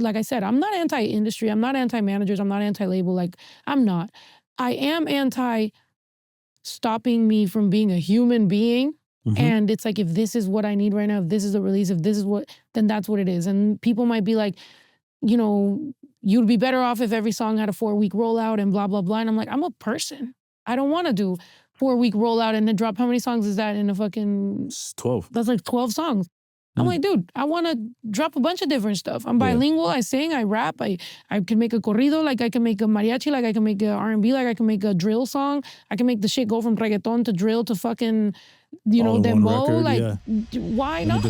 like I said, I'm not anti-industry. I'm not anti-managers. I'm not anti-label. Like, I'm not. I am anti-stopping me from being a human being. And it's like, if this is what I need right now, if this is the release, if this is what, then that's what it is. And people might be like, you know, you'd be better off if every song had a 4-week rollout and blah, blah, blah. And I'm like, I'm a person. I don't want to do 4-week rollout and then drop. How many songs is that in a fucking... It's 12. That's like 12 songs. I'm like, dude, I want to drop a bunch of different stuff. I'm bilingual, I sing, I rap, I can make a corrido, like I can make a mariachi, like I can make a R&B, like I can make a drill song. I can make the shit go from reggaeton to drill to fucking, you know, dembow. Like, why not?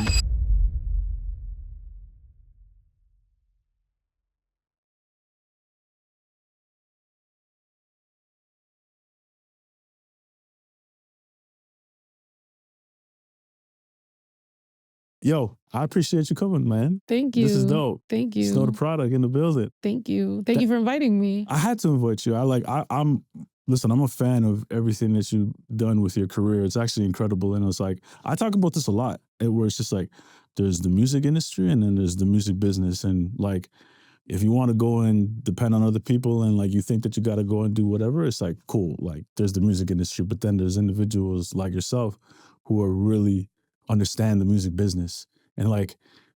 Yo, I appreciate you coming, man. Thank you. This is dope. Thank you. Snow the product in the building. Thank you. Thank you for inviting me. I had to invite you. Listen, I'm a fan of everything that you've done with your career. It's actually incredible. And it's like, I talk about this a lot, where it's just like, there's the music industry and then there's the music business. And like, if you want to go and depend on other people and like you think that you got to go and do whatever, it's like, cool. Like, there's the music industry, but then there's individuals like yourself who are really understand the music business. And like,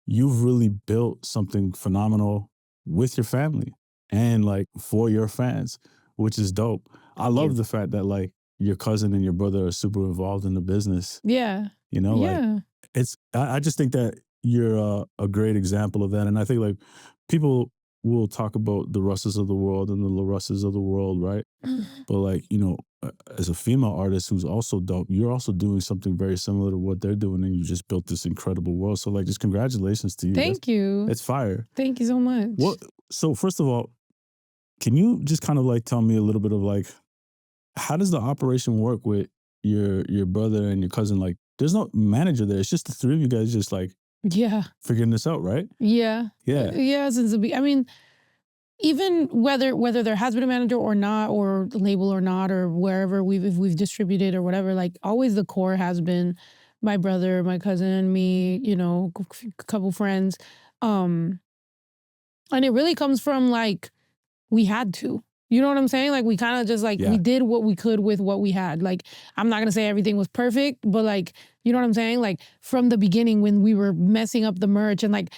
you've really built something phenomenal with your family and like for your fans, which is dope. I love the fact that like your cousin and your brother are super involved in the business. Yeah. You know, like I just think that you're a great example of that. And I think like people will talk about the Russes of the world and the LaRusses of the world, right? But like, you know, as a female artist who's also dope, you're also doing something very similar to what they're doing, and you just built this incredible world. So like, just congratulations to you. Thank you. It's fire. Thank you so much. So first of all, can you just kind of like tell me a little bit of like, how does the operation work with your brother and your cousin? Like, there's no manager there. It's just the three of you guys just like figuring this out, right? Yeah. Since I mean, even whether there has been a manager or not, or the label or not, or wherever we've distributed or whatever, like always the core has been my brother, my cousin, me, you know, a couple friends. And it really comes from like, we had to. You know what I'm saying? Like, we kind of just like, we did what we could with what we had. Like, I'm not going to say everything was perfect, but like, you know what I'm saying? Like, from the beginning when we were messing up the merch and like,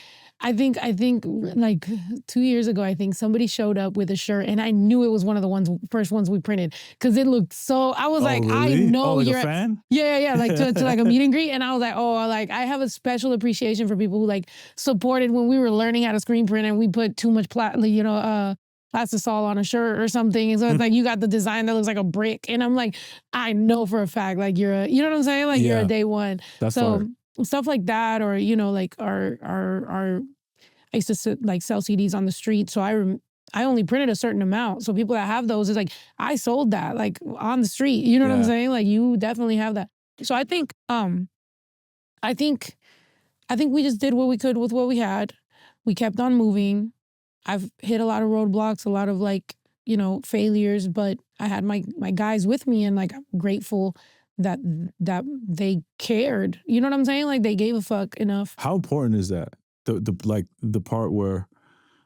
I think like 2 years ago, I think somebody showed up with a shirt and I knew it was one of the first ones we printed because it looked so, I was like, really? I know like you're a fan? Yeah. Like to like a meet and greet. And I was like, like I have a special appreciation for people who like supported when we were learning how to screen print and we put too much plastisol on a shirt or something. And so it's like, you got the design that looks like a brick. And I'm like, I know for a fact, like you know what I'm saying? Like you're a day one. That's so hard. Stuff like that, or, you know, like I used to sell CDs on the street. So I only printed a certain amount. So people that have those, is like, I sold that like on the street. You know what I'm saying? Like you definitely have that. So I think we just did what we could with what we had. We kept on moving. I've hit a lot of roadblocks, a lot of like, you know, failures, but I had my guys with me, and like, I'm grateful that they cared. You know what I'm saying? Like they gave a fuck enough. How important is that? The part where,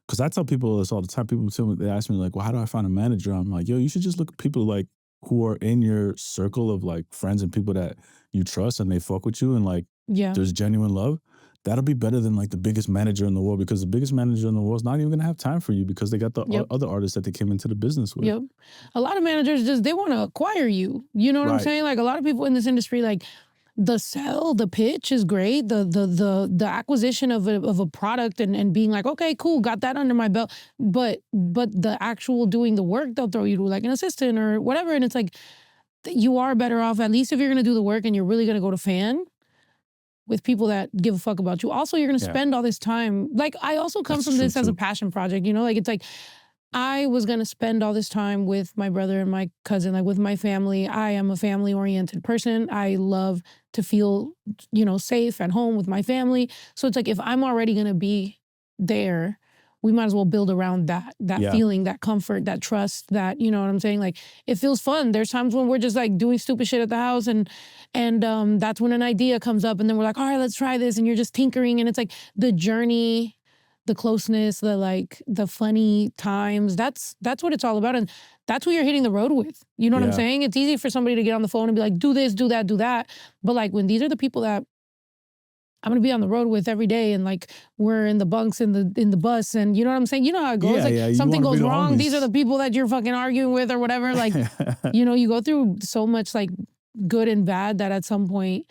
because I tell people this all the time. People tell me, they ask me like, well, how do I find a manager? I'm like, yo, you should just look at people like who are in your circle of like friends and people that you trust and they fuck with you and like there's genuine love. That'll be better than like the biggest manager in the world, because the biggest manager in the world is not even going to have time for you because they got the other artists that they came into the business with. A lot of managers they want to acquire you. You know what I'm saying? Like a lot of people in this industry, like the pitch is great. The acquisition of a product and being like, okay, cool, got that under my belt. But the actual doing the work, they'll throw you to like an assistant or whatever. And it's like, you are better off, at least if you're going to do the work and you're really going to go to fan, with people that give a fuck about you. Also, you're going to spend all this time. Like, I also come from this as a passion project, you know? Like, it's like, I was going to spend all this time with my brother and my cousin, like with my family. I am a family-oriented person. I love to feel, you know, safe at home with my family. So it's like, if I'm already going to be there, we might as well build around that feeling, that comfort, that trust, that, you know what I'm saying? Like, it feels fun. There's times when we're just like doing stupid shit at the house and that's when an idea comes up and then we're like, all right, let's try this. And you're just tinkering. And it's like the journey the closeness, the funny times. That's what it's all about. And that's who you're hitting the road with. You know what I'm saying? It's easy for somebody to get on the phone and be like, do this, do that, do that. But like when these are the people that I'm going to be on the road with every day, and like we're in the bunks in the bus, and you know what I'm saying? You know how it goes. Something goes wrong. These are the people that you're fucking arguing with or whatever. Like, you go through so much like good and bad that at some point,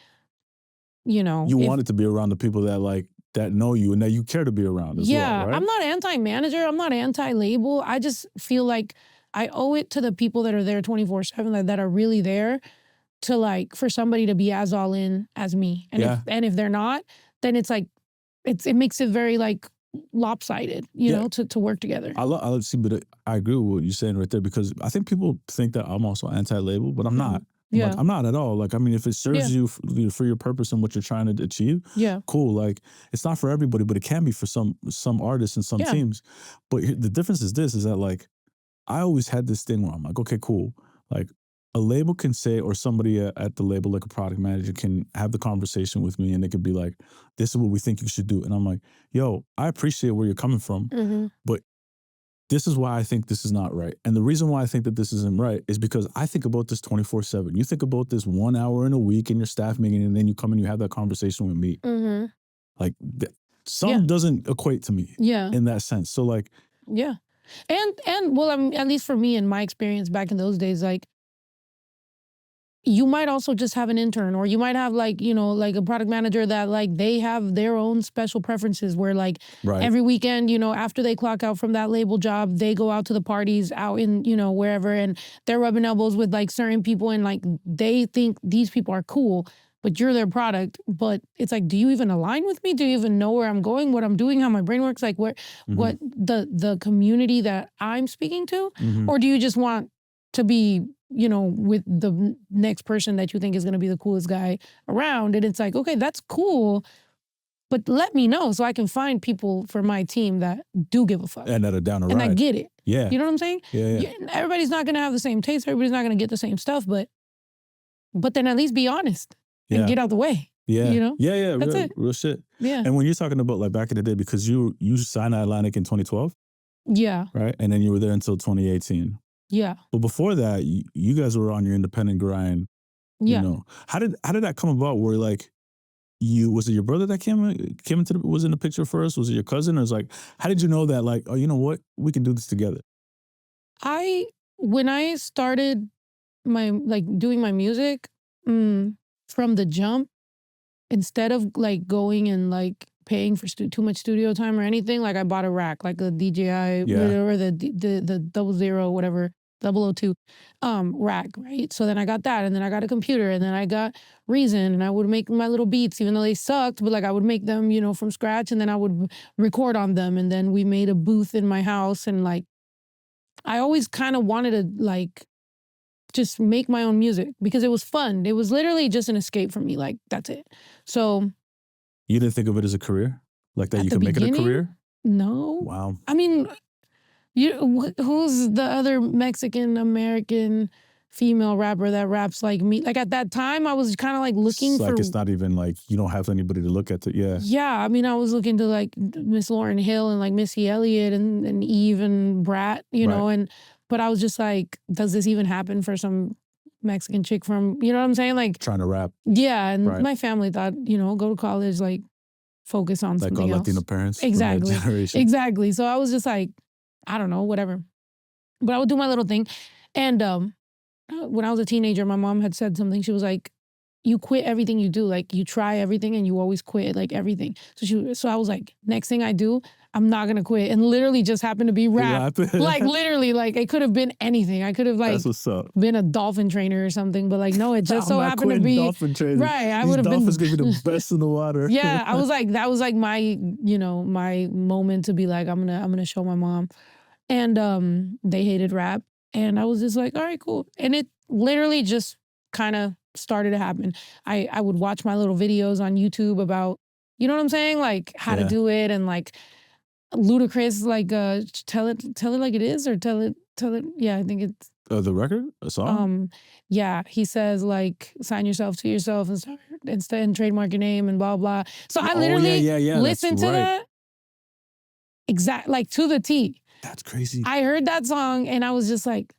you wanted to be around the people that know you and that you care to be around as well, right? I'm not anti-manager. I'm not anti-label. I just feel like I owe it to the people that are there 24/7, that are really there, to like, for somebody to be as all in as me. And if they're not, then it's like, it makes it very like lopsided, to work together. I see, but I agree with what you're saying right there, because I think people think that I'm also anti-label, but I'm not. Yeah. Like, I'm not at all. Like, I mean, if it serves you for your purpose and what you're trying to achieve, cool. Like, it's not for everybody, but it can be for some artists and some teams. But the difference is this, is that like, I always had this thing where I'm like, okay, cool. Like, a label can say, or somebody at the label, like a product manager, can have the conversation with me and they could be like, this is what we think you should do. And I'm like, yo, I appreciate where you're coming from, but this is why I think this is not right. And the reason why I think that this isn't right is because I think about this 24/7. You think about this 1 hour in a week in your staff meeting, and then you come and you have that conversation with me. Like, some doesn't equate to me in that sense. So like, and well, at least for me, in my experience back in those days, like, you might also just have an intern, or you might have like, like a product manager that like they have their own special preferences where like every weekend, after they clock out from that label job, they go out to the parties out in, wherever, and they're rubbing elbows with like certain people, and like they think these people are cool, but you're their product. But it's like, do you even align with me? Do you even know where I'm going, what I'm doing, how my brain works, like what the community that I'm speaking to? Or do you just want to be, with the next person that you think is going to be the coolest guy around? And it's like, okay, that's cool, but let me know so I can find people for my team that do give a fuck. And that are down to ride. And I get it. Yeah. You know what I'm saying? Yeah. Everybody's not going to have the same taste. Everybody's not going to get the same stuff, but then at least be honest and get out the way. Yeah. Yeah. That's real shit. Yeah. And when you're talking about like back in the day, because you signed Atlantic in 2012. Yeah. Right? And then you were there until 2018. Yeah. But before that, you guys were on your independent grind. Yeah. How did that come about? Where like, was it your brother that was in the picture first? Was it your cousin? Or was like, how did you know that like, oh, you know what? We can do this together? When I started doing my music, from the jump, instead of like going and like paying for too much studio time or anything, like I bought a rack, like a DJI or the 00 whatever 002 rack, right? So then I got that, and then I got a computer, and then I got Reason, and I would make my little beats, even though they sucked, but like I would make them, from scratch, and then I would record on them, and then we made a booth in my house, and like I always kind of wanted to like just make my own music because it was fun. It was literally just an escape for me. Like, that's it. So you didn't think of it as a career? Like that you could make it a career? No. Wow. I mean, who's the other Mexican-American female rapper that raps like me? Like at that time, I was kind of like looking for... It's not even like, you don't have anybody to look at. Yeah, I mean, I was looking to like Miss Lauryn Hill and like Missy Elliott and Eve and Brat, know, but I was just like, does this even happen for some Mexican chick from, you know what I'm saying? Like trying to rap. Yeah, and my family thought, go to college, like focus on something else. Like all Latino parents exactly. from that generation. Exactly. So I was just like, I don't know, whatever. But I would do my little thing. And when I was a teenager, my mom had said something. She was like, you quit everything you do. Like you try everything and you always quit like everything. So I was like, next thing I do, I'm not going to quit. And literally just happened to be rap. Like literally, like it could have been anything. I could have like been a dolphin trainer or something, but like, no, it just so happened to be dolphin training. Right. I would have been. Dolphins give you the best in the water. Yeah. I was like, that was like my, my moment to be like, I'm going to show my mom. And they hated rap. And I was just like, all right, cool. And it literally just kind of started to happen. I would watch my little videos on YouTube about, you know what I'm saying? Like how to do it, and like Ludacris, like tell it like it is, or tell it. Yeah, I think it's the record, a song. Yeah, he says like sign yourself to yourself and trademark your name and blah blah. So I literally listened to that. like to the T. That's crazy. I heard that song and I was just like,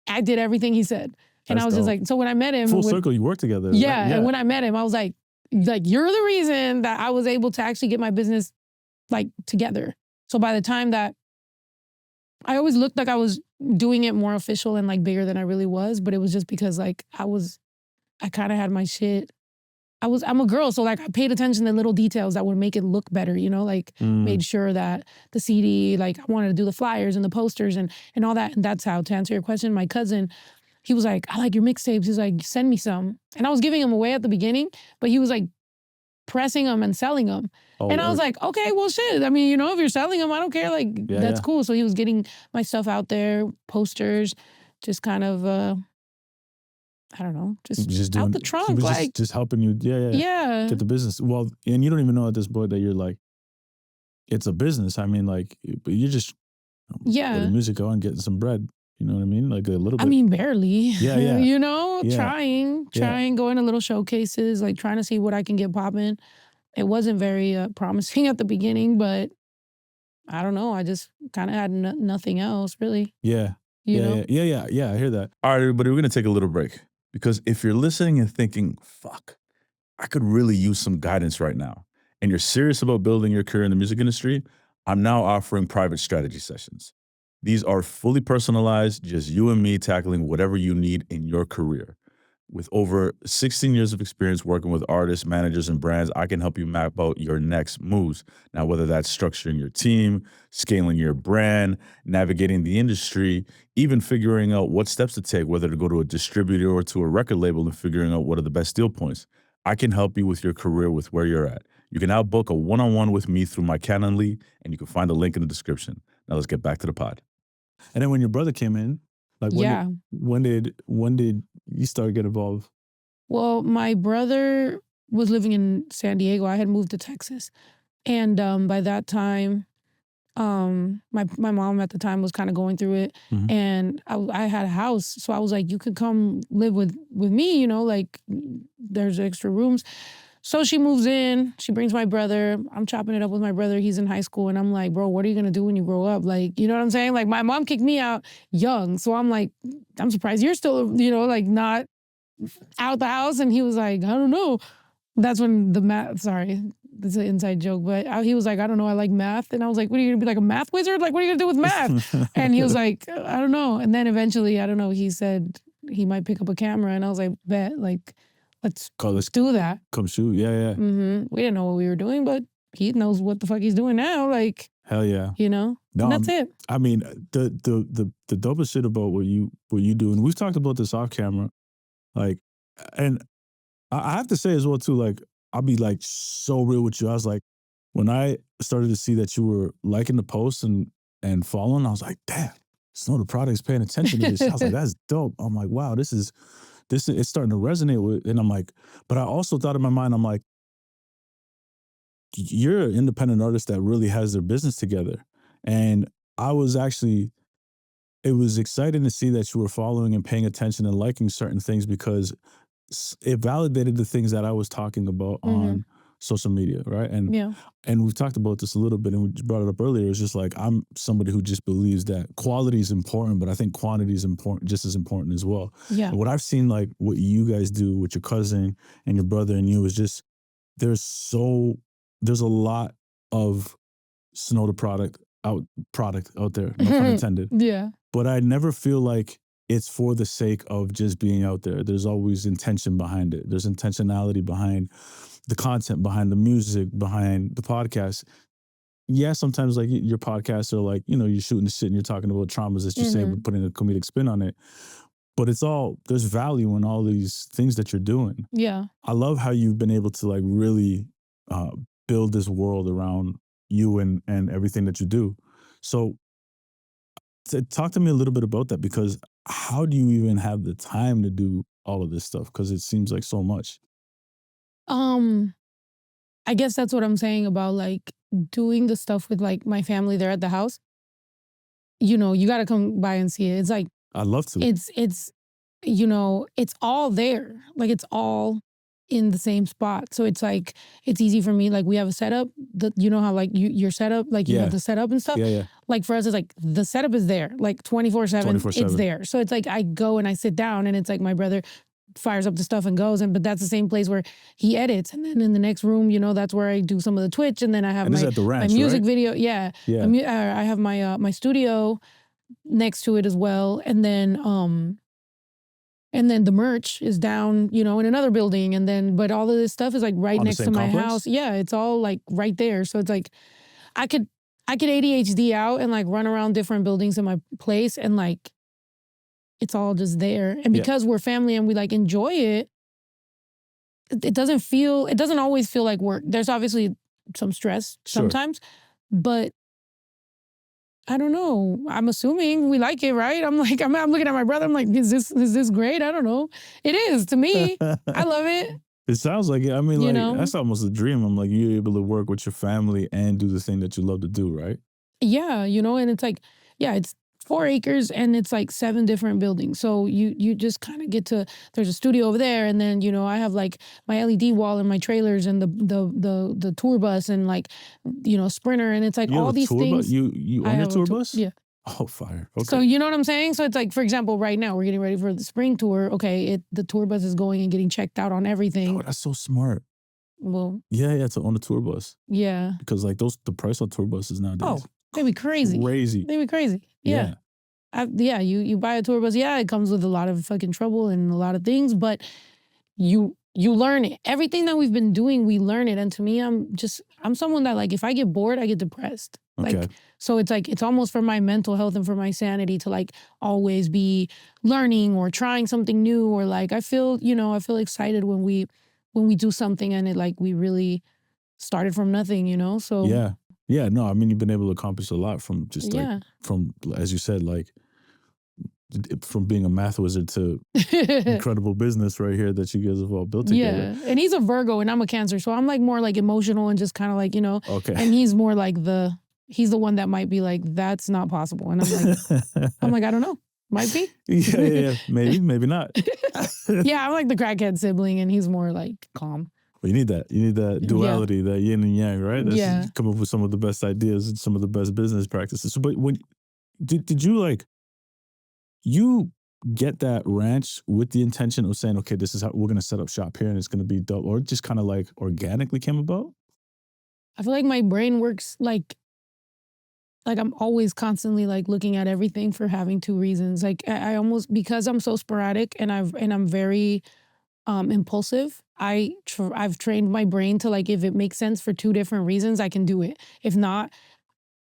I did everything he said. And I was just like, so when I met him. Full circle, you work together. Yeah, right? Yeah. And when I met him, I was like, you're the reason that I was able to actually get my business like together. So by the time that I always looked like I was doing it more official and like bigger than I really was, but it was just because like I kind of had my shit. I'm a girl, so like I paid attention to little details that would make it look better, you know, like made sure that the CD, like I wanted to do the flyers and the posters and all that. And that's how, to answer your question, my cousin, he was like, I like your mixtapes. He's like, send me some. And I was giving them away at the beginning, but he was like pressing them and selling them. Oh, and I was like, okay, well, shit. I mean, you know, if you're selling them, I don't care. Like, that's cool. So he was getting my stuff out there, posters, just kind of, I don't know, just doing, out the trunk. He was like, just helping you, get the business. Well, and you don't even know at this point that you're like, it's a business. I mean, like, but you're just putting music on, getting some bread. You know what I mean? Like a little bit. I mean, barely. Yeah. You know, trying, going to little showcases, like trying to see what I can get popping. It wasn't very promising at the beginning, but I don't know. I just kind of had nothing else, really. Yeah. You know? Yeah. I hear that. All right, everybody, we're going to take a little break. Because if you're listening and thinking, fuck, I could really use some guidance right now, and you're serious about building your career in the music industry, I'm now offering private strategy sessions. These are fully personalized, just you and me tackling whatever you need in your career. With over 16 years of experience working with artists, managers, and brands, I can help you map out your next moves. Now, whether that's structuring your team, scaling your brand, navigating the industry, even figuring out what steps to take, whether to go to a distributor or to a record label and figuring out what are the best deal points, I can help you with your career with where you're at. You can now book a one-on-one with me through my Calendly, and you can find the link in the description. Now let's get back to the pod. And then when your brother came in, like when did you start getting involved? Well, my brother was living in San Diego. I had moved to Texas. And by that time, my mom at the time was kind of going through it. Mm-hmm. And I had a house. So I was like, you could come live with me, you know, like there's extra rooms. So she moves in, she brings my brother. I'm chopping it up with my brother. He's in high school. And I'm like, bro, what are you going to do when you grow up? Like, you know what I'm saying? Like my mom kicked me out young. So I'm like, I'm surprised you're still, you know, like not out the house. And he was like, I don't know. That's when the math, sorry, it's an inside joke, but he was like, I don't know, I like math. And I was like, what are you going to be, like a math wizard? Like, what are you going to do with math? And he was like, I don't know. And then eventually, I don't know, he said he might pick up a camera. And I was like, bet, like, let's do that. Come shoot, yeah. Mm-hmm. We didn't know what we were doing, but he knows what the fuck he's doing now. Like, hell yeah, you know. No, and that's it. I mean, the dopest shit about what you do, and we've talked about this off camera, like, and I have to say as well too, like, I'll be like so real with you. I was like, when I started to see that you were liking the posts and following, I was like, damn, Snow the Product's paying attention to this. I was like, that's dope. I'm like, wow, this is it's starting to resonate with, and I'm like, but I also thought in my mind, I'm like, you're an independent artist that really has their business together. And I was actually, it was exciting to see that you were following and paying attention and liking certain things, because it validated the things that I was talking about on social media, right? And we've talked about this a little bit, and we brought it up earlier. It's just like, I'm somebody who just believes that quality is important, but I think quantity is important, just as important as well. Yeah. And what I've seen, like what you guys do with your cousin and your brother and you, is just, there's a lot of Snow the Product out there, no pun intended. Yeah. But I never feel like it's for the sake of just being out there. There's always intention behind it. There's intentionality behind the content, behind the music, behind the podcast. Yeah, sometimes like your podcasts are like, you know, you're shooting the shit and you're talking about traumas that you're saying, but putting a comedic spin on it. But there's value in all these things that you're doing. Yeah. I love how you've been able to like really build this world around you and everything that you do. So talk to me a little bit about that, because how do you even have the time to do all of this stuff? Because it seems like so much. I guess that's what I'm saying about like doing the stuff with like my family there at the house. You know, you got to come by and see it. It's like, I'd love to. It's, you know, it's all there. Like it's all in the same spot. So it's like, it's easy for me. Like we have a setup that, you know how like your setup, like you have the setup and stuff. Yeah. Like for us, it's like the setup is there, like 24/7, it's there. So it's like I go and I sit down and it's like my brother fires up the stuff and goes, but that's the same place where he edits. And then in the next room, you know, that's where I do some of the Twitch, and then I have my music video. Yeah. I have my my studio next to it as well. And then the merch is down, you know, in another building. And then, but all of this stuff is like right next to my house. Yeah, it's all like right there. So it's like, I could ADHD out and like run around different buildings in my place, and like, it's all just there. And because we're family and we like enjoy it, it doesn't always feel like work. There's obviously some stress sometimes, but I don't know. I'm assuming we like it, right? I'm like, I'm looking at my brother. I'm like, is this great? I don't know. It is to me. I love it. It sounds like it. I mean, like that's almost a dream. I'm like, you're able to work with your family and do the thing that you love to do, right? Yeah, you know, and it's like, it's 4 acres and it's like 7 different buildings. So you just kind of get to, there's a studio over there, and then, you know, I have like my LED wall and my trailers and the tour bus and like, you know, Sprinter, and it's like all these things. You own your tour bus? Yeah. Oh, fire. Okay. So you know what I'm saying? So it's like, for example, right now we're getting ready for the spring tour. Okay, the tour bus is going and getting checked out on everything. Oh, that's so smart. Well, yeah, to own a tour bus. Yeah. Because like the price on tour buses nowadays. Oh, they'd be crazy. They'd be crazy. Yeah. You buy a tour bus. Yeah, it comes with a lot of fucking trouble and a lot of things, but you learn it. Everything that we've been doing, we learn it. And to me, I'm someone that like, if I get bored, I get depressed. Okay. Like, so it's like, it's almost for my mental health and for my sanity to like always be learning or trying something new, or like, I feel excited when we do something and it like, we really started from nothing, you know? So yeah, no, I mean, you've been able to accomplish a lot from just like, from, as you said, like, from being a math wizard to incredible business right here that you guys have all built together. Yeah, and he's a Virgo and I'm a Cancer, so I'm like more like emotional and just kind of like, you know, okay. And he's more like he's the one that might be like, that's not possible. And I'm like, I don't know. Might be. yeah. Maybe not. Yeah, I'm like the crackhead sibling and he's more like calm. Well, you need that duality, that yin and yang, right? That's come up with some of the best ideas and some of the best business practices. So, but when did you like, you get that ranch with the intention of saying, okay, this is how we're going to set up shop here and it's going to be dope, or it just kind of like organically came about? I feel like my brain works like I'm always constantly like looking at everything for having 2 reasons. Like I almost, because I'm so sporadic and I'm very impulsive, I've trained my brain to like, if it makes sense for 2 different reasons, I can do it. If not,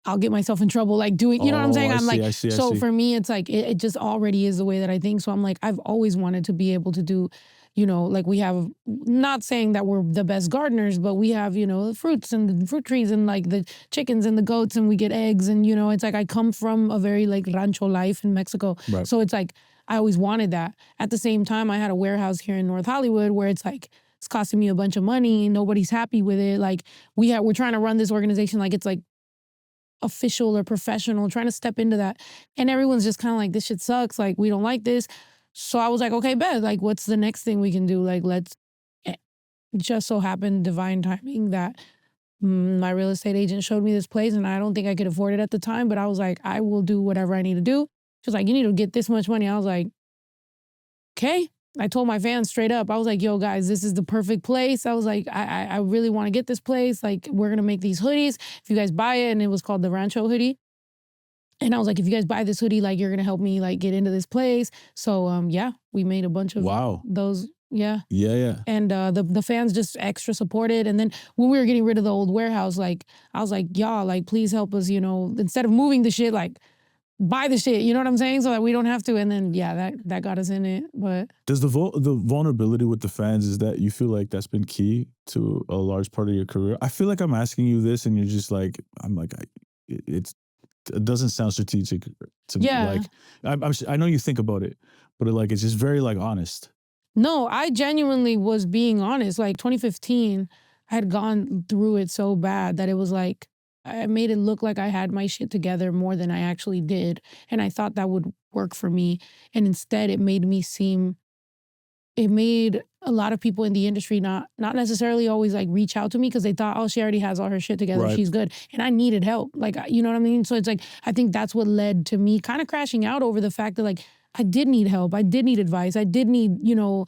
I'll get myself in trouble like doing, you know what I'm saying? I see. For me, it's like, it just already is the way that I think. So I'm like, I've always wanted to be able to do, you know, like we have, not saying that we're the best gardeners, but we have, you know, the fruits and the fruit trees and like the chickens and the goats, and we get eggs. And, you know, it's like, I come from a very like rancho life in Mexico. Right. So it's like, I always wanted that. At the same time, I had a warehouse here in North Hollywood where it's like, it's costing me a bunch of money. Nobody's happy with it. Like we're trying to run this organization like it's like official or professional, trying to step into that. And everyone's just kind of like, this shit sucks. Like, we don't like this. So I was like, okay, bet. Like, what's the next thing we can do? Like, let's, just so happened, divine timing, that my real estate agent showed me this place and I don't think I could afford it at the time, but I was like, I will do whatever I need to do. She was like, you need to get this much money. I was like, okay. I told my fans straight up, I was like, yo guys, this is the perfect place. I was like, I really want to get this place. Like, we're going to make these hoodies. If you guys buy it, and it was called the Rancho hoodie. And I was like, if you guys buy this hoodie, like, you're going to help me like get into this place. So we made a bunch of those. Yeah. And the fans just extra supported. And then when we were getting rid of the old warehouse, like, I was like, y'all, like, please help us, you know, instead of moving the shit, like, buy the shit, you know what I'm saying? So that we don't have to. And then, that got us in it. But does the vulnerability with the fans, is that you feel like that's been key to a large part of your career? I feel like I'm asking you this and you're just like, I'm like, it doesn't sound strategic to me. Like, I know you think about it, but it's just very like honest. No, I genuinely was being honest. Like 2015, I had gone through it so bad that it was like, I made it look like I had my shit together more than I actually did. And I thought that would work for me. And instead it made a lot of people in the industry not necessarily always like reach out to me because they thought, oh, she already has all her shit together. Right. She's good. And I needed help. Like, you know what I mean? So it's like, I think that's what led to me kind of crashing out over the fact that like, I did need help. I did need advice. I did need, you know,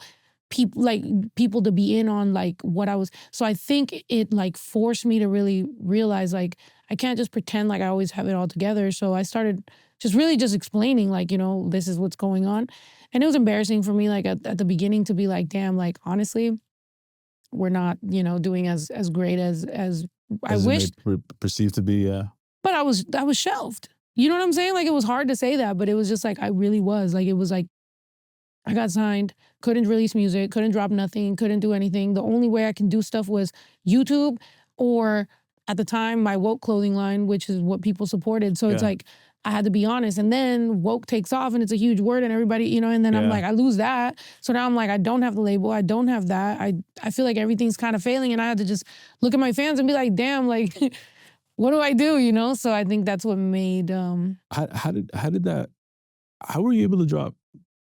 people to be in on like what I was. So I think it like forced me to really realize like, I can't just pretend like I always have it all together. So I started just really just explaining like, you know, this is what's going on. And it was embarrassing for me, like at the beginning to be like, damn, like, honestly, we're not, you know, doing as great as I wished. Perceived to be, yeah. But I was shelved. You know what I'm saying? Like, it was hard to say that, but it was just like, I really was. Like, it was like, I got signed, couldn't release music, couldn't drop nothing, couldn't do anything. The only way I can do stuff was YouTube or at the time, my woke clothing line, which is what people supported. So it's like, I had to be honest. And then woke takes off and it's a huge word and everybody, you know, and then I'm like, I lose that. So now I'm like, I don't have the label. I don't have that. I feel like everything's kind of failing and I had to just look at my fans and be like, damn, like, what do I do, you know? So I think that's what made... How were you able to drop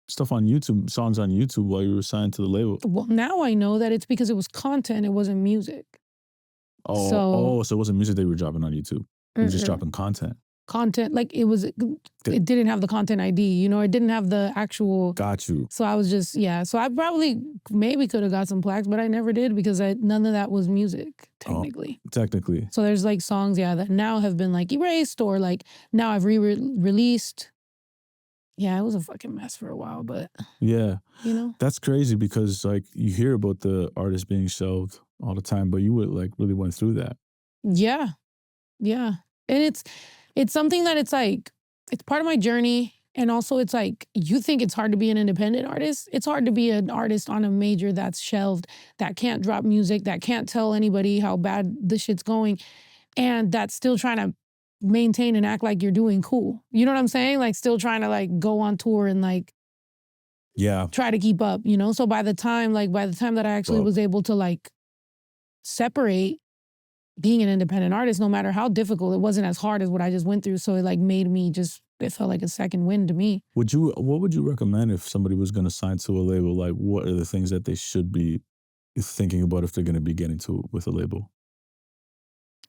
stuff on YouTube, songs on YouTube while you were signed to the label? Well, now I know that it's because it was content, it wasn't music. So it wasn't music they were dropping on YouTube. You were just dropping content. Content, like it didn't have the content ID, you know, it didn't have the actual... Got you. So I was just, so I probably maybe could have got some plaques, but I never did because none of that was music, technically. Technically. So there's like songs, that now have been like erased or like now I've released. Yeah, it was a fucking mess for a while, but... Yeah. You know? That's crazy because like you hear about the artists being shelved all the time, but you would like really went through that. Yeah. Yeah. And it's something that it's like, it's part of my journey. And also it's like, you think it's hard to be an independent artist. It's hard to be an artist on a major that's shelved, that can't drop music, that can't tell anybody how bad the shit's going. And that's still trying to maintain and act like you're doing cool. You know what I'm saying? Like still trying to like go on tour and like, try to keep up, you know? So by the time that I actually was able to like separate being an independent artist, no matter how difficult, it wasn't as hard as what I just went through. So it like made me it felt like a second wind to me. What would you recommend if somebody was going to sign to a label? Like what are the things that they should be thinking about if they're going to be getting to with a label?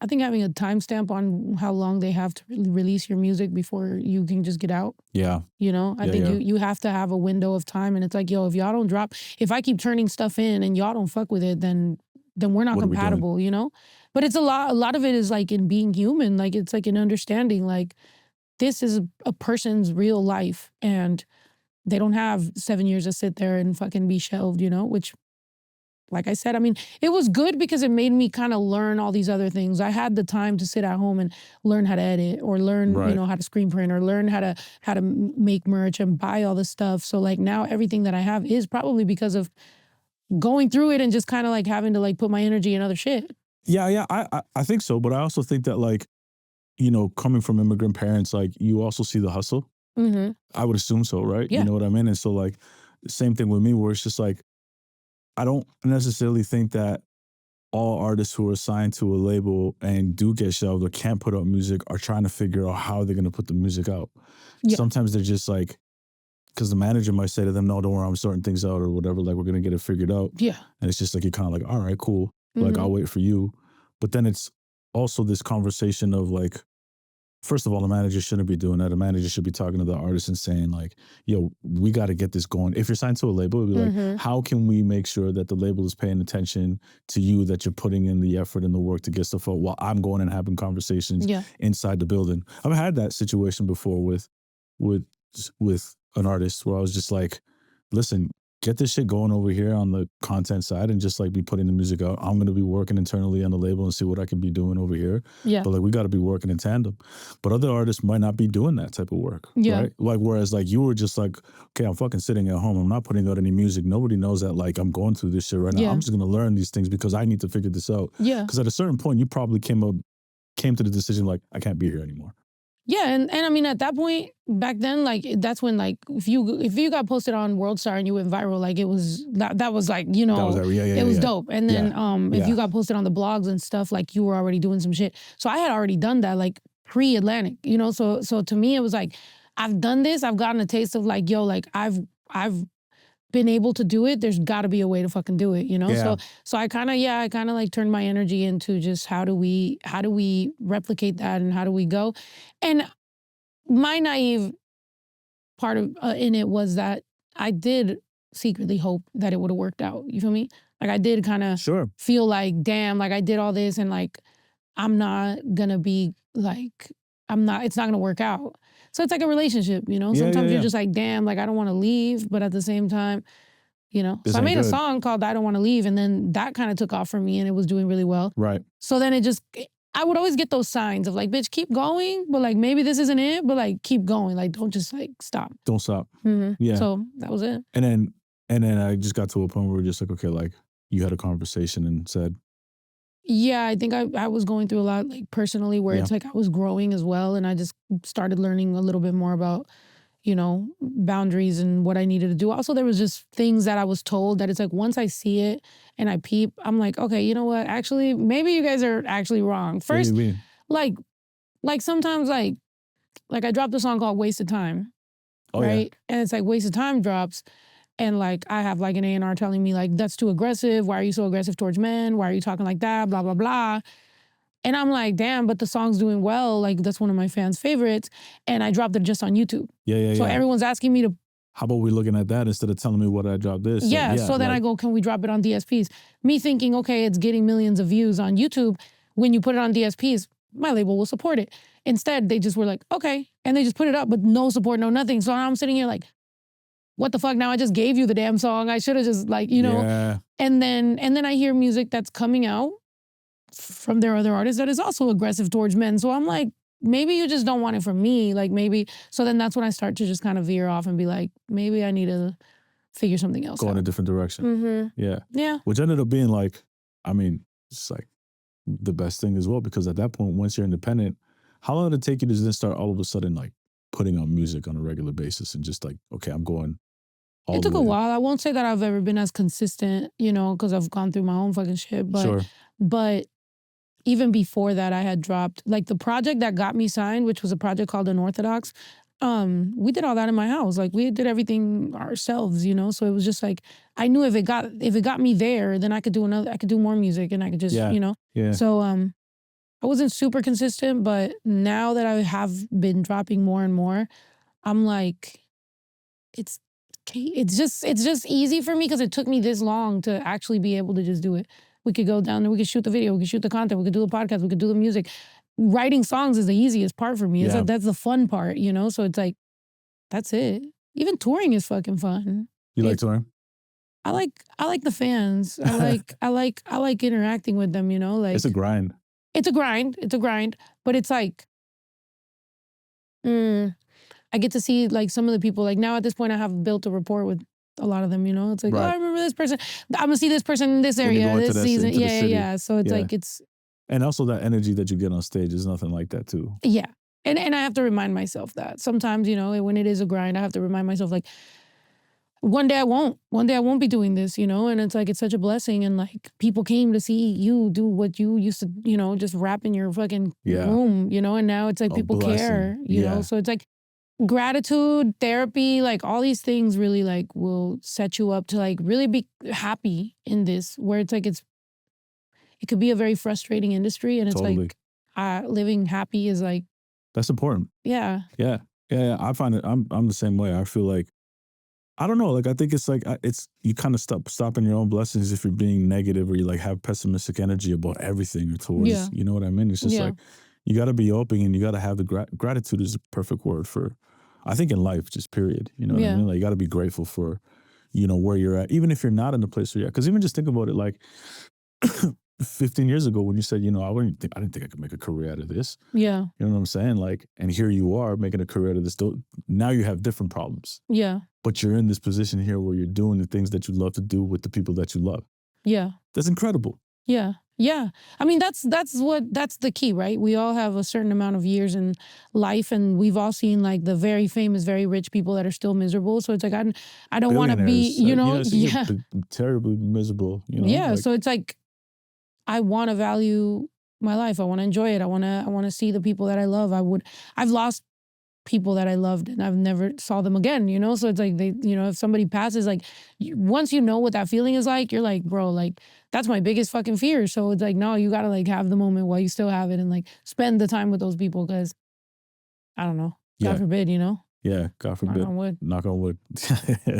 I think having a timestamp on how long they have to release your music before you can just get out. Yeah. You know, I think you have to have a window of time and it's like, yo, if y'all don't drop, if I keep turning stuff in and y'all don't fuck with it, then we're not compatible, you know? But it's a lot of it is like in being human, like it's like in understanding like this is a person's real life and they don't have 7 years to sit there and fucking be shelved, you know, which like I said, I mean, it was good because it made me kind of learn all these other things. I had the time to sit at home and learn how to edit or learn, you know, how to screen print or learn how to make merch and buy all this stuff. So like now everything that I have is probably because of going through it and just kind of like having to like put my energy in other shit. Yeah, I think so. But I also think that like, you know, coming from immigrant parents, like you also see the hustle. Mm-hmm. I would assume so, right? Yeah. You know what I mean? And so like, same thing with me where it's just like, I don't necessarily think that all artists who are signed to a label and do get shelved or can't put out music are trying to figure out how they're going to put the music out. Yeah. Sometimes they're just like, because the manager might say to them, no, don't worry, I'm sorting things out or whatever, like we're going to get it figured out. Yeah. And it's just like, you're kind of like, all right, cool. Like, I'll wait for you. But then it's also this conversation of like, first of all, the manager shouldn't be doing that. The manager should be talking to the artist and saying like, yo, we got to get this going. If you're signed to a label, it'd be like, how can we make sure that the label is paying attention to you, that you're putting in the effort and the work to get stuff out while I'm going and having conversations inside the building. I've had that situation before with an artist where I was just like, listen, get this shit going over here on the content side and just like be putting the music out. I'm going to be working internally on the label and see what I can be doing over here. Yeah. But like, we got to be working in tandem. But other artists might not be doing that type of work. Yeah. Right? Like, whereas like you were just like, okay, I'm fucking sitting at home. I'm not putting out any music. Nobody knows that like I'm going through this shit right now. I'm just going to learn these things because I need to figure this out. Yeah. Because at a certain point, you probably came to the decision like, I can't be here anymore. Yeah, and I mean at that point back then, like that's when like if you got posted on World Star and you went viral, like it was that was like, you know, it was dope. And then if you got posted on the blogs and stuff, like you were already doing some shit. So I had already done that like pre-Atlantic, you know. So to me it was like I've done this. I've gotten a taste of like, yo, like I've been able to do it, there's got to be a way to fucking do it, you know? Yeah. So I kind of like turned my energy into just how do we replicate that and how do we go? And my naive part of in it was that I did secretly hope that it would have worked out. You feel me? Like I did kind of feel like, damn, like I did all this and like I'm not gonna be like, it's not gonna work out. So it's like a relationship, you know? Sometimes you're just like, damn, like I don't wanna leave, but at the same time, you know? So I made a song called I Don't Wanna Leave, and then that kind of took off for me and it was doing really well. Right. So then I would always get those signs of like, bitch, keep going, but like maybe this isn't it, but like keep going. Like don't just like stop. Don't stop. Mm-hmm. Yeah. So that was it. And then I just got to a point where we're just like, okay, like you had a conversation and said, yeah, I think I was going through a lot like personally where it's like I was growing as well. And I just started learning a little bit more about, you know, boundaries and what I needed to do. Also, there was just things that I was told that it's like once I see it and I peep, I'm like, okay, you know what? Actually, maybe you guys are actually wrong. First, like sometimes like I dropped a song called Wasted Time, right? Yeah. And it's like Wasted Time drops. And like, I have like an A&R telling me like, that's too aggressive. Why are you so aggressive towards men? Why are you talking like that? Blah, blah, blah. And I'm like, damn, but the song's doing well. Like, that's one of my fans' favorites. And I dropped it just on YouTube. So everyone's asking me to. How about we looking at that instead of telling me what I dropped this? So then I go, can we drop it on DSPs? Me thinking, okay, it's getting millions of views on YouTube. When you put it on DSPs, my label will support it. Instead, they just were like, okay. And they just put it up, but no support, no nothing. So I'm sitting here like, what the fuck? Now I just gave you the damn song. I should have just like, you know. Yeah. And then I hear music that's coming out from their other artists that is also aggressive towards men. So I'm like, maybe you just don't want it from me. Like maybe, so then that's when I start to just kind of veer off and be like, maybe I need to figure something else out. Go in a different direction. Mm-hmm. Yeah. Yeah. Which ended up being like, I mean, it's like the best thing as well, because at that point, once you're independent, how long did it take you to then start all of a sudden like putting out music on a regular basis and just like, okay, I'm going all It took a while. I won't say that I've ever been as consistent, you know, because I've gone through my own fucking shit. But even before that, I had dropped, like the project that got me signed, which was a project called Unorthodox. We did all that in my house. Like we did everything ourselves, you know? So it was just like, I knew if it got me there, then I could do more music and I could just, you know? Yeah. So I wasn't super consistent, but now that I have been dropping more and more, I'm like, it's just easy for me because it took me this long to actually be able to just do it. We could go down there, we could shoot the video, we could shoot the content, we could do the podcast, we could do the music. Writing songs is the easiest part for me. That's the fun part, you know? So it's like, that's it. Even touring is fucking fun. You like touring? I like the fans. I like interacting with them, you know? Like it's a grind. It's a grind. But it's like, I get to see like some of the people, like now at this point I have built a rapport with a lot of them, you know? It's like, oh, I remember this person. I'm gonna see this person in this area this season. Yeah. So it's like, it's. And also that energy that you get on stage is nothing like that too. Yeah. And I have to remind myself that. Sometimes, you know, when it is a grind, I have to remind myself like, one day I won't be doing this, you know? And it's like, it's such a blessing. And like, people came to see you do what you used to, you know, just rap in your fucking room, you know? And now it's like people care, you know? So it's like, gratitude, therapy, like all these things really like will set you up to like really be happy in this, where it's like it could be a very frustrating industry, and it's like living happy is like, that's important. Yeah. I find it. I'm the same way. I feel like, I don't know, like I think it's like it's you kind of stopping your own blessings if you're being negative or you like have pessimistic energy about everything or towards, you know what I mean? It's just like you got to be open and you got to have the gratitude is a perfect word for, I think in life, just period. You know what I mean? Like you got to be grateful for, you know, where you're at, even if you're not in the place where you're at. Because even just think about it, like 15 years ago when you said, you know, I didn't think I could make a career out of this. Yeah. You know what I'm saying? Like, and here you are making a career out of this. Now you have different problems. Yeah. But you're in this position here where you're doing the things that you love to do with the people that you love. Yeah. That's incredible. Yeah. Yeah. I mean, that's the key, right? We all have a certain amount of years in life, and we've all seen like the very famous, very rich people that are still miserable. So it's like, I don't want to be, you know, terribly miserable, you know? Yeah. Like, so it's like, I want to value my life. I want to enjoy it. I want to see the people that I love. I've lost people that I loved and I've never saw them again, you know? So it's like they, you know, if somebody passes, like once you know what that feeling is like, you're like, bro, like that's my biggest fucking fear. So it's like, no, you gotta like have the moment while you still have it and like spend the time with those people because I don't know. God forbid, you know? Yeah, God forbid. Knock on wood. Knock on wood.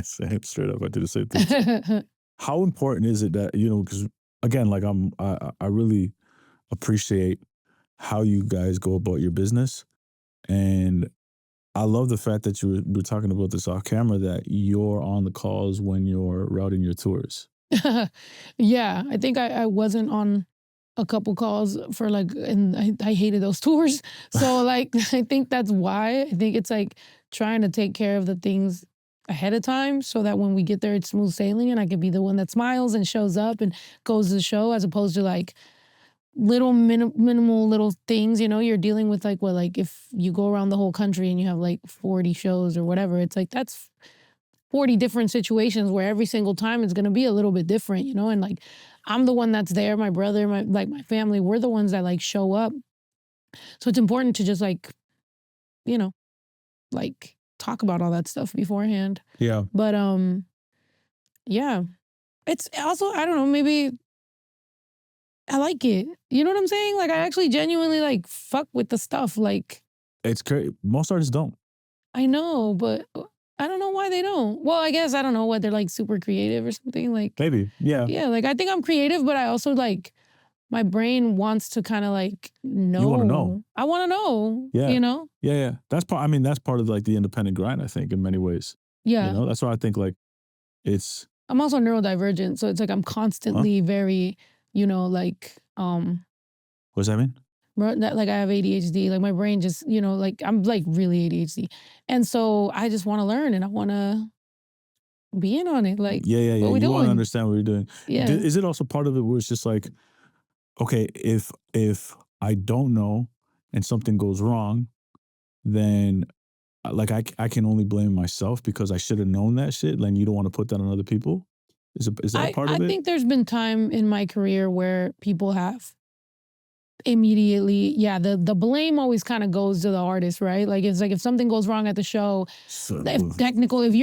Straight up, I do the same thing. How important is it that, you know, because again, like I really appreciate how you guys go about your business. And I love the fact that you were talking about this off camera, that you're on the calls when you're routing your tours. Yeah, I think I wasn't on a couple calls for like, and I hated those tours. So like, I think that's why. I think it's like trying to take care of the things ahead of time so that when we get there, it's smooth sailing and I can be the one that smiles and shows up and goes to the show as opposed to like little minimal little things, you know, you're dealing with like, well, like if you go around the whole country and you have like 40 shows or whatever, it's like, that's 40 different situations where every single time it's going to be a little bit different, you know? And like, I'm the one that's there, my brother, my family, we're the ones that like show up. So it's important to just like, you know, like talk about all that stuff beforehand. Yeah. But yeah, it's also, I don't know, maybe I like it. You know what I'm saying? Like I actually genuinely like fuck with the stuff. Like it's crazy. Most artists don't. I know, but I don't know why they don't. Well, I guess I don't know what they're like super creative or something like. Maybe, yeah. Yeah, like I think I'm creative, but I also like my brain wants to kind of like know. You want to know. I want to know. Yeah. You know. Yeah. That's part. I mean, that's part of like the independent grind. I think in many ways. Yeah. You know, that's why I think like it's. I'm also neurodivergent, so it's like I'm constantly very, you know, like. What does that mean? Like I have ADHD, like my brain just, you know, like I'm like really ADHD. And so I just want to learn and I want to be in on it. Like, yeah. What we you doing? want to understand what you're doing. Yeah. Is it also part of it where it's just like, okay, if I don't know and something goes wrong, then like I can only blame myself because I should have known that shit. Like you don't want to put that on other people. Is that part of it? I think there's been time in my career where people have immediately, the blame always kind of goes to the artist, right? Like it's like if something goes wrong at the show, if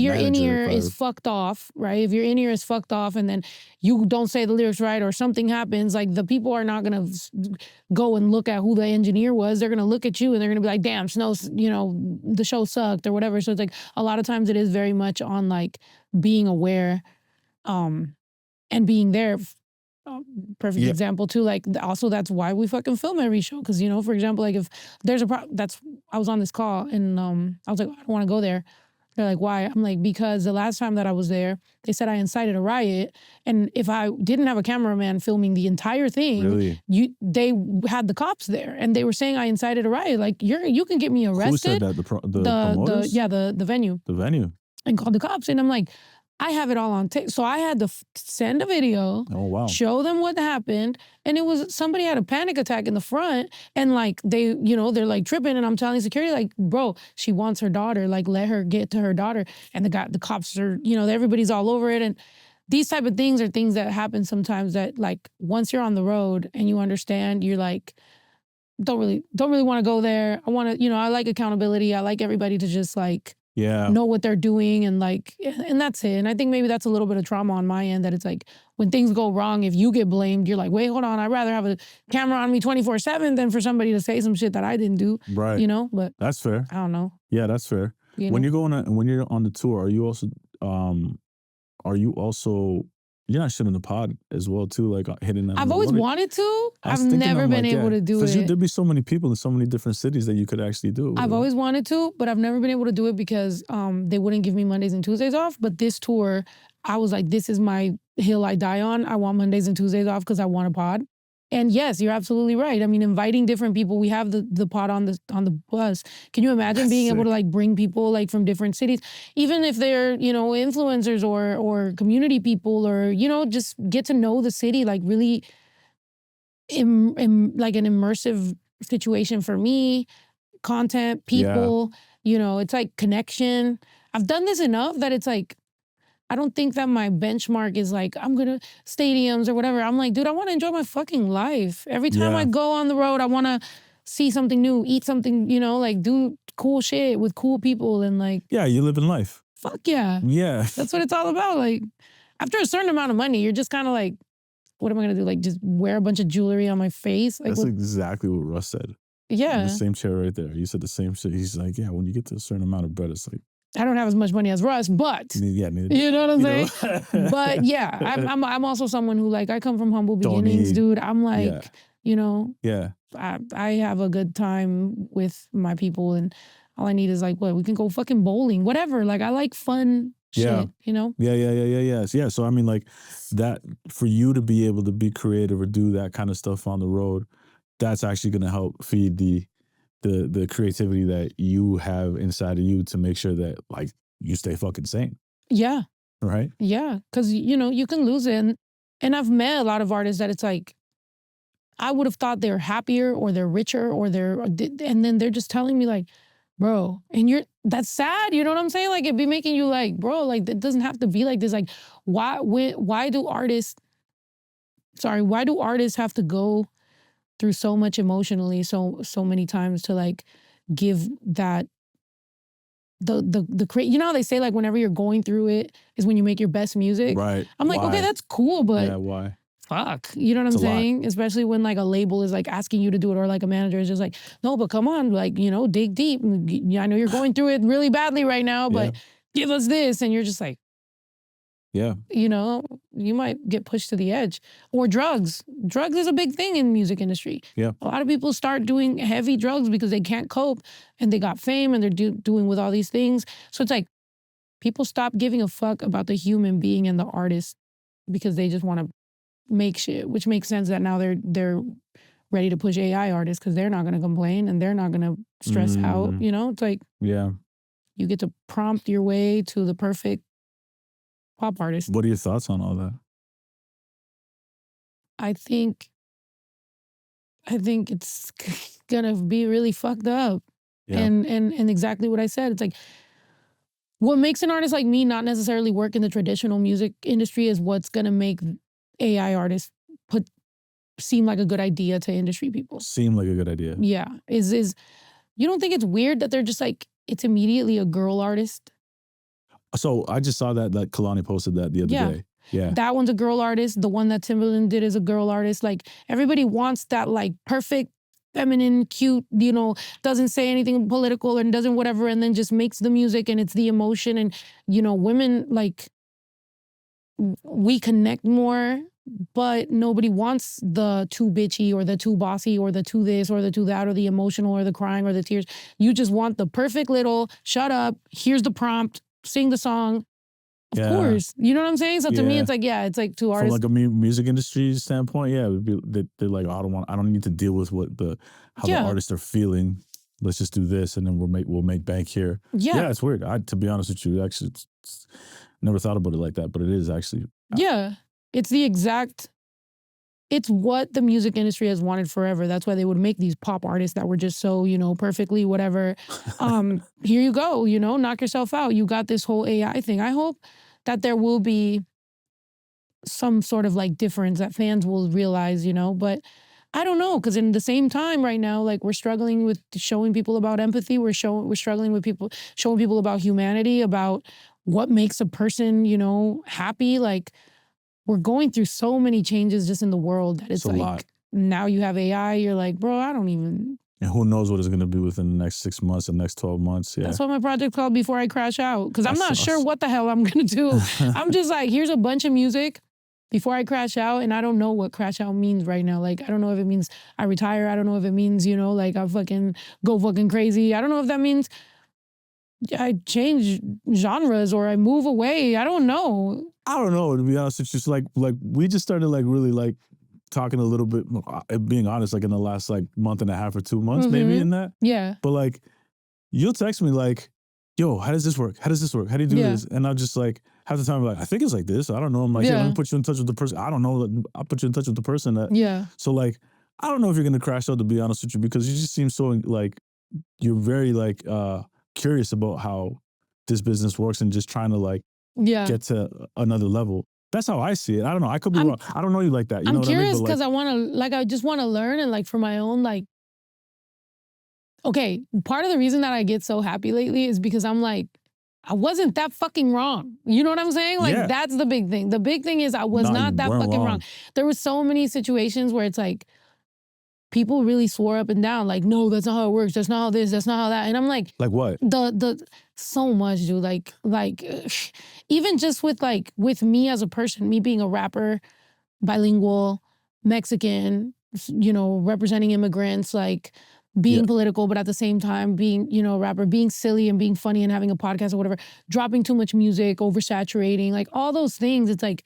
your in-ear is fucked off, right? If your in-ear is fucked off and then you don't say the lyrics right or something happens, like the people are not gonna go and look at who the engineer was. They're gonna look at you and they're gonna be like, damn, Snow's, you know, the show sucked or whatever. So it's like a lot of times it is very much on like being aware and being there. Perfect example too, like also that's why we fucking film every show, because you know, for example, like if there's a I was on this call and I was like, I don't want to go there. They're like, why? I'm like, because the last time that I was there, they said I incited a riot, and if I didn't have a cameraman filming the entire thing, they had the cops there, and they were saying I incited a riot. Like you can get me arrested. Who said that? The promoters? The venue. The venue. And called the cops, and I'm like, I have it all on tape. So I had to send a video, show them what happened. And it was, somebody had a panic attack in the front and like they, you know, they're like tripping and I'm telling security like, bro, she wants her daughter, like let her get to her daughter. And the cops are, you know, everybody's all over it. And these type of things are things that happen sometimes that like once you're on the road and you understand, you're like, don't really want to go there. I want to, you know, I like accountability. I like everybody to just like, know what they're doing and like, and that's it. And I think maybe that's a little bit of trauma on my end, that it's like when things go wrong, if you get blamed, you're like, wait, hold on, I'd rather have a camera on me 24/7 than for somebody to say some shit that I didn't do. Right. You know, but that's fair. I don't know. Yeah, that's fair. When you're on the tour, are you also you're not shitting the pod as well too, like hitting that? I've always wanted to. I've never been able to do it. There'd be so many people in so many different cities that you could actually do it. I've always wanted to, but I've never been able to do it because they wouldn't give me Mondays and Tuesdays off. But this tour, I was like, this is my hill I die on. I want Mondays and Tuesdays off because I want a pod. And yes, you're absolutely right. I mean, inviting different people. We have the pod on the bus. Can you imagine being able to like bring people like from different cities, even if they're, you know, influencers or community people, or, you know, just get to know the city, like really like an immersive situation for me, content, people, you know, it's like connection. I've done this enough that it's like, I don't think that my benchmark is like, I'm going to stadiums or whatever. I'm like, dude, I want to enjoy my fucking life. Every time I go on the road, I want to see something new, eat something, you know, like do cool shit with cool people and like. Yeah, you're living life. Fuck yeah. Yeah. That's what it's all about. Like after a certain amount of money, you're just kind of like, what am I going to do? Like just wear a bunch of jewelry on my face? Like, that's exactly what Russ said. Yeah. In the same chair right there. You said the same shit. He's like, yeah, when you get to a certain amount of bread, it's like. I don't have as much money as Russ, but you know what I'm saying? But yeah, I'm also someone who like, I come from humble beginnings, dude. I'm like, you know, I have a good time with my people and all I need is like, what, we can go fucking bowling, whatever. Like I like fun shit, you know? Yeah. So I mean like that, for you to be able to be creative or do that kind of stuff on the road, that's actually going to help feed the creativity that you have inside of you to make sure that like you stay fucking sane. Yeah. Right? Yeah. Cause you know, you can lose it. And I've met a lot of artists that it's like, I would have thought they're happier or they're richer or and then they're just telling me like, bro, and that's sad. You know what I'm saying? Like it'd be making you like, bro, like it doesn't have to be like this. Like why do artists have to go through so much emotionally so many times to like give that you know how they say like whenever you're going through it is when you make your best music? Right. I'm like, okay, that's cool, but yeah, why? Fuck, you know what I'm saying? Especially when like a label is like asking you to do it or like a manager is just like, no, but come on, like, you know, dig deep. I know you're going through it really badly right now, but give us this. And you're just like, you know, you might get pushed to the edge. Or drugs. Drugs is a big thing in the music industry. Yeah. A lot of people start doing heavy drugs because they can't cope and they got fame and they're doing with all these things. So it's like people stop giving a fuck about the human being and the artist because they just want to make shit, which makes sense that now they're ready to push AI artists because they're not going to complain and they're not going to stress out. You know, it's like you get to prompt your way to the perfect pop artist. What are your thoughts on all that? I think it's gonna be really fucked up. And exactly what I said. It's like what makes an artist like me not necessarily work in the traditional music industry is what's gonna make AI artists seem like a good idea to industry people. Seem like a good idea. Yeah. Is you don't think it's weird that they're just like, it's immediately a girl artist? So I just saw that Kalani posted that the other day. Yeah. That one's a girl artist. The one that Timbaland did is a girl artist. Like everybody wants that like perfect, feminine, cute, you know, doesn't say anything political and doesn't whatever, and then just makes the music and it's the emotion. And, you know, women like, we connect more, but nobody wants the too bitchy or the too bossy or the too this or the too that or the emotional or the crying or the tears. You just want the perfect little, shut up, here's the prompt, sing the song. Of course. You know what I'm saying? So to me, it's like, it's like two artists. From like a music industry standpoint, it would be, they're like, oh, I don't need to deal with how the artists are feeling. Let's just do this and then we'll make bank here. Yeah, it's weird. To be honest with you, actually, it's never thought about it like that, but it is actually. Yeah, it's what the music industry has wanted forever. That's why they would make these pop artists that were just so, you know, perfectly whatever. Here you go, you know, knock yourself out. You got this whole AI thing. I hope that there will be some sort of like difference that fans will realize, you know, but I don't know, because in the same time right now, like we're struggling with showing people about empathy. We're struggling with showing people about humanity, about what makes a person, you know, happy. Like we're going through so many changes just in the world that it's like, lot. Now you have AI, you're like, bro, I don't even. And who knows what it's going to be within the next 6 months and next 12 months. Yeah. That's what my project's called, Before I Crash Out. Because I'm not sure what the hell I'm going to do. I'm just like, here's a bunch of music before I crash out. And I don't know what crash out means right now. Like, I don't know if it means I retire. I don't know if it means, you know, like I fucking go fucking crazy. I don't know if that means I change genres or I move away. I don't know. I don't know, to be honest. It's just like we just started like really like talking a little bit, being honest, like in the last like month and a half or 2 months, maybe in that. Yeah. But like, you'll text me like, yo, how does this work? How does this work? How do you do this? And I'll just like, half the time I'm like, I think it's like this. I don't know. I'm like, let me put you in touch with the person. I don't know. I'll put you in touch with the person that. So like, I don't know if you're going to crash out, to be honest with you, because you just seem so like, you're very like curious about how this business works and just trying to like get to another level. That's how I see it. I don't know. I could be wrong. I don't know you like that. You know what I mean? I'm curious because I just want to learn and like for my own like Okay, part of the reason that I get so happy lately is because I'm like, I wasn't that fucking wrong. You know what I'm saying? Like, that's the big thing. The big thing is I was not that fucking wrong. There were so many situations where it's like, people really swore up and down, like, no, that's not how it works. That's not how this, that's not how that. And I'm like what? So much, dude. Like even just with me as a person, me being a rapper, bilingual, Mexican, representing immigrants, like being political, but at the same time being, a rapper, being silly and being funny and having a podcast or whatever, dropping too much music, oversaturating, like all those things. It's like,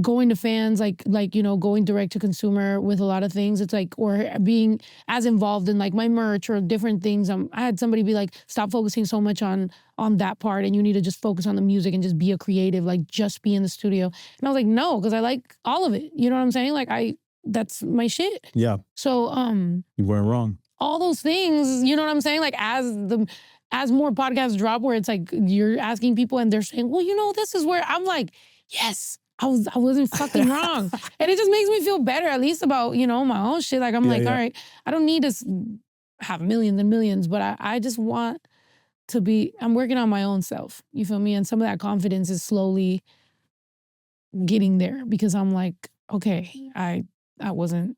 going to fans, going direct to consumer with a lot of things. It's like, or being as involved in like my merch or different things. I had somebody be like, stop focusing so much on that part and you need to just focus on the music and just be a creative, like just be in the studio. And I was like, no, because I like all of it. You know what I'm saying? Like that's my shit. Yeah. So you weren't wrong. All those things, you know what I'm saying? Like as more podcasts drop where it's like you're asking people and they're saying, well, this is where I'm like, yes. I wasn't fucking wrong. And it just makes me feel better, at least about, my own shit. Like, I'm all right, I don't need to have millions and millions, but I just want to be, I'm working on my own self. You feel me? And some of that confidence is slowly getting there because I'm like, okay, I wasn't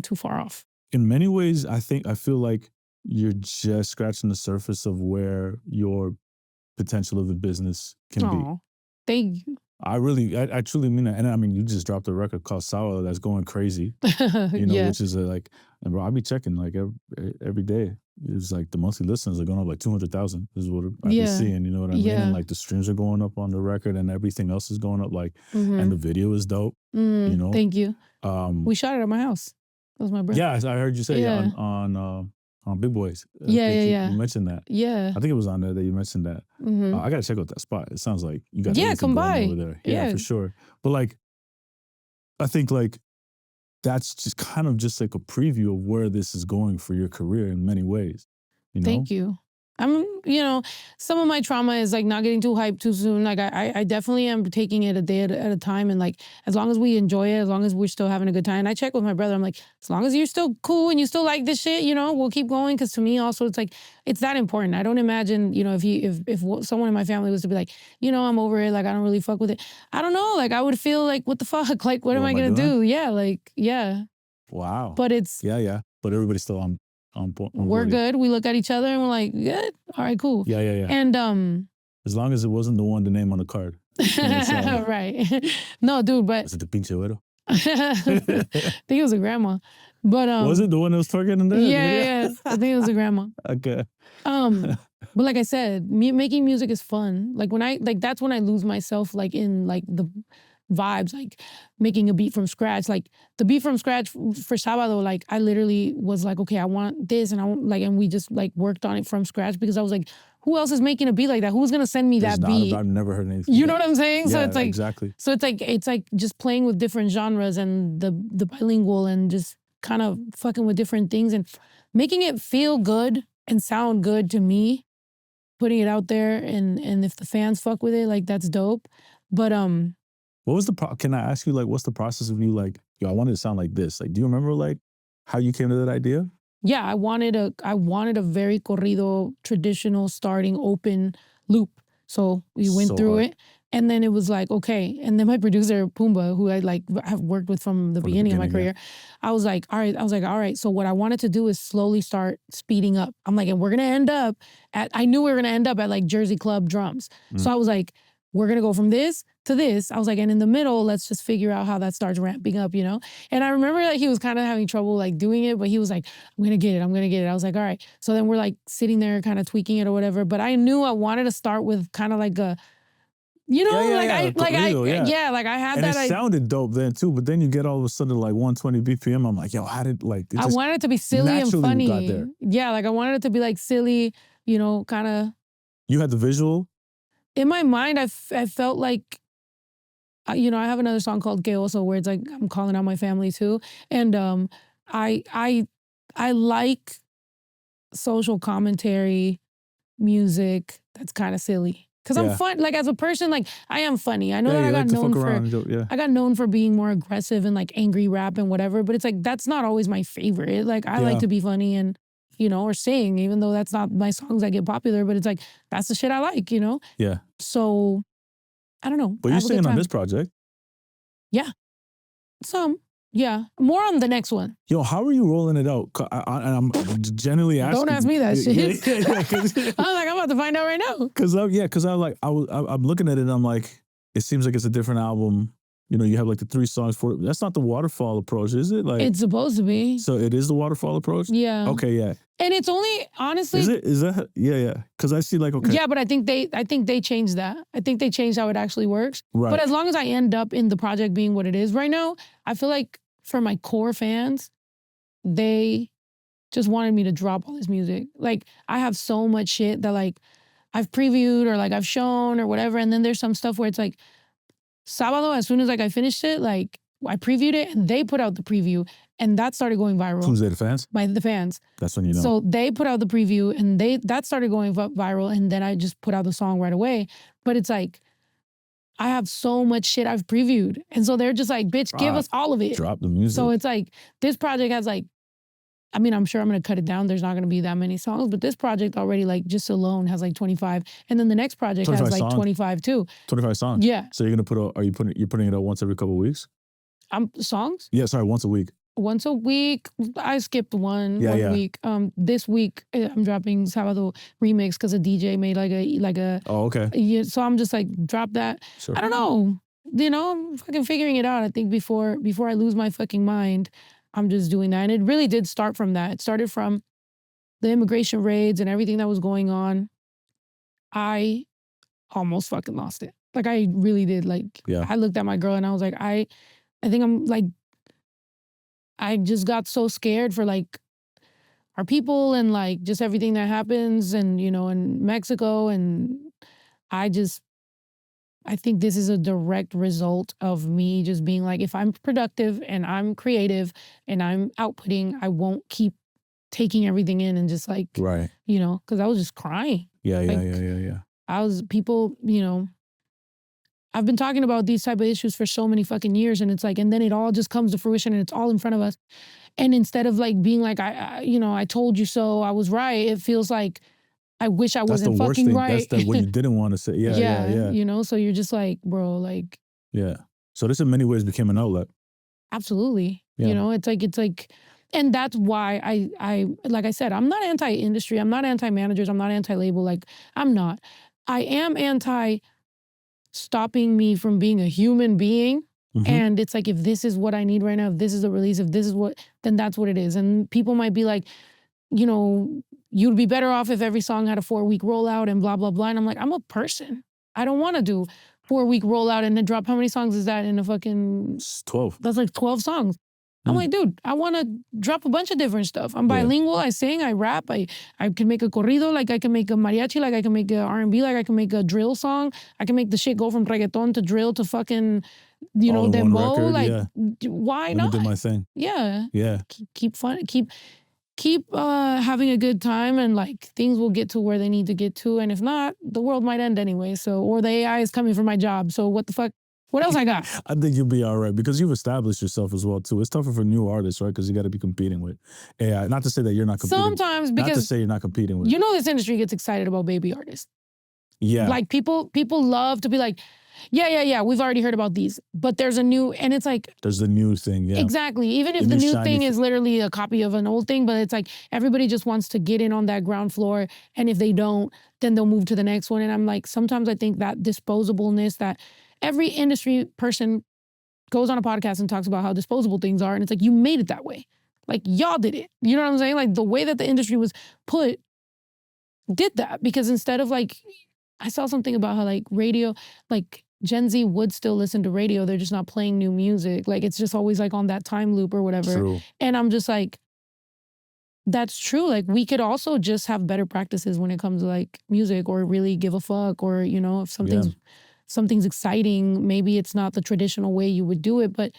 too far off. In many ways, I feel like you're just scratching the surface of where your potential of the business can be. Thank you. I truly mean that. And I mean, you just dropped a record called Sour that's going crazy, which is and bro, I be checking like every day. It's like the monthly listeners are going up like 200,000 is what I've been seeing, you know what I mean? And like the streams are going up on the record and everything else is going up and the video is dope, Thank you. We shot it at my house. That was my brother. Yeah, I heard you say on Big Boys. You mentioned that. Yeah. I think it was on there that you mentioned that. I got to check out that spot. It sounds like you got come by over there. Yeah, for sure. But like, I think like that's just kind of just like a preview of where this is going for your career in many ways. Thank you. Some of my trauma is like not getting too hyped too soon. Like I definitely am taking it a day at a time. And like, as long as we enjoy it, as long as we're still having a good time. And I check with my brother. I'm like, as long as you're still cool and you still like this shit, we'll keep going. Cause to me also, it's like, it's that important. I don't imagine, if someone in my family was to be like, I'm over it. Like, I don't really fuck with it. I don't know. Like, I would feel like, what the fuck? Like, what am I going to do? Yeah. Like, yeah. Wow. But it's. Yeah. But everybody's still on we're good. We look at each other and we're like, good. All right, cool. Yeah. And as long as it wasn't the one, the name on the card. Right. No, dude, but was it the pinche güero? I think it was a grandma. But was it the one that was twerking in there? Yeah. I think it was a grandma. Okay. But like I said, making music is fun. Like that's when I lose myself, like in like the vibes, like making a beat from scratch. Like the beat from scratch for Sábado, like I literally was like, okay, I want this, and and we just like worked on it from scratch because I was like, who else is making a beat like that? Who's gonna send me that beat? I've never heard anything. You know what I'm saying? Yeah, so it's like exactly. So it's like just playing with different genres and the bilingual and just kind of fucking with different things and making it feel good and sound good to me, putting it out there, and if the fans fuck with it, like that's dope. But what was can I ask you, like, what's the process of you, like, yo, I wanted to sound like this? Like, do you remember, like, how you came to that idea? Yeah, I wanted a very corrido, traditional, starting, open loop. So we went through it. And then it was like, okay. And then my producer, Pumbaa, who I have worked with from the beginning of my career, I was like, all right. So what I wanted to do is slowly start speeding up. I'm like, and we're going to end up I knew we were going to end up at like Jersey Club drums. So I was like, we're going to go from this to this. I was like, and in the middle, let's just figure out how that starts ramping up, And I remember like he was kind of having trouble like doing it, but he was like, I'm going to get it. I was like, all right. So then we're like sitting there kind of tweaking it or whatever. But I knew I wanted to start with kind of like a, I had and that. It sounded dope then too, but then you get all of a sudden like 120 BPM. I'm like, yo, how did like? I wanted it to be silly and funny. Got there. Yeah, like I wanted it to be like silly, kind of. You had the visual. In my mind, I felt like, I have another song called Que Oso where it's like I'm calling out my family too, and I like social commentary music that's kind of silly because I'm fun. Like as a person, like I am funny. I know that I got known for being more aggressive and like angry rap and whatever, but it's like that's not always my favorite. Like I like to be funny and you know, or sing, even though that's not my songs that get popular, but it's like, that's the shit I like, you know? Yeah. So, I don't know. But you're singing on this project. Yeah. Some. Yeah. More on the next one. Yo, how are you rolling it out? I'm genuinely asking. Don't ask me that shit. Yeah. I was like, I'm about to find out right now. Because I'm looking at it and I'm like, it seems like it's a different album. You know, you have like the 3 songs for it. That's not the waterfall approach, is it? Like, it's supposed to be. So it is the waterfall approach? Yeah. Okay, yeah. And it's only, honestly. Is that? Yeah. Because I see like, okay. Yeah, but I think they changed that. I think they changed how it actually works. Right. But as long as I end up in the project being what it is right now, I feel like for my core fans, they just wanted me to drop all this music. Like, I have so much shit that like I've previewed or like I've shown or whatever. And then there's some stuff where it's like, Sábado, as soon as like I finished it, like I previewed it and they put out the preview and that started going viral. Who's they, the fans? By the fans. That's when you know. So they put out the preview and that started going viral and then I just put out the song right away. But it's like, I have so much shit I've previewed. And so they're just like, bitch, give us all of it. Drop the music. So it's like, this project has like, I mean, I'm sure I'm going to cut it down. There's not going to be that many songs, but this project already like just alone has like 25. And then the next project has like 25 too. 25 songs? Yeah. So you're going to you're putting it out once every couple of weeks? Songs? Yeah, sorry, once a week. Once a week. I skipped one week. This week I'm dropping Sábado remix because a DJ made like a. Oh, okay. Yeah, so I'm just like, drop that. Sure. I don't know. You know, I'm fucking figuring it out. I think before I lose my fucking mind, I'm just doing that. And it really did start from that. It started from the immigration raids and everything that was going on. I almost fucking lost it. Like, I really did. Like, I looked at my girl and I was like, I think I'm like, I just got so scared for like our people and like just everything that happens and, you know, in Mexico. And I think this is a direct result of me just being like, if I'm productive and I'm creative and I'm outputting, I won't keep taking everything in and just like, right. You know, because I was just crying. Yeah. People, you know, I've been talking about these type of issues for so many fucking years and it's like, and then it all just comes to fruition and it's all in front of us. And instead of like being like, I told you so, I was right, it feels like, I wish I wasn't fucking right. That's what you didn't want to say. Yeah. You know, so you're just like, bro, like. Yeah. So this in many ways became an outlet. Absolutely. Yeah. You know, it's like, and that's why I like I said, I'm not anti-industry. I'm not anti-managers. I'm not anti-label. Like, I'm not. I am anti-stopping me from being a human being. Mm-hmm. And it's like, if this is what I need right now, if this is a release, if this is what, then that's what it is. And people might be like, you know, you'd be better off if every song had a 4-week rollout and blah, blah, blah. And I'm like, I'm a person. I don't want to do 4-week rollout and then drop. How many songs is that in a fucking... It's 12. That's like 12 songs. I'm like, dude, I want to drop a bunch of different stuff. I'm bilingual, I sing, I rap, I can make a corrido, like I can make a mariachi, like I can make a R&B, like I can make a drill song. I can make the shit go from reggaeton to drill to fucking, you know, dembow. Like, why not? Let me do my thing. Yeah. Yeah. Keep fun, keep having a good time and like things will get to where they need to get to. And if not, the world might end anyway. So, or the AI is coming for my job. So what the fuck? What else I got? I think you'll be all right because you've established yourself as well too. It's tougher for new artists, right? Because you got to be competing with AI. Not to say that you're not competing. Sometimes because... Not to say you're not competing with... You know this industry gets excited about baby artists. Yeah. Like people love to be like, yeah, we've already heard about these. But there's a new, and it's like... There's the new thing, yeah. Exactly. Even if the new thing is literally a copy of an old thing, but it's like everybody just wants to get in on that ground floor. And if they don't, then they'll move to the next one. And I'm like, sometimes I think that disposableness that every industry person goes on a podcast and talks about how disposable things are. And it's like, you made it that way. Like, y'all did it. You know what I'm saying? Like, the way that the industry was put did that. Because instead of like, I saw something about how like radio, like Gen Z would still listen to radio. They're just not playing new music. Like, it's just always like on that time loop or whatever. True. And I'm just like, that's true. Like, we could also just have better practices when it comes to like music or really give a fuck or, you know, if something's exciting, maybe it's not the traditional way you would do it, but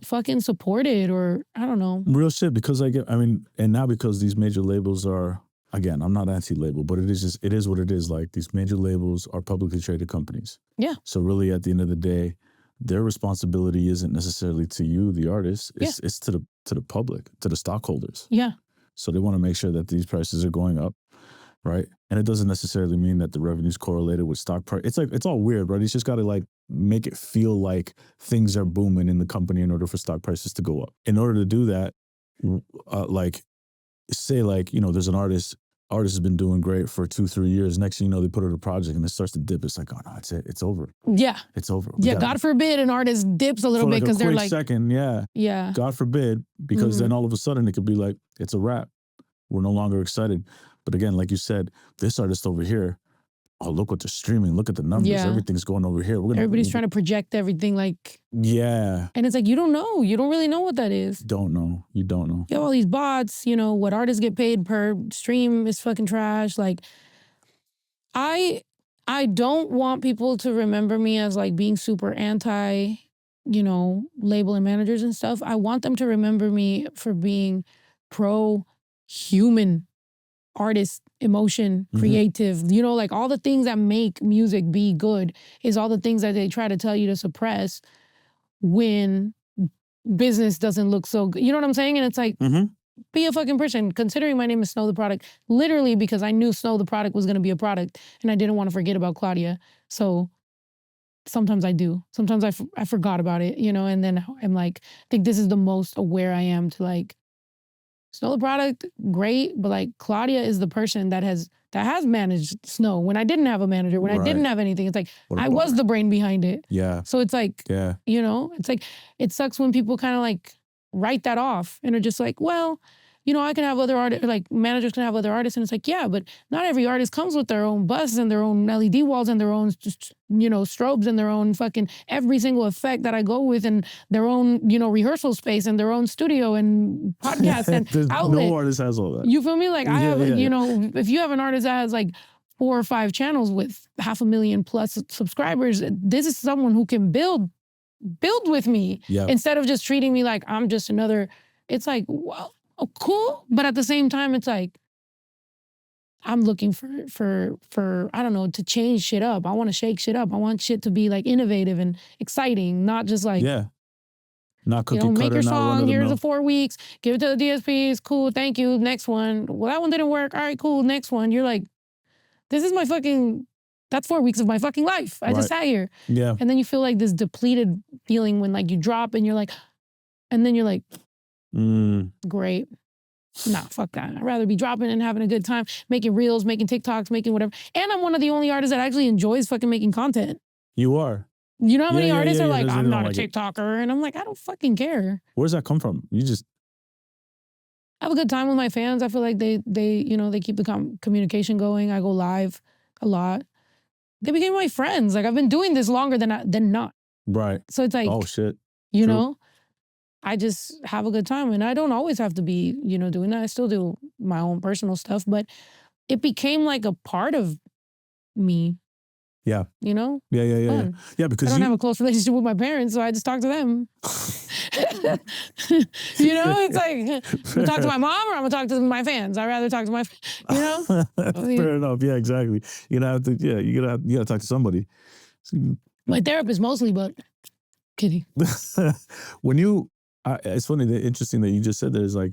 fucking support it or I don't know. Real shit, because and now because these major labels are, again, I'm not anti-label, but it is what it is. Like, these major labels are publicly traded companies. Yeah. So really at the end of the day, their responsibility isn't necessarily to you, the artist. It's to the public, to the stockholders. Yeah. So they want to make sure that these prices are going up, right? And it doesn't necessarily mean that the revenue's correlated with stock price. It's like, it's all weird, right? He's just got to like make it feel like things are booming in the company in order for stock prices to go up. In order to do that, like say like, you know, there's an artist has been doing great for 2-3 years. Next thing you know, they put out a project and it starts to dip. It's like, oh no, it's it. It's over. Yeah. It's over. Yeah. God forbid an artist dips a little bit because they're like, second. Yeah. Yeah. God forbid, because then all of a sudden it could be like, it's a wrap. We're no longer excited. But again, like you said, this artist over here, oh, look what they're streaming. Look at the numbers. Yeah. Everything's going over here. Everybody's trying to project everything like. Yeah. And it's like, you don't know. You don't really know what that is. Don't know. You don't know. You have all these bots, you know, what artists get paid per stream is fucking trash. Like, I don't want people to remember me as like being super anti, you know, label and managers and stuff. I want them to remember me for being pro-human artist, emotion, creative, you know, like all the things that make music be good is all the things that they try to tell you to suppress when business doesn't look so good. You know what I'm saying? And it's like, be a fucking person. Considering my name is Snow the Product, literally because I knew Snow the Product was going to be a product and I didn't want to forget about Claudia. So sometimes I do. Sometimes I forgot about it, you know, and then I'm like, I think this is the most aware I am to like, Snow the Product, great, but like Claudia is the person that has managed Snow when I didn't have a manager, when I didn't have anything. It's like I was the brain behind it. Yeah. So it's like, you know, it's like it sucks when people kind of like write that off and are just like, well, you know, I can have other artists, like managers can have other artists, and it's like, yeah, but not every artist comes with their own bus and their own LED walls and their own, you know, strobes and their own fucking every single effect that I go with and their own, you know, rehearsal space and their own studio and podcast and outlet. No artist has all that. You feel me? Like I have, you know, if you have an artist that has like 4 or 5 channels with 500,000 plus subscribers, this is someone who can build with me instead of just treating me like I'm just another. It's like, well, oh, cool, but at the same time, it's like I'm looking for I don't know, to change shit up. I want to shake shit up. I want shit to be like innovative and exciting, not just like not cookie you know, cutter. make your song. Here's the 4 weeks. Give it to the DSPs. Cool, thank you. Next one. Well, that one didn't work. All right, cool. Next one. You're like, this is my fucking. That's 4 weeks of my fucking life. I just sat here. Yeah. And then you feel like this depleted feeling when like you drop and you're like, and then you're like. Great. Nah, fuck that. I'd rather be dropping and having a good time, making reels, making TikToks, making whatever. And I'm one of the only artists that actually enjoys fucking making content. You are. You know how many artists are like, I'm not a TikToker. And I'm like, I don't fucking care. Where's that come from? You just. I have a good time with my fans. I feel like they you know, they keep the communication going. I go live a lot. They became my friends. Like I've been doing this longer than not. Right. So it's like. Oh shit. You know? I just have a good time and I don't always have to be, you know, doing that. I still do my own personal stuff, but it became like a part of me. Yeah. You know? Yeah. Yeah, because I don't have a close relationship with my parents, so I just talk to them. You know, it's like, I'm gonna talk to my mom or I'm gonna talk to my fans. I'd rather talk to my, you know? Fair enough. Yeah, exactly. You're gonna have to, you gotta talk to somebody. My therapist mostly, but kidding. When you, it's funny, interesting that you just said that is like,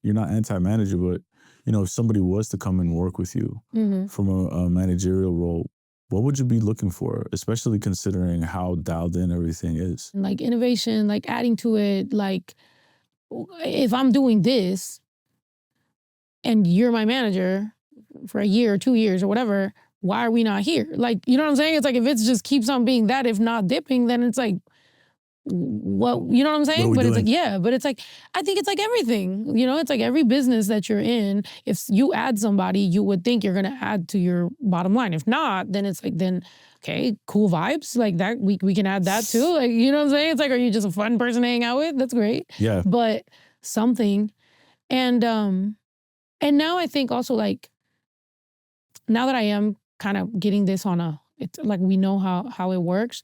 you're not anti-manager, but you know, if somebody was to come and work with you from a managerial role, what would you be looking for, especially considering how dialed in everything is? Like innovation, like adding to it, like if I'm doing this and you're my manager for a year or 2 years or whatever, why are we not here? Like, you know what I'm saying? It's like, if it just keeps on being that, if not dipping, then it's like, what, you know what I'm saying? But it's like, but it's like, I think it's like everything, you know, it's like every business that you're in, if you add somebody, you would think you're going to add to your bottom line. If not, then it's like, then, okay, cool vibes like that. We can add that too. Like, you know what I'm saying? It's like, are you just a fun person to hang out with? That's great. Yeah. But something. And now I think also like, now that I am kind of getting this on it's like we know how it works.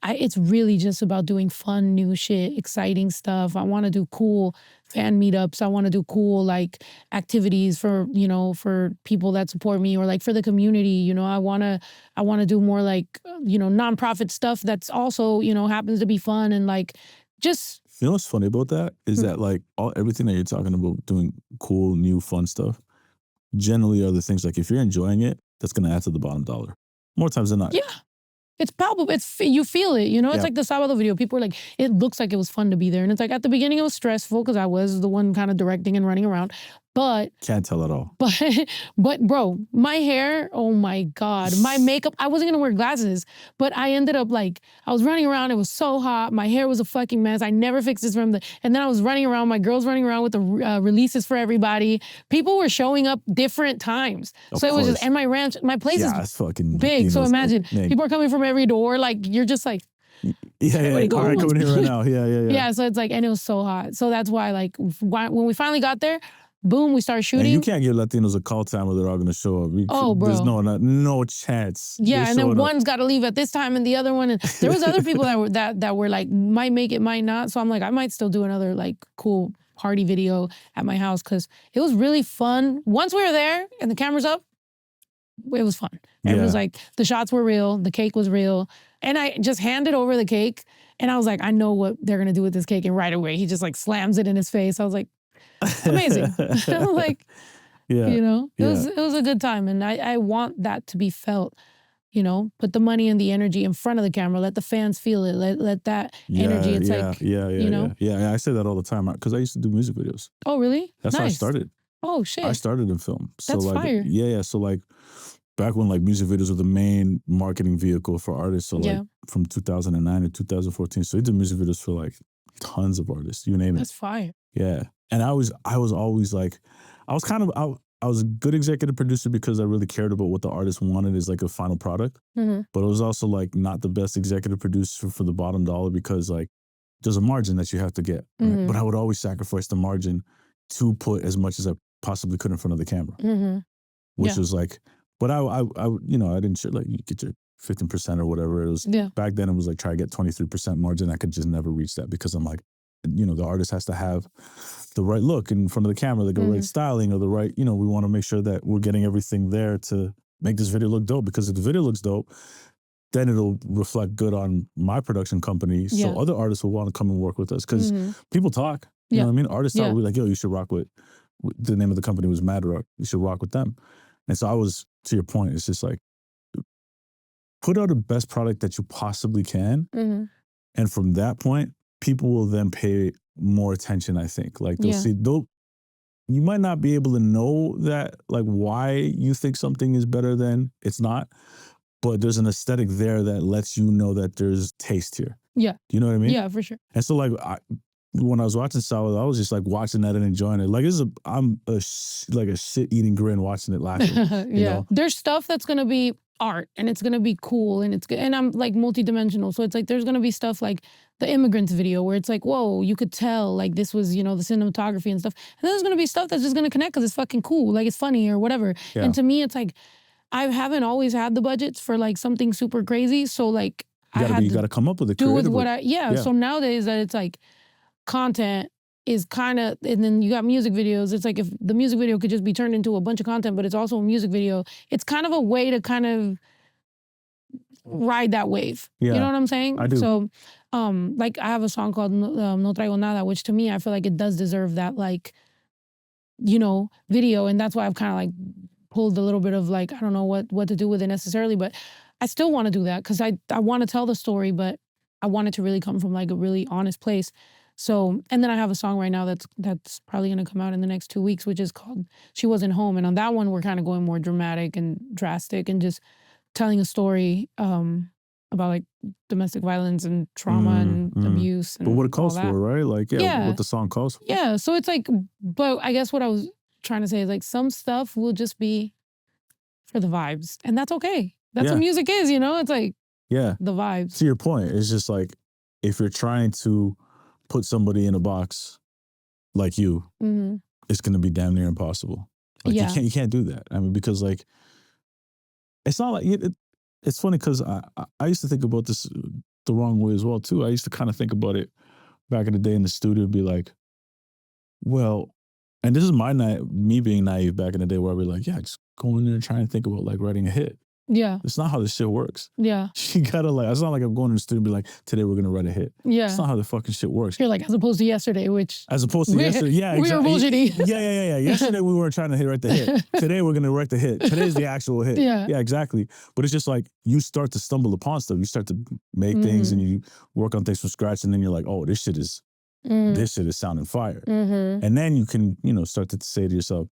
It's really just about doing fun, new shit, exciting stuff. I want to do cool fan meetups. I want to do cool like activities for, you know, for people that support me or like for the community. You know, I want to do more like, you know, nonprofit stuff that's also, you know, happens to be fun and like just You know what's funny about that is that like everything that you're talking about, doing cool, new, fun stuff, generally are the things like if you're enjoying it, that's going to add to the bottom dollar more times than not. Yeah. It's palpable. You feel it, you know? It's Yeah. like the Sábado video. People are like, it looks like it was fun to be there. And it's like, at the beginning, it was stressful because I was the one kind of directing and running around. But Can't tell at all. but bro, my hair, oh my God. My makeup, I wasn't going to wear glasses, but I ended up like, I was running around. It was so hot. My hair was a fucking mess. I never fixed this and then I was running around. My girl's running around with the releases for everybody. People were showing up different times. So it was just, and my place is fucking big. So imagine, people are coming from every door. Like, you're just like, yeah. All right, coming here right now. Yeah. Yeah, so it's like, and it was so hot. So that's why, like, when we finally got there, boom, we started shooting. And you can't give Latinos a call time where they're all going to show up. Bro. There's no chance. Yeah, and then one's got to leave at this time and the other one. And there was other people that were like, might make it, might not. So I'm like, I might still do another like cool party video at my house because it was really fun. Once we were there and the camera's up, it was fun. It was like, the shots were real, the cake was real. And I just handed over the cake and I was like, I know what they're going to do with this cake. And right away, he just like slams it in his face. I was like, amazing. Like, you know, it was a good time. And I want that to be felt, you know, put the money and the energy in front of the camera, let the fans feel it, let that energy, it's you know? Yeah, I say that all the time because I used to do music videos. Oh, really? That's how I started. Oh, shit. I started in film. So That's like, fire. Yeah. So like back when like music videos were the main marketing vehicle for artists. So like from 2009 to 2014. So we did music videos for like tons of artists, you name it. That's fire. Yeah. And I was always like, I was a good executive producer because I really cared about what the artist wanted as like a final product. Mm-hmm. But it was also like not the best executive producer for the bottom dollar because like there's a margin that you have to get. Right? Mm-hmm. But I would always sacrifice the margin to put as much as I possibly could in front of the camera. Mm-hmm. Which was like, but I you know, I didn't share like you get your 15% or whatever. It was back then it was like try to get 23% margin. I could just never reach that because I'm like, you know, the artist has to have the right look in front of the camera, the right styling or the right, you know, we want to make sure that we're getting everything there to make this video look dope because if the video looks dope, then it'll reflect good on my production company. So other artists will want to come and work with us because people talk, you know what I mean? Artists talk, we're like, yo, you should rock with, the name of the company was Mad Rock. You should rock with them. And so I was, to your point, it's just like, put out the best product that you possibly can. Mm-hmm. And from that point, people will then pay more attention, I think. Like they'll see, you might not be able to know that, like why you think something is better than it's not, but there's an aesthetic there that lets you know that there's taste here. Yeah. Do you know what I mean? Yeah, for sure. And so like, when I was watching Sábado, I was just like watching that and enjoying it. Like I'm a shit-eating grin watching it laughing. You know? There's stuff that's going to be art and it's going to be cool and I'm like multidimensional. So it's like, there's going to be stuff like the immigrants video where it's like, whoa, you could tell like this was, you know, the cinematography and stuff. And then there's going to be stuff that's just going to connect because it's fucking cool. Like it's funny or whatever. Yeah. And to me, it's like, I haven't always had the budgets for like something super crazy. So like, you got to come up with it. Do with what So nowadays that it's like content is kind of, and then you got music videos. It's like if the music video could just be turned into a bunch of content, but it's also a music video. It's kind of a way to kind of ride that wave. Yeah. You know what I'm saying? I do. So, like I have a song called No Traigo Nada, which to me, I feel like it does deserve that, like, you know, video. And that's why I've kind of like pulled a little bit of like, I don't know what to do with it necessarily, but I still want to do that because I want to tell the story, but I want it to really come from like a really honest place. So, and then I have a song right now that's probably going to come out in the next 2 weeks, which is called She Wasn't Home. And on that one, we're kind of going more dramatic and drastic and just telling a story about like domestic violence and trauma and abuse. And but what it calls for, right? Like, what the song calls for. Yeah. So it's like, but I guess what I was trying to say is like some stuff will just be for the vibes. And that's okay. That's what music is, you know? It's like the vibes. To your point, it's just like if you're trying to put somebody in a box like you, it's going to be damn near impossible. Like you can't do that. I mean, because like, it's not like, it's funny because I used to think about this the wrong way as well too. I used to kind of think about it back in the day in the studio, be like, well, and this is me being naive back in the day where I'd be like, just go in there and try and think about like writing a hit. Yeah. It's not how this shit works. Yeah. You gotta like, it's not like I'm going to the studio and be like, today we're gonna write a hit. Yeah. It's not how the fucking shit works. You're like, as opposed to yesterday, which. As opposed to yesterday, yeah, we exactly. were bullshitting. Yeah. Yesterday we weren't trying to write the hit. Today we're gonna write the hit. Today's the actual hit. Yeah, exactly. But it's just like, you start to stumble upon stuff. You start to make things and you work on things from scratch, and then you're like, oh, this shit is sounding fire. And then you can, start to say to yourself,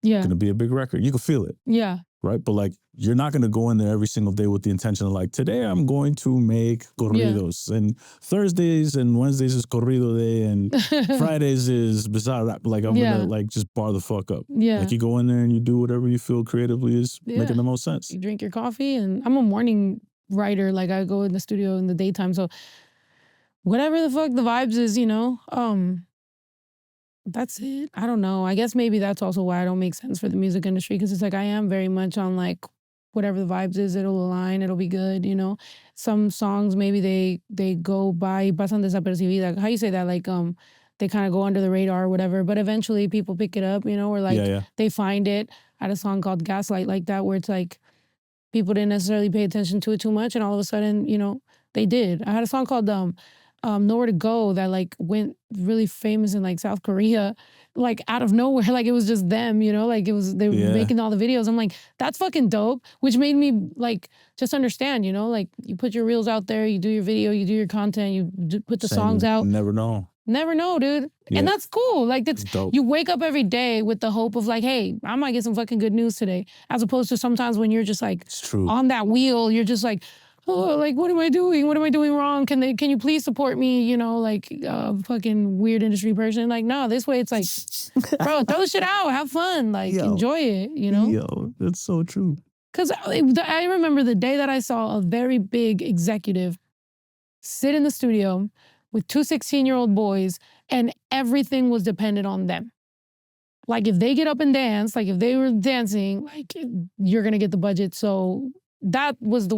it's gonna be a big record. You can feel it. Yeah. Right? But like, you're not gonna go in there every single day with the intention of like, today I'm going to make corridos. And Thursdays and Wednesdays is corrido day, and Fridays is bizarre rap. Like, I'm gonna like just bar the fuck up. Yeah. Like, you go in there and you do whatever you feel creatively is making the most sense. You drink your coffee, and I'm a morning writer. Like, I go in the studio in the daytime. So whatever the fuck the vibes is, that's it. I don't know. I guess maybe that's also why I don't make sense for the music industry, because it's like, I am very much on like, whatever the vibes is, it'll align, it'll be good, Some songs, maybe they go by, pasan desapercibidas. How you say that? Like, they kind of go under the radar or whatever, but eventually people pick it up, or like they find it. I had a song called Gaslight like that, where it's like, people didn't necessarily pay attention to it too much, and all of a sudden, they did. I had a song called Nowhere to Go that like went really famous in like South Korea, like out of nowhere. Like, it was just them, like they were making all the videos. I'm like, that's fucking dope, which made me like just understand, like, you put your reels out there, you do your video, you do your content, you put the songs out. Never know, dude. Yeah. And that's cool. Like, that's dope. You wake up every day with the hope of like, hey, I might get some fucking good news today, as opposed to sometimes when you're just like on that wheel, you're just like, oh, like, what am I doing? What am I doing wrong? Can you please support me? Like a fucking weird industry person. Like, no, this way it's like, bro, throw the shit out, have fun, like, enjoy it, Yo, that's so true. Because I remember the day that I saw a very big executive sit in the studio with two 16-year-old boys, and everything was dependent on them. Like, if they get up and dance, like if they were dancing, like, you're gonna get the budget. So that was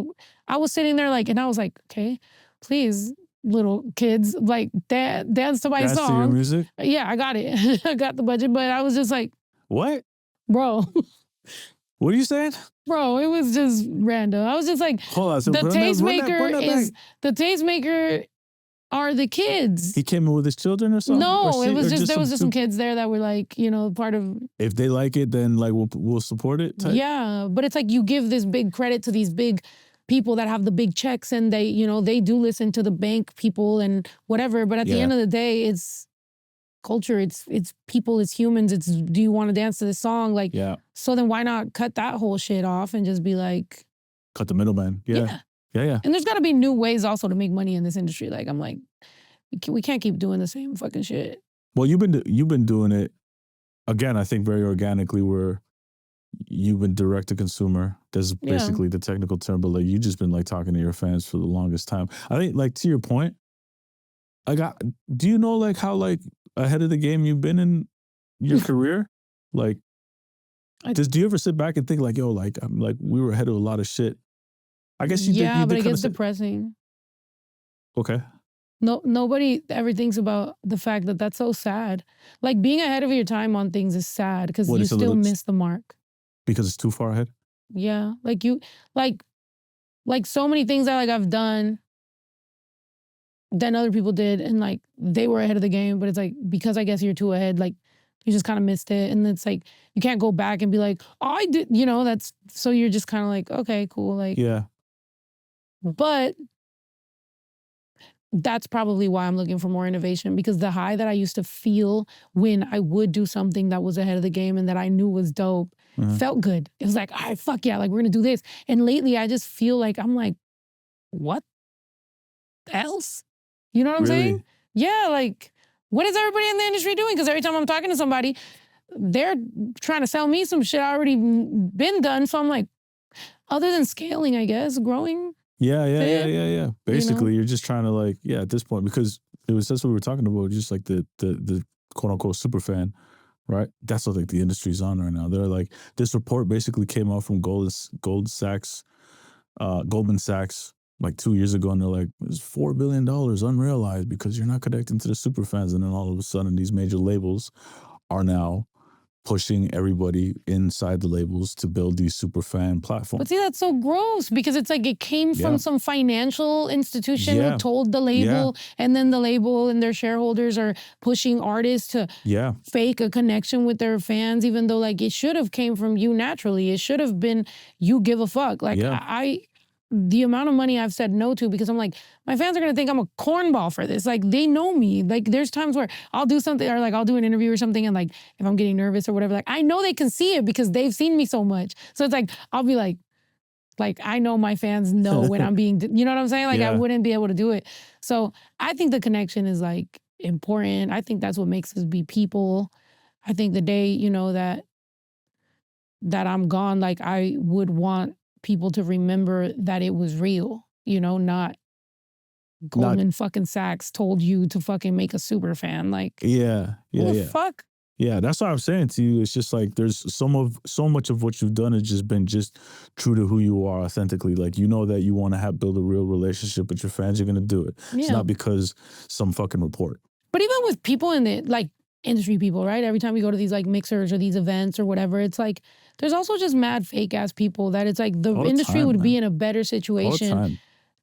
I was sitting there like, and I was like, okay, please, little kids, like, dance to my song. Dance to your music? Yeah, I got it. I got the budget, but I was just like, what? Bro. What are you saying? Bro, it was just random. I was just like, hold on, so the tastemaker are the kids. He came in with his children or something? No, it was just there was just some kids there that were like, part of. If they like it, then like we'll support it type? Yeah, but it's like, you give this big credit to these big people that have the big checks, and they, they do listen to the bank people and whatever. But at the end of the day, it's culture, it's people, it's humans. It's, do you want to dance to this song? Like, so then why not cut that whole shit off and just be like, cut the middleman. Yeah. And there's got to be new ways also to make money in this industry. Like, I'm like, we can't keep doing the same fucking shit. Well, you've been doing it, again, I think very organically, where you've been direct to consumer. That's basically the technical term, but like, you just been like talking to your fans for the longest time. I think, like, to your point, do you know like how like ahead of the game you've been in your career? Like, do you ever sit back and think like, yo, like, I'm like, we were ahead of a lot of shit? I guess you did. But it gets depressing. Okay. No, nobody ever thinks about the fact that that's so sad. Like, being ahead of your time on things is sad because you still miss the mark. Because it's too far ahead? Yeah. Like, like so many things that like I've done than other people did, and like they were ahead of the game, but it's like, because I guess you're too ahead, like you just kind of missed it. And it's like, you can't go back and be like, oh, I did, that's, so you're just kind of like, okay, cool. Like, yeah. But that's probably why I'm looking for more innovation, because the high that I used to feel when I would do something that was ahead of the game and that I knew was dope felt good. It was like, all right, fuck yeah, like, we're gonna do this. And lately I just feel like, I'm like, what else? You know what I'm saying? Yeah, like, what is everybody in the industry doing? Because every time I'm talking to somebody, they're trying to sell me some shit I already been done. So I'm like, other than scaling, I guess, growing. Yeah. Basically, you're just trying to like, at this point, because that's what we were talking about, just like the quote unquote super fan, right? That's what like the industry's on right now. They're like, this report basically came out from Goldman Sachs, like 2 years ago, and they're like, there's $4 billion unrealized because you're not connecting to the super fans. And then all of a sudden, these major labels are now pushing everybody inside the labels to build these super fan platforms. But see, that's so gross because it's like it came from some financial institution who told the label, and then the label and their shareholders are pushing artists to fake a connection with their fans, even though like it should have came from you naturally. It should have been you give a fuck. Like the amount of money I've said no to because I'm like, my fans are going to think I'm a cornball for this. Like, they know me. Like, there's times where I'll do something or like I'll do an interview or something and like, if I'm getting nervous or whatever, like, I know they can see it because they've seen me so much. So it's like, I'll be like, I know my fans know when I'm being, you know what I'm saying? Like, I wouldn't be able to do it. So I think the connection is like important. I think that's what makes us be people. I think the day, you know, that I'm gone, like, I would want people to remember that it was real, you know, not Goldman fucking Sachs told you to fucking make a super fan. Like, fuck? Yeah, that's what I'm saying to you. It's just like there's so much of what you've done has just been just true to who you are authentically. Like, you know that you want to build a real relationship with your fans, you're going to do it. Yeah. It's not because some fucking report. But even with people in the, like, industry people, right? Every time we go to these like mixers or these events or whatever, it's like there's also just mad fake ass people that it's like the industry would be in a better situation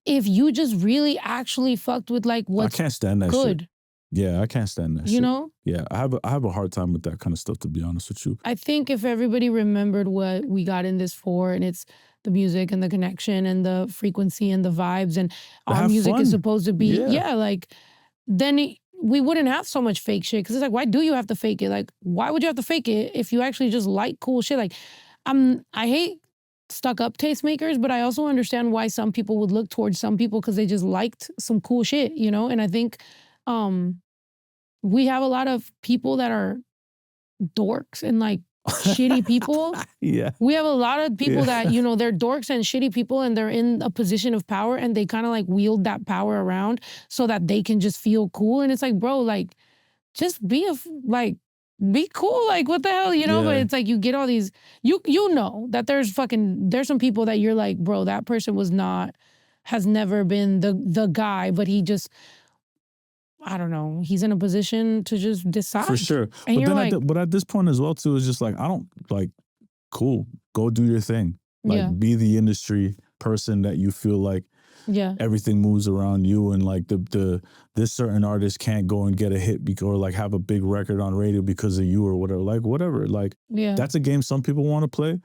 if you just really actually fucked with like what's I can't stand that good. Shit. Yeah, I can't stand that shit. You know? Yeah, I have a hard time with that kind of stuff, to be honest with you. I think if everybody remembered what we got in this for, and it's the music and the connection and the frequency and the vibes, and our music is supposed to be, like, then we wouldn't have so much fake shit. Because it's like, why do you have to fake it? Like, why would you have to fake it if you actually just like cool shit? Like, I hate stuck-up tastemakers, but I also understand why some people would look towards some people because they just liked some cool shit, you know? And I think we have a lot of people that are dorks and like shitty people. Yeah. We have a lot of people that, you know, they're dorks and shitty people and they're in a position of power and they kind of like wield that power around so that they can just feel cool. And it's like, bro, like, just be cool. Like, what the hell, you know? But it's like, you get all these, you know that there's some people that you're like, bro, that person has never been the guy, but he just, I don't know, he's in a position to just decide. For sure. And but you're like, but at this point as well too, it's just like, I don't like, cool, go do your thing. Like, be the industry person that you feel like everything moves around you, and like this certain artist can't go and get a hit or like have a big record on radio because of you or whatever. Like, whatever. Like, that's a game some people want to play.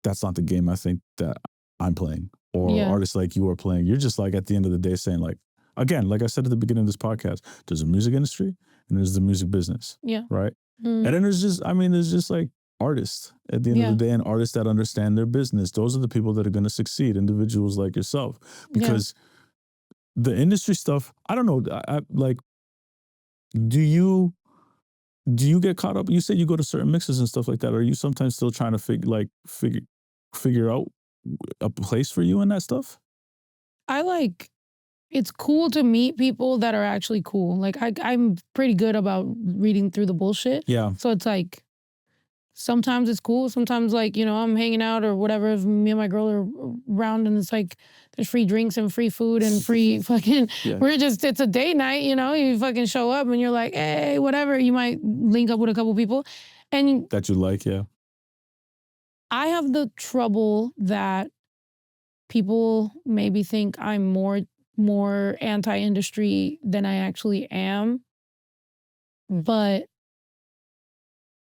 That's not the game I think that I'm playing or artists like you are playing. You're just like, at the end of the day, saying like, again, like I said at the beginning of this podcast, there's a music industry and there's the music business. Yeah. Right? And then there's just like artists at the end of the day, and artists that understand their business. Those are the people that are going to succeed, individuals like yourself. Because the industry stuff, I don't know, I like, do you get caught up? You said you go to certain mixes and stuff like that. Are you sometimes still trying to figure out a place for you in that stuff? It's cool to meet people that are actually cool. Like, I'm pretty good about reading through the bullshit. Yeah. So it's like, sometimes it's cool. Sometimes, like, you know, I'm hanging out or whatever. If me and my girl are around and it's like, there's free drinks and free food and free fucking, it's a date night, you know? You fucking show up and you're like, hey, whatever. You might link up with a couple people. And that you like, I have the trouble that people maybe think I'm more anti-industry than I actually am. But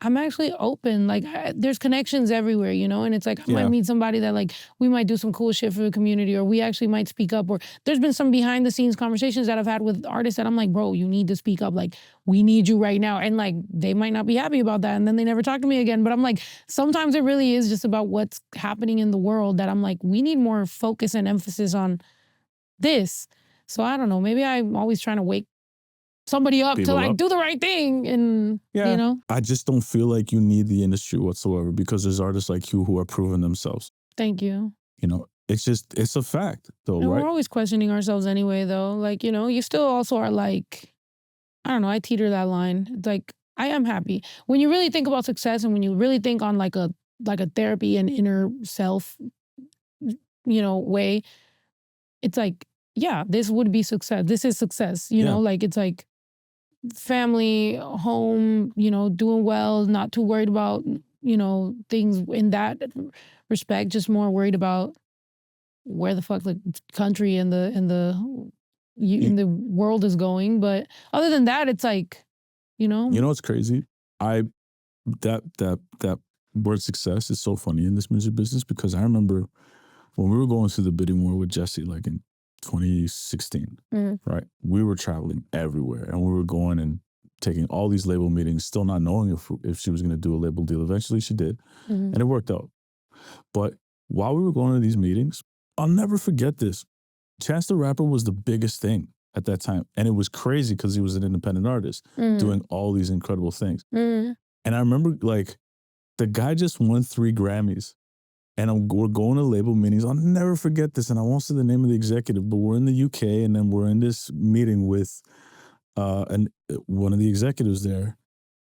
I'm actually open. Like, there's connections everywhere, you know? And it's like, I might meet somebody that like, we might do some cool shit for the community, or we actually might speak up, or there's been some behind the scenes conversations that I've had with artists that I'm like, bro, you need to speak up. Like, we need you right now. And like, they might not be happy about that. And then they never talk to me again. But I'm like, sometimes it really is just about what's happening in the world that I'm like, we need more focus and emphasis on this. So I don't know, maybe I'm always trying to wake somebody up to like do the right thing, and you know. I just don't feel like you need the industry whatsoever, because there's artists like you who are proving themselves. Thank you. You know, it's a fact though, and right? We're always questioning ourselves anyway though. Like, you know, you still also are like, I don't know, I teeter that line. It's like, I am happy. When you really think about success and when you really think on like a therapy and inner self, you know, way, it's like, yeah, this would be success. This is success, you know, like, it's like, family, home, you know, doing well, not too worried about, you know, things in that respect, just more worried about where the fuck the country and the world is going. But other than that, it's like, you know. You know what's crazy? That word success is so funny in this music business, because I remember when we were going through the bidding war with Jesse, like in 2016, right? We were traveling everywhere, and we were going and taking all these label meetings, still not knowing if she was going to do a label deal. Eventually she did, and it worked out. But while we were going to these meetings, I'll never forget this. Chance the Rapper was the biggest thing at that time. And it was crazy because he was an independent artist doing all these incredible things. And I remember, like, the guy just won 3 Grammys. And we're going to label meetings. I'll never forget this. And I won't say the name of the executive, but we're in the UK, and then we're in this meeting with one of the executives there.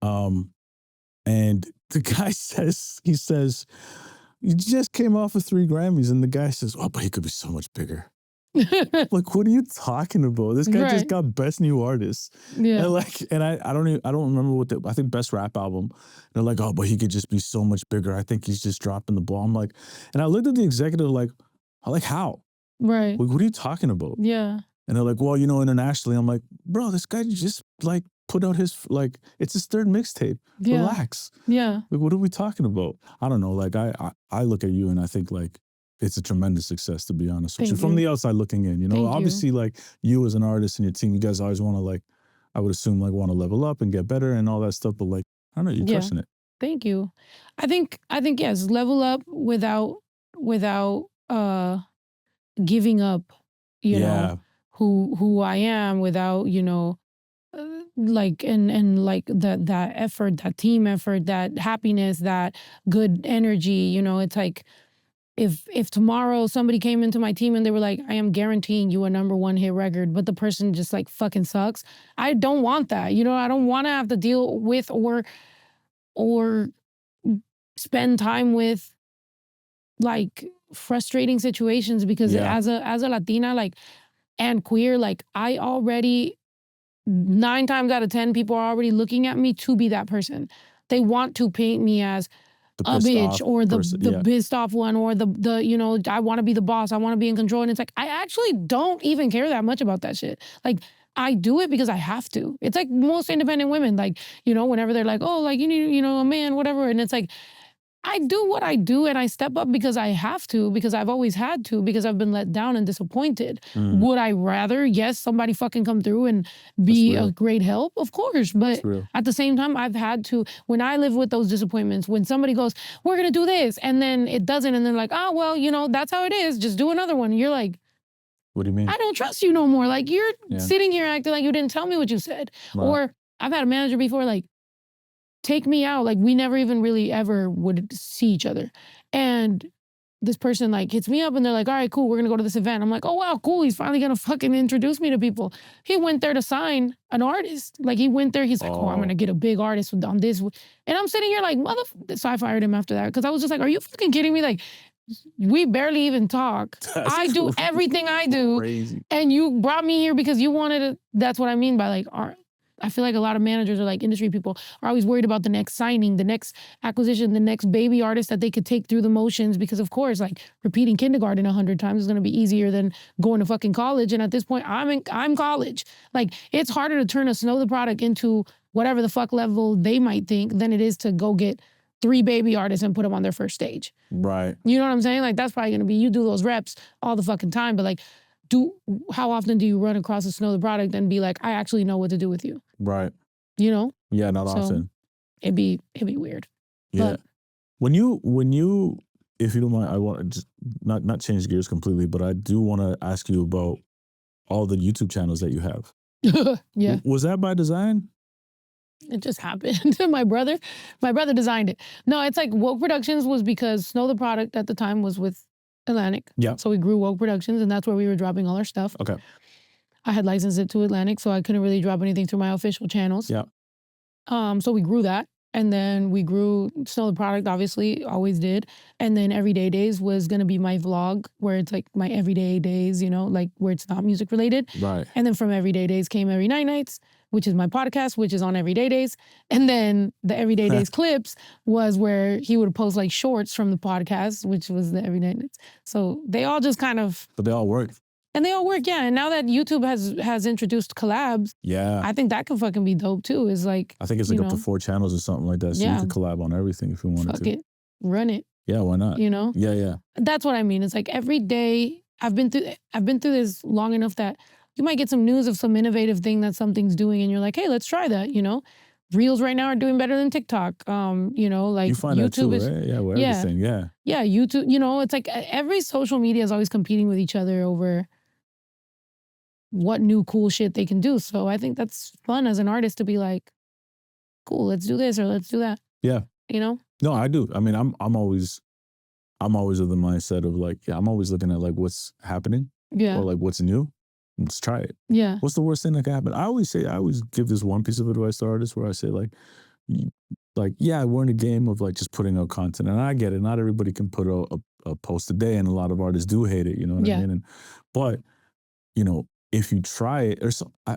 And the guy says, he just came off of 3 Grammys. And the guy says, oh, but he could be so much bigger. Like, what are you talking about? This guy just got best new artist. Yeah. And I don't remember I think best rap album. And they're like, oh, but he could just be so much bigger. I think he's just dropping the ball. I'm like, and I looked at the executive like how? Right. Like, what are you talking about? Yeah. And they're like, well, you know, internationally. I'm like, bro, this guy just like put out his, like, it's his 3rd mixtape. Yeah. Relax. Yeah. Like, what are we talking about? I don't know. Like, I look at you and I think, like, it's a tremendous success, to be honest with you. From the outside looking in, you know, obviously, like, you as an artist and your team, you guys always want to, like, I would assume, like, want to level up and get better and all that stuff. But, like, I don't know, you're crushing it. Thank you. I think yes, level up without giving up, you know, who I am, without, you know, like, and like that effort, that team effort, that happiness, that good energy, you know. It's like, if tomorrow somebody came into my team and they were like, I am guaranteeing you a #1 hit record, but the person just like fucking sucks, I don't want that. You know, I don't want to have to deal with or spend time with, like, frustrating situations, because as a Latina, like, and queer, like, I already, 9 times out of 10, people are already looking at me to be that person. They want to paint me as a bitch, or the pissed off one, or the you know, I want to be the boss, I want to be in control. And it's like, I actually don't even care that much about that shit. Like, I do it because I have to. It's like most independent women, like, you know, whenever they're like, oh, like, you need, you know, a man, whatever. And it's like, I do what I do, and I step up because I have to, because I've always had to, because I've been let down and disappointed. Would I rather, yes, somebody fucking come through and be a great help? Of course. But at the same time, I've had to, when I live with those disappointments, when somebody goes, we're going to do this, and then it doesn't, and they're like, oh, well, you know, that's how it is, just do another one. And you're like, what do you mean? I don't trust you no more. Like, you're sitting here acting like you didn't tell me what you said. Right. Or I've had a manager before, like, take me out. Like, we never even really ever would see each other. And this person, like, hits me up and they're like, all right, cool, we're gonna go to this event. I'm like, oh, wow, cool, he's finally gonna fucking introduce me to people. He went there to sign an artist. Like, he went there, he's like, oh, I'm gonna get a big artist on this. And I'm sitting here like, so I fired him after that, because I was just like, are you fucking kidding me? Like, we barely even talk. I do everything I do. Crazy. And you brought me here because you wanted to. That's what I mean by, like, art. I feel like a lot of managers or, like, industry people are always worried about the next signing, the next acquisition, the next baby artist that they could take through the motions, because, of course, like, repeating kindergarten 100 times is going to be easier than going to fucking college. And at this point, I'm college. Like, it's harder to turn a Snow the Product into whatever the fuck level they might think than it is to go get 3 baby artists and put them on their first stage. Right. You know what I'm saying? Like, that's probably going to be, you do those reps all the fucking time, but, like, how often do you run across a Snow the Product and be like, I actually know what to do with you? Right. You know? Yeah, not often. It'd be weird. Yeah. But when you, if you don't mind, I want to just not change gears completely, but I do want to ask you about all the YouTube channels that you have. Yeah. Was that by design? It just happened. My brother designed it. No, it's like Woke Productions was because Snow the Product at the time was with Atlantic. Yeah. So we grew Woke Productions, and that's where we were dropping all our stuff. Okay. I had licensed it to Atlantic, so I couldn't really drop anything through my official channels. Yeah. So we grew that, and then we grew Snow the Product, obviously, always did. And then Everyday Days was gonna be my vlog, where it's like my everyday days, you know, like where it's not music related. Right. And then from Everyday Days came Every Night Nights, which is my podcast, which is on Everyday Days. And then the Everyday Days clips was where he would post like shorts from the podcast, which was the Everyday Days. So they all just kind of... But they all work. And they all work, yeah. And now that YouTube has introduced collabs, I think that could fucking be dope too. Is like, I think it's like up to 4 channels or something like that. So you could collab on everything if you wanted to. Fuck it. Run it. Yeah, why not? You know? Yeah. That's what I mean. It's like every day I've been through this long enough that you might get some news of some innovative thing that something's doing and you're like, hey, let's try that, you know? Reels right now are doing better than TikTok. You know, like you find YouTube that too, right? Yeah, with everything, yeah. Yeah, YouTube, you know, it's like every social media is always competing with each other over what new cool shit they can do. So I think that's fun as an artist to be like, cool, let's do this or let's do that. Yeah. You know? No, I do. I mean, I'm always of the mindset of like, I'm always looking at like what's happening. Yeah. Or like what's new. Let's try it. Yeah. What's the worst thing that can happen? I always give this one piece of advice to artists where I say like, yeah, we're in a game of like just putting out content. And I get it. Not everybody can put a post a day, and a lot of artists do hate it, you know what I mean? But, you know, if you try it,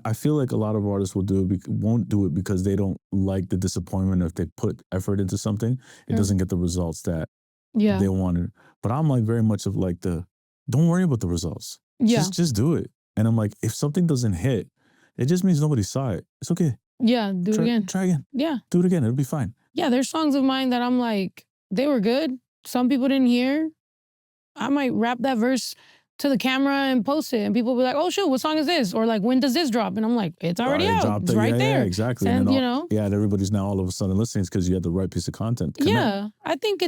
I feel like a lot of artists won't do it because they don't like the disappointment. If they put effort into something, it doesn't get the results that they wanted. But I'm like very much of like don't worry about the results. Yeah. Just do it. And I'm like, if something doesn't hit, it just means nobody saw it. It's okay. Yeah, do it again. Try again. Yeah. Do it again. It'll be fine. Yeah, there's songs of mine that I'm like, they were good. Some people didn't hear. I might rap that verse to the camera and post it. And people will be like, oh, shoot, what song is this? Or like, when does this drop? And I'm like, it's already out. It's right there. Yeah, exactly. And you know? Yeah, and everybody's now all of a sudden listening because you had the right piece of content. Yeah, I think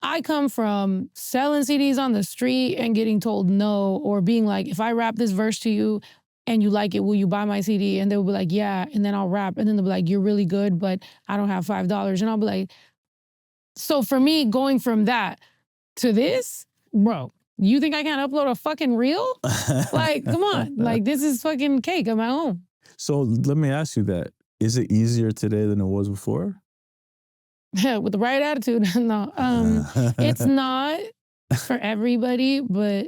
I come from selling CDs on the street and getting told no, or being like, if I rap this verse to you and you like it, will you buy my CD? And they'll be like, yeah. And then I'll rap. And then they'll be like, you're really good, but I don't have $5. And I'll be like, so for me, going from that to this, bro, you think I can't upload a fucking reel? Like, come on. Like, this is fucking cake on my own. So let me ask you that. Is it easier today than it was before? With the right attitude, no. It's not for everybody, but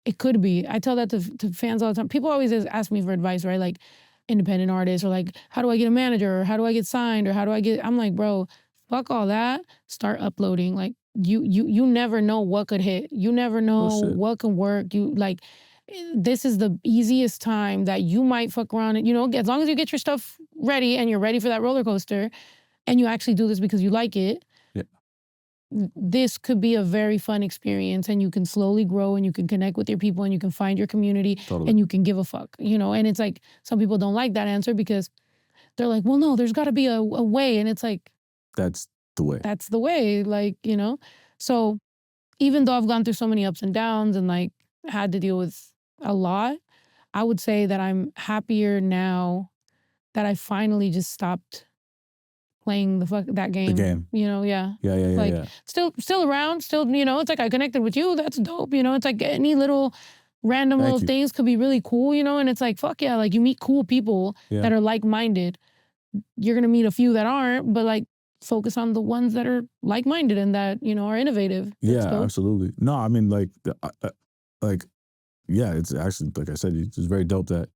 it could be. I tell that to fans all the time. People always ask me for advice, right? Like independent artists, or like, how do I get a manager? Or how do I get signed? Or how do I get... I'm like, bro, fuck all that. Start uploading. Like, you never know what could hit. You never know what can work. You like, this is the easiest time that you might fuck around. And, you know, as long as you get your stuff ready and you're ready for that roller coaster, and you actually do this because you like it, this could be a very fun experience, and you can slowly grow, and you can connect with your people, and you can find your community, and you can give a fuck, you know? And it's like, some people don't like that answer because they're like, well, no, there's gotta be a way. And it's like, that's the way. That's the way, like, you know? So even though I've gone through so many ups and downs and like had to deal with a lot, I would say that I'm happier now that I finally just stopped playing that game. The game. You know, yeah. Yeah. Like, still around, still, you know, it's like I connected with you, that's dope, you know? It's like any little random little things could be really cool, you know? And it's like, fuck yeah, like you meet cool people that are like-minded. You're gonna meet a few that aren't, but like focus on the ones that are like-minded and that, you know, are innovative. Yeah, absolutely. No, I mean, like, yeah, it's actually, like I said, it's very dope that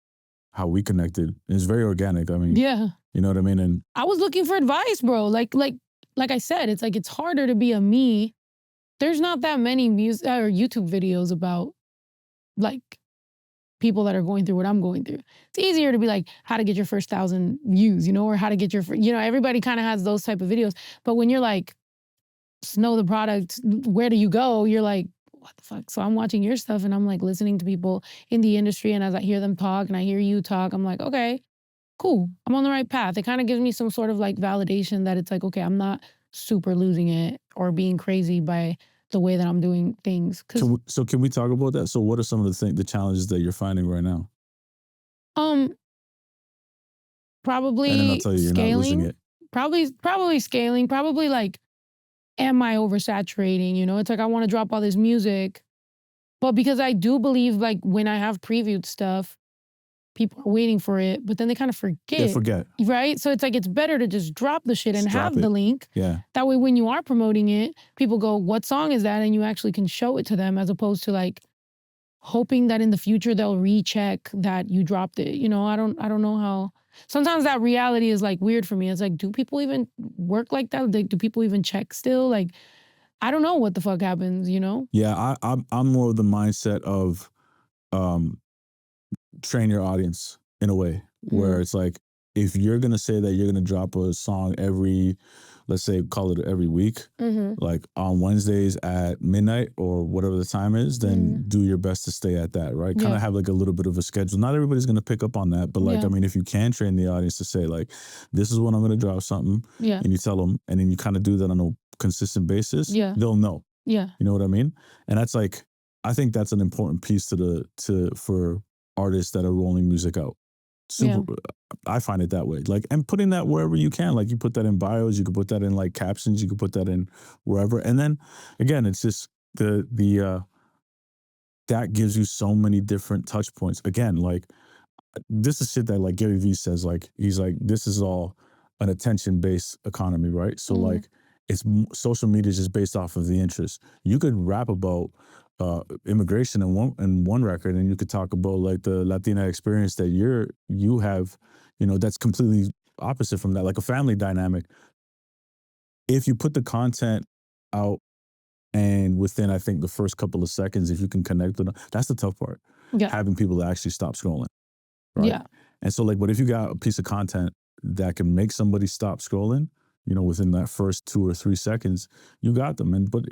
how we connected. It's very organic. I mean, you know what I mean? And I was looking for advice, bro. Like I said, it's like, it's harder to be a me. There's not that many music or YouTube videos about like people that are going through what I'm going through. It's easier to be like, how to get your first 1,000 views, you know, or how to get your, you know, everybody kind of has those type of videos. But when you're like, know the product, where do you go? You're like, what the fuck? So I'm watching your stuff and I'm like listening to people in the industry, and as I hear them talk and I hear you talk, I'm like, okay, cool. I'm on the right path. It kind of gives me some sort of like validation that it's like, okay, I'm not super losing it or being crazy by the way that I'm doing things. So can we talk about that? So what are some of the challenges that you're finding right now? Probably and then I'll tell you, you're not losing it. Probably scaling. Probably like, am I oversaturating? You know, it's like I want to drop all this music, but because I do believe like when I have previewed stuff, people are waiting for it, but then they kind of forget. They forget. Right? So it's like, it's better to just drop the shit and have the link. Yeah. That way when you are promoting it, people go, what song is that? And you actually can show it to them, as opposed to like, hoping that in the future they'll recheck that you dropped it. You know, I don't know how. Sometimes that reality is like weird for me. It's like, do people even work like that? Like, do people even check still? Like, I don't know what the fuck happens, you know? Yeah, I'm more of the mindset of train your audience in a way where it's like, if you're gonna say that you're gonna drop a song every, let's say, call it every week, like on Wednesdays at midnight or whatever the time is, then do your best to stay at that, right? Kind of have like a little bit of a schedule. Not everybody's gonna pick up on that, but like, I mean, if you can train the audience to say like, this is when I'm gonna drop something, and you tell them, and then you kind of do that on a consistent basis, they'll know. Yeah. You know what I mean? And that's like, I think that's an important piece for artists that are rolling music out. I find it that way. Like, and putting that wherever you can, like you put that in bios, you could put that in like captions, you could put that in wherever. And then again, it's just that gives you so many different touch points. Again, like this is shit that like Gary Vee says, like, he's like, this is all an attention-based economy, right? So like social media is just based off of the interest. You could rap about immigration in one record, and you could talk about like the Latina experience that you have, you know, that's completely opposite from that, like a family dynamic. If you put the content out and within, I think, the first couple of seconds, if you can connect with them, that's the tough part. Having people to actually stop scrolling. Right? And so like, but if you got a piece of content that can make somebody stop scrolling, you know, within that first 2 or 3 seconds, you got them. And but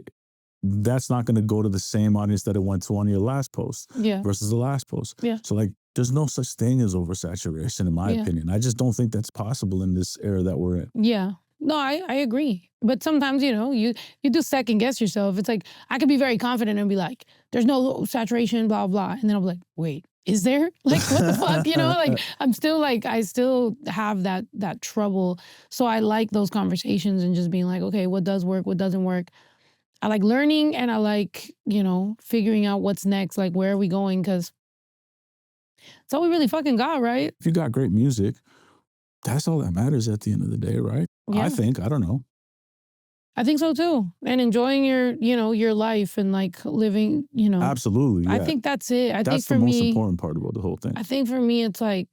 that's not going to go to the same audience that it went to on your last post versus the last post. So like, there's no such thing as oversaturation, in my opinion. I just don't think that's possible in this era that we're in. Yeah. No, I agree. But sometimes, you know, you do second guess yourself. It's like, I could be very confident and be like, there's no saturation, blah, blah. And then I'll be like, wait, is there? Like, what the fuck? You know, like, I'm still like, I still have that trouble. So I like those conversations and just being like, okay, what does work? What doesn't work? I like learning, and I like, you know, figuring out what's next. Like, where are we going? Because it's all we really fucking got, right? If you got great music, that's all that matters at the end of the day, right? I think, I don't know. I think so too. And enjoying your, you know, your life and like living, you know. Absolutely. Yeah. I think that's it. That's the most important part about the whole thing. I think for me, it's like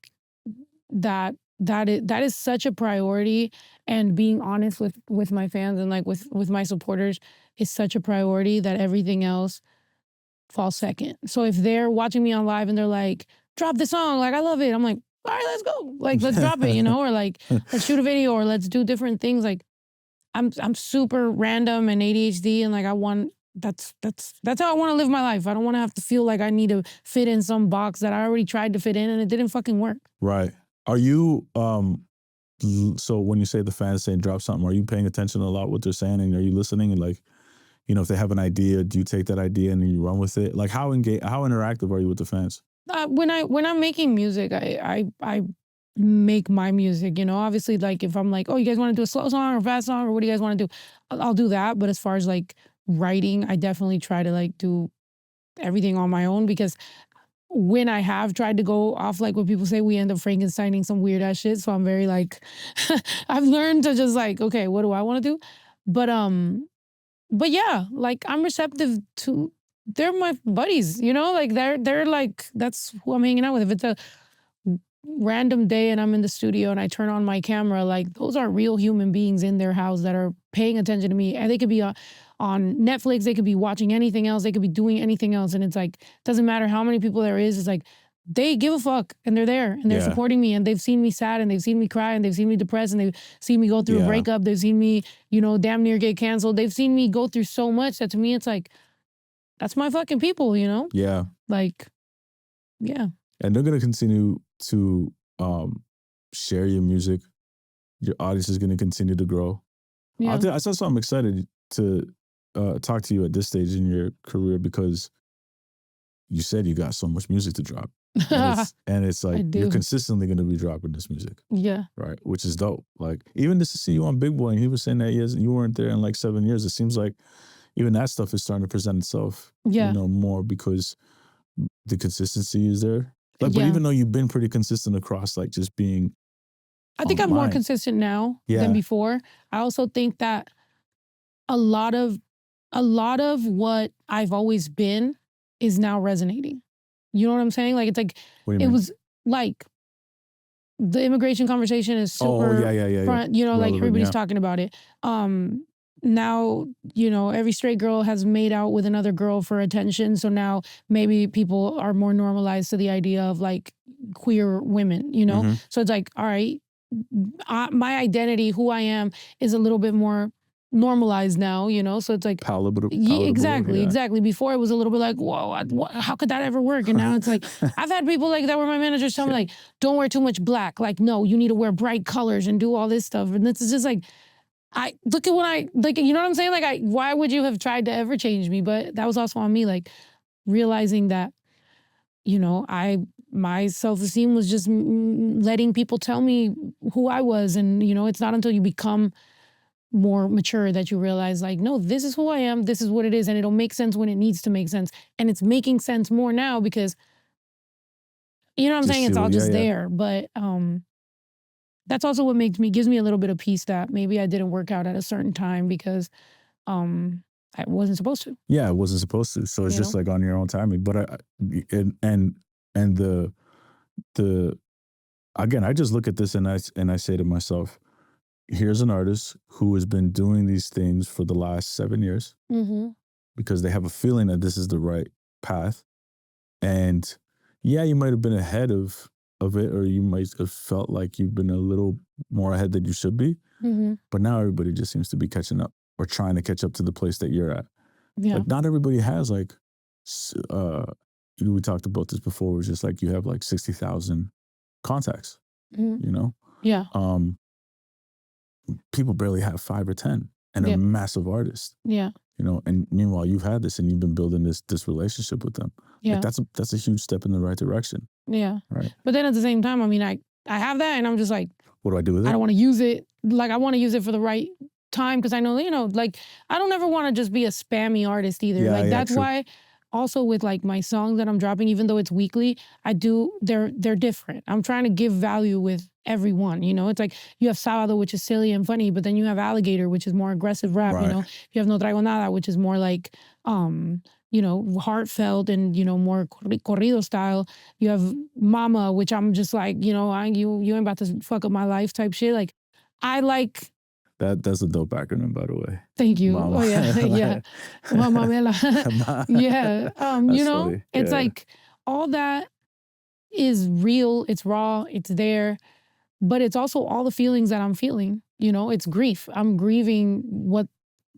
that is such a priority, and being honest with my fans and like with my supporters is such a priority that everything else falls second. So if they're watching me on live and they're like, drop the song, like, I love it, I'm like, all right, let's go. Like, let's drop it, you know, or like, let's shoot a video, or let's do different things. Like, I'm super random and ADHD, and like, that's how I want to live my life. I don't want to have to feel like I need to fit in some box that I already tried to fit in and it didn't fucking work. Right. Are you, so when you say the fans saying drop something, are you paying attention a lot what they're saying, and are you listening? And like, you know, if they have an idea, do you take that idea and then you run with it? Like, how interactive are you with the fans? When I'm making music, I make my music, you know. Obviously, like, if I'm like, oh, you guys want to do a slow song or a fast song, or what do you guys want to do? I'll do that. But as far as like writing, I definitely try to like do everything on my own, because when I have tried to go off like what people say, we end up Frankensteining some weird ass shit. So I'm very like, I've learned to just like, okay, what do I want to do? But yeah, like, I'm receptive to, they're my buddies, you know, like they're like, that's who I'm hanging out with. If it's a random day and I'm in the studio and I turn on my camera, like, those are real human beings in their house that are paying attention to me, and they could be on Netflix, they could be watching anything else, they could be doing anything else, and it's like, doesn't matter how many people there is, it's like, they give a fuck, and they're there, and they're supporting me, and they've seen me sad, and they've seen me cry, and they've seen me depressed, and they've seen me go through a breakup, they've seen me, you know, damn near get canceled, they've seen me go through so much that to me it's like, that's my fucking people, you know? Yeah. Like, yeah. And they're gonna continue to share your music. Your audience is gonna continue to grow. Yeah. That's why I'm excited to talk to you at this stage in your career, because you said you got so much music to drop. And it's like, you're consistently going to be dropping this music. Yeah. Right. Which is dope. Like, even just to see you on Big Boy, and he was saying that you weren't there in like 7 years. It seems like even that stuff is starting to present itself, you know, more, because the consistency is there. Like, but even though you've been pretty consistent across, like, just being, I think I'm more consistent now than before. I also think that a lot of what I've always been is now resonating. You know what I'm saying? Like, it's like, What do you mean? was like, the immigration conversation is super front, you know, like everybody's talking about it. Now, you know, every straight girl has made out with another girl for attention. So now maybe people are more normalized to the idea of like queer women, you know? So it's like, all right, my identity, who I am, is a little bit more normalized now, you know? So it's like, palatable. Exactly. Before it was a little bit like, whoa, how could that ever work? And now it's like, I've had people like that were my managers tell me like, don't wear too much black. Like, no, you need to wear bright colors and do all this stuff. And it's just like, I look at when I, like, you know what I'm saying? Like, why would you have tried to ever change me? But that was also on me, like realizing that, you know, my self-esteem was just letting people tell me who I was. And, you know, it's not until you become more mature that you realize like, no, this is who I am. This is what it is. And it'll make sense when it needs to make sense. And it's making sense more now because, you know what I'm saying? It's all just there. But that's also what gives me a little bit of peace that maybe I didn't work out at a certain time because I wasn't supposed to. Yeah, I wasn't supposed to. So it's just like on your own timing. But and the again, I just look at this and I say to myself, here's an artist who has been doing these things for the last 7 years because they have a feeling that this is the right path. And yeah, you might have been ahead of it, or you might have felt like you've been a little more ahead than you should be. But now everybody just seems to be catching up or trying to catch up to the place that you're at. Yeah. Like not everybody has like, we talked about this before, it was just like you have like 60,000 contacts, you know? Yeah. People barely have 5 or 10 and are massive artists. Yeah. You know, and meanwhile you've had this and you've been building this relationship with them. Yeah. Like that's a huge step in the right direction. Yeah. Right. But then at the same time, I mean, I have that and I'm just like, what do I do with it? I don't want to use it. Like I want to use it for the right time because I know, you know, like I don't ever want to just be a spammy artist either. Yeah, like that's why also with like my songs that I'm dropping, even though it's weekly, they're different. I'm trying to give value with everyone, you know? It's like you have Sábado, which is silly and funny, but then you have Alligator, which is more aggressive rap, you know? You have No Traigo Nada, which is more like, you know, heartfelt and, you know, more corrido style. You have Mama, which I'm just like, you know, you ain't about to fuck up my life type shit. Like, I like... That's a dope acronym, by the way. Thank you. Mama. Oh, yeah. Yeah. Mama Mela. Yeah. You know, funny. It's like all that is real. It's raw. It's there. But it's also all the feelings that I'm feeling. You know, it's grief. I'm grieving what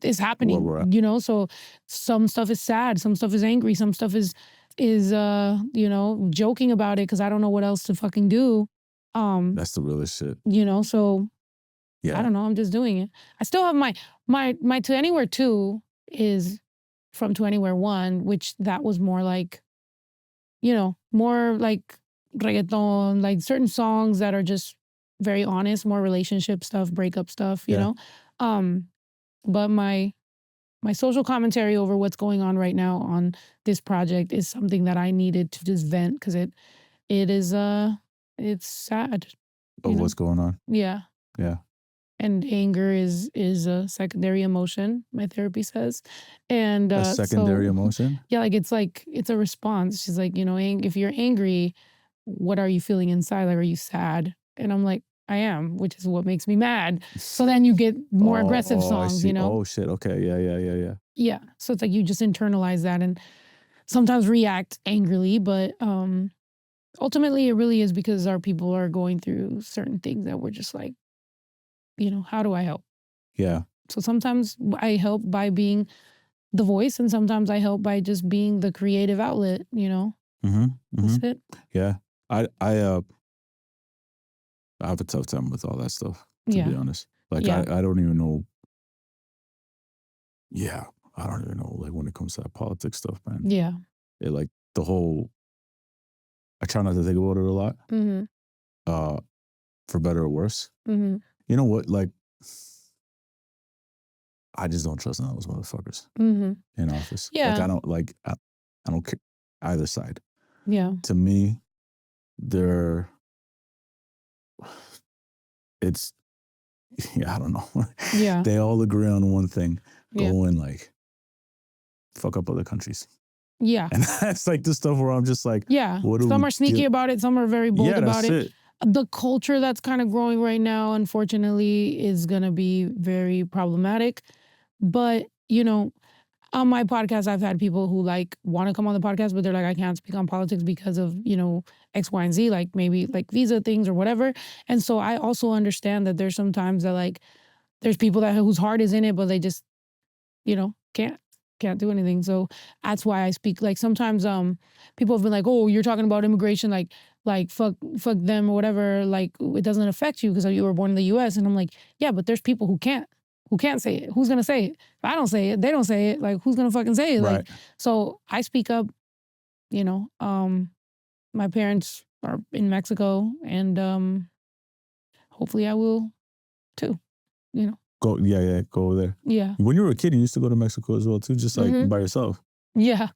is happening, you know? So some stuff is sad. Some stuff is angry. Some stuff is you know, joking about it because I don't know what else to fucking do. That's the realest shit. You know, so... Yeah. I don't know. I'm just doing it. I still have my To Anywhere 2 is from To Anywhere 1, which that was more like, you know, more like reggaeton, like certain songs that are just very honest, more relationship stuff, breakup stuff, you know? But my social commentary over what's going on right now on this project is something that I needed to just vent because it's sad. Of what's going on? Yeah. Yeah. And anger is a secondary emotion, my therapy says. And a secondary emotion? Yeah, like it's a response. She's like, you know, if you're angry, what are you feeling inside? Like, are you sad? And I'm like, I am, which is what makes me mad. So then you get more aggressive songs, you know? Oh shit, okay, yeah. Yeah, so it's like you just internalize that and sometimes react angrily, but ultimately it really is because our people are going through certain things that we're just like, you know, how do I help? Yeah. So sometimes I help by being the voice and sometimes I help by just being the creative outlet, you know? That's it. Yeah. I have a tough time with all that stuff, to be honest. Like, I don't even know. Yeah. I don't even know, like, when it comes to that politics stuff, man. Yeah. It, like, the whole, I try not to think about it a lot, for better or worse. You know what? Like, I just don't trust none of those motherfuckers in office. Yeah. Like, I don't care either side. Yeah. To me, I don't know. Yeah. They all agree on one thing. Go and like, fuck up other countries. Yeah. And that's like the stuff where I'm just like, some are sneaky about it. Some are very bold about it. The culture that's kind of growing right now, unfortunately, is going to be very problematic. But, you know, on my podcast, I've had people who like want to come on the podcast, but they're like, I can't speak on politics because of, you know, X, Y, and Z, like maybe like visa things or whatever. And so I also understand that there's sometimes that like, there's people that whose heart is in it, but they just, you know, can't do anything. So that's why I speak. Like sometimes people have been like, oh, you're talking about immigration, like fuck them or whatever. Like it doesn't affect you because you were born in the US. And I'm like, yeah, but there's people who can't say it. Who's gonna say it? If I don't say it, they don't say it. Like who's gonna fucking say it? Right. Like, so I speak up, you know. My parents are in Mexico and hopefully I will too, you know. Go over there. Yeah. When you were a kid, you used to go to Mexico as well too, just like by yourself. Yeah.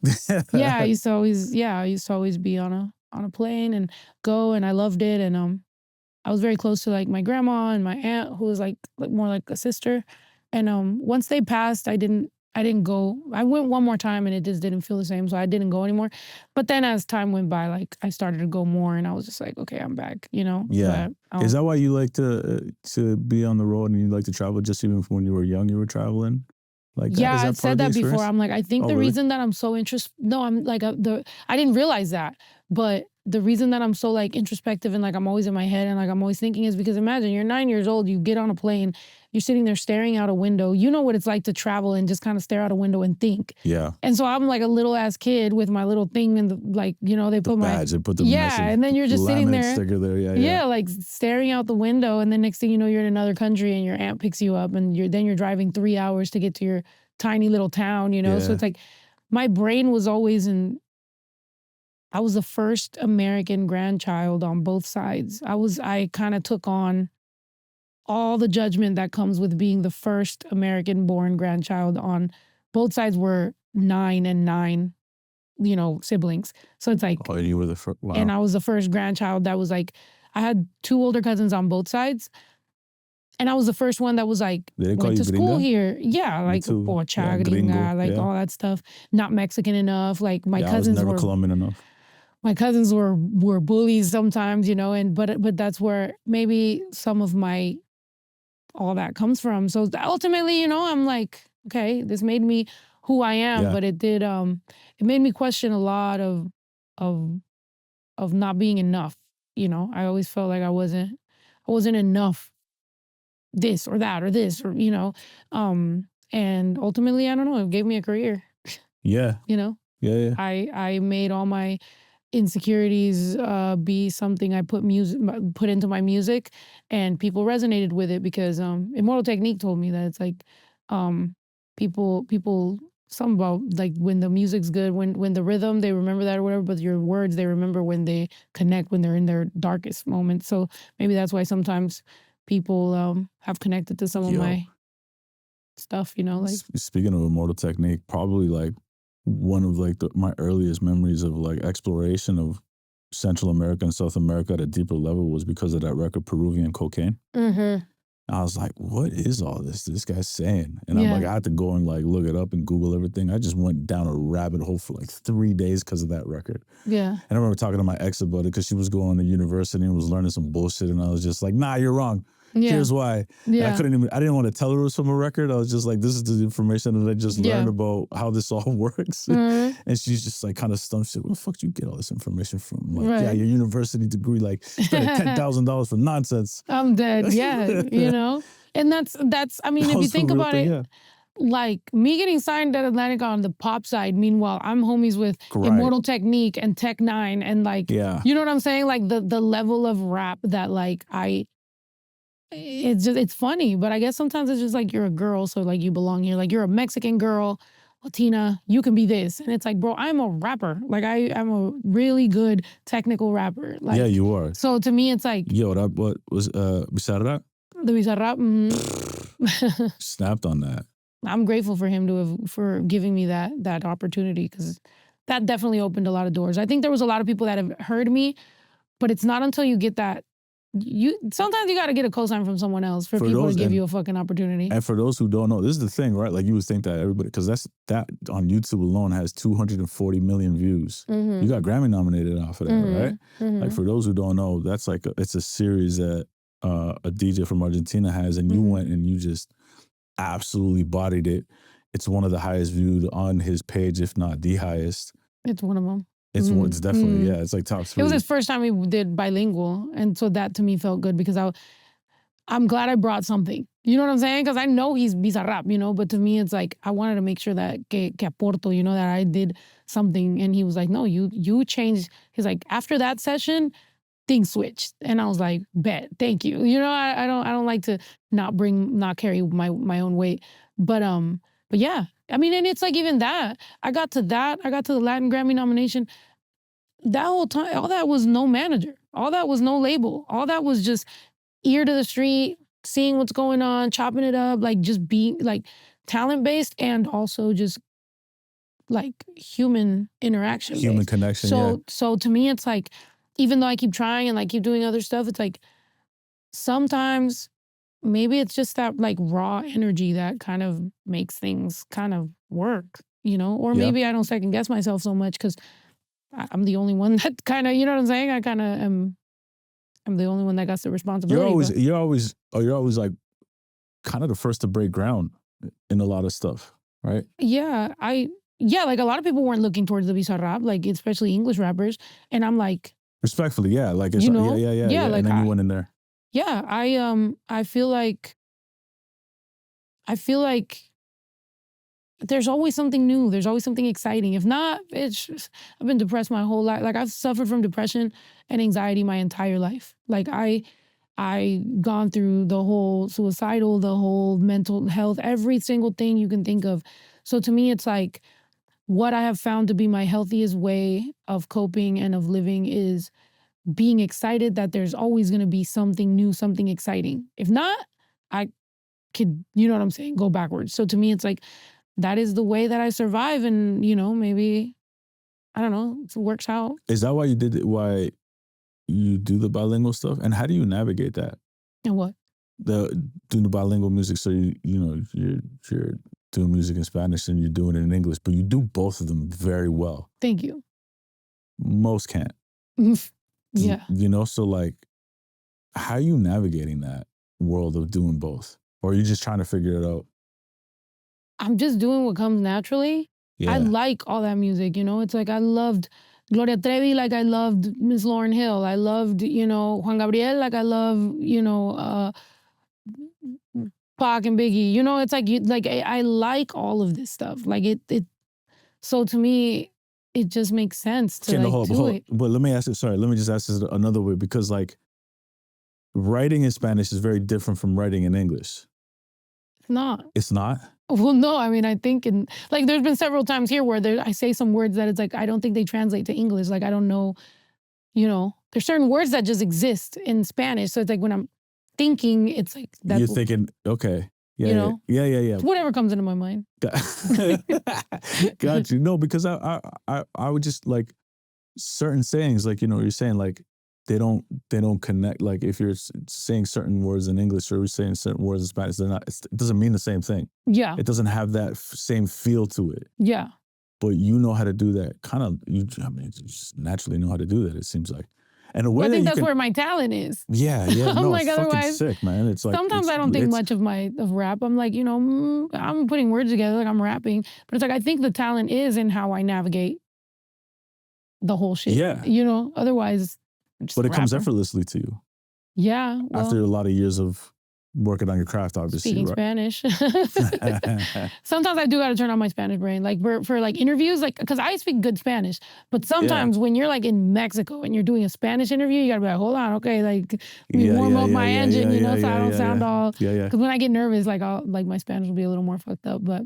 Yeah, I used to always be on a plane and go, and I loved it. And I was very close to like my grandma and my aunt, who was like more like a sister. And once they passed, I didn't go. I went one more time and it just didn't feel the same, so I didn't go anymore. But then as time went by, like I started to go more, and I was just like, okay, I'm back, you know. Yeah. But, is that why you like to be on the road and you like to travel? Just even from when you were young, you were traveling? Like that? Yeah, Is that I've said that before. I'm like, I think the really? reason that I'm so interested. No, I'm like I didn't realize that, but the reason that I'm so like introspective and like I'm always in my head and like I'm always thinking is because imagine you're 9 years old, you get on a plane, you're sitting there staring out a window. You know what it's like to travel and just kind of stare out a window and think. Yeah. And so I'm like a little ass kid with my little thing and like, you know, they put my badge, they put the and then you're just sitting there, sticker there. Yeah, like staring out the window, and then next thing you know, you're in another country and your aunt picks you up and you're driving 3 hours to get to your tiny little town, you know. So it's like my brain was always I was the first American grandchild on both sides. I kind of took on all the judgment that comes with being the first American born grandchild on both sides. Were 9 and 9, you know, siblings. So it's like, oh, and you were the first, wow. And I was the first grandchild that was like, I had 2 older cousins on both sides. And I was the first one that was like, went to school here. Yeah, like pocha, gringa, like all that stuff. Not Mexican enough. Like my cousins I was never Colombian enough. My cousins were bullies sometimes, you know, and but that's where maybe some of my all that comes from. So ultimately, you know, I'm like, okay, this made me who I am, but it did it made me question a lot of not being enough, you know. I always felt like I wasn't enough, this or that or this, or you know. And ultimately, I don't know, it gave me a career. Yeah. You know? Yeah. I made all my insecurities be something I put into my music, and people resonated with it because Immortal Technique told me that it's like people something about like when the music's good, when the rhythm, they remember that or whatever, but your words they remember when they connect, when they're in their darkest moments. So maybe that's why sometimes people have connected to some of my stuff, you know. Like speaking of Immortal Technique, probably like one of like my earliest memories of like exploration of Central America and South America at a deeper level was because of that record Peruvian Cocaine. Mm-hmm. I was like, what is all this guy's saying? And I'm like, I had to go and like look it up and Google everything. I just went down a rabbit hole for like 3 days because of that record. Yeah. And I remember talking to my ex about it because she was going to university and was learning some bullshit, and I was just like, nah, you're wrong. Yeah. Here's why. Yeah. I didn't want to tell her it was from a record. I was just like, this is the information that I just learned about how this all works. Mm-hmm. And she's just like kind of stumped. She said, where the fuck do you get all this information from? I'm like, yeah, your university degree, like spending $10,000 for nonsense. I'm dead. Yeah. You know? And that's, I mean, if you think about it, like me getting signed at Atlantic on the pop side, meanwhile, I'm homies with Immortal Technique and Tech 9 and like, you know what I'm saying? Like the level of rap that like it's funny, but I guess sometimes it's just like you're a girl, so like you belong here. Like you're a Mexican girl, Latina, you can be this. And it's like, bro, I'm a rapper. Like I'm a really good technical rapper. Like, yeah, you are. So to me, it's like, yo, that what was Bizarrap? The Bizarrap, mm-hmm. Snapped on that. I'm grateful for him for giving me that opportunity, because that definitely opened a lot of doors. I think there was a lot of people that have heard me, but it's not until you get that sometimes you got to get a cosign from someone else for people to give you a fucking opportunity. And for those who don't know, this is the thing, right? Like you would think that everybody, because that on YouTube alone has 240 million views. Mm-hmm. You got Grammy nominated off of that, right? Mm-hmm. Like for those who don't know, that's like it's a series that a DJ from Argentina has, and you went and you just absolutely bodied it. It's one of the highest viewed on his page, if not the highest. It's one of them. It's definitely, yeah, it's like top 3. It was his first time he did bilingual. And so that to me felt good because I'm glad I brought something. You know what I'm saying? Because I know he's Bizarrap, you know, but to me it's like, I wanted to make sure that que aporto, you know, that I did something. And he was like, no, you changed. He's like, after that session, things switched. And I was like, bet, thank you. You know, I don't like to not carry my own weight. But yeah, I mean, and it's like even that. I got to the Latin Grammy nomination. That whole time, all that was no manager. All that was no label. All that was just ear to the street, seeing what's going on, chopping it up, like just being like talent-based and also just like human interaction. Human connection, So to me, it's like, even though I keep trying and like keep doing other stuff, it's like sometimes maybe it's just that like raw energy that kind of makes things kind of work, you know? Or maybe I don't second guess myself so much because I'm the only one that kind of, you know what I'm saying? I kind of I'm the only one that got the responsibility. You're always like kind of the first to break ground in a lot of stuff, right? Yeah, like a lot of people weren't looking towards the Bizarrap, like especially English rappers. And I'm like, respectfully, yeah, like it's, you know, yeah. Like and then you went in there. Yeah, I feel like there's always something new. There's always something exciting. If not, I've been depressed my whole life. Like I've suffered from depression and anxiety my entire life. Like I gone through the whole suicidal, the whole mental health, every single thing you can think of. So to me, it's like what I have found to be my healthiest way of coping and of living is being excited that there's always going to be something new, something exciting. If not, I could, you know what I'm saying, go backwards. So to me, it's like, that is the way that I survive. And, you know, maybe, I don't know, it works out. Is that why you did it? Why you do the bilingual stuff? And how do you navigate that? And what? Doing the bilingual music. So, you know, you're doing music in Spanish and you're doing it in English, but you do both of them very well. Thank you. Most can't. Yeah. You know, so like, how are you navigating that world of doing both? Or are you just trying to figure it out? I'm just doing what comes naturally. Yeah. I like all that music, you know? It's like I loved Gloria Trevi like I loved Miss Lauryn Hill. I loved, you know, Juan Gabriel like I love, you know, Pac and Biggie. You know, it's like, I like all of this stuff. Like it so to me, it just makes sense to do it. But let me ask you, let me just ask this another way, because like writing in Spanish is very different from writing in English. It's not. It's not? Well, no, I mean, I think there's been several times here where I say some words that it's like, I don't think they translate to English. Like, I don't know, you know, there's certain words that just exist in Spanish. So it's like when I'm thinking, it's like that. You're thinking, okay. Yeah, you know? Yeah. It's whatever comes into my mind. Got you. No, because I would just like certain sayings, like, you know, you're saying like, they don't connect. Like if you're saying certain words in English or you're saying certain words in Spanish, it doesn't mean the same thing. Yeah. It doesn't have that same feel to it. Yeah. But you know how to do that. You just naturally know how to do that, it seems like. And I think that's where my talent is. Yeah. I'm like, it's fucking sick, man. It's like sometimes I don't think much of rap. I'm like, you know, I'm putting words together, like I'm rapping. But it's like I think the talent is in how I navigate the whole shit. Yeah. You know, otherwise. But it comes effortlessly to you. Yeah. Well, after a lot of years of working on your craft, obviously. Speaking Spanish. Sometimes I do got to turn on my Spanish brain. Like for like interviews, like, because I speak good Spanish. But sometimes when you're like in Mexico and you're doing a Spanish interview, you got to be like, hold on, okay, like let me warm up my engine, you know, so I don't sound all. Because when I get nervous, like my Spanish will be a little more fucked up. But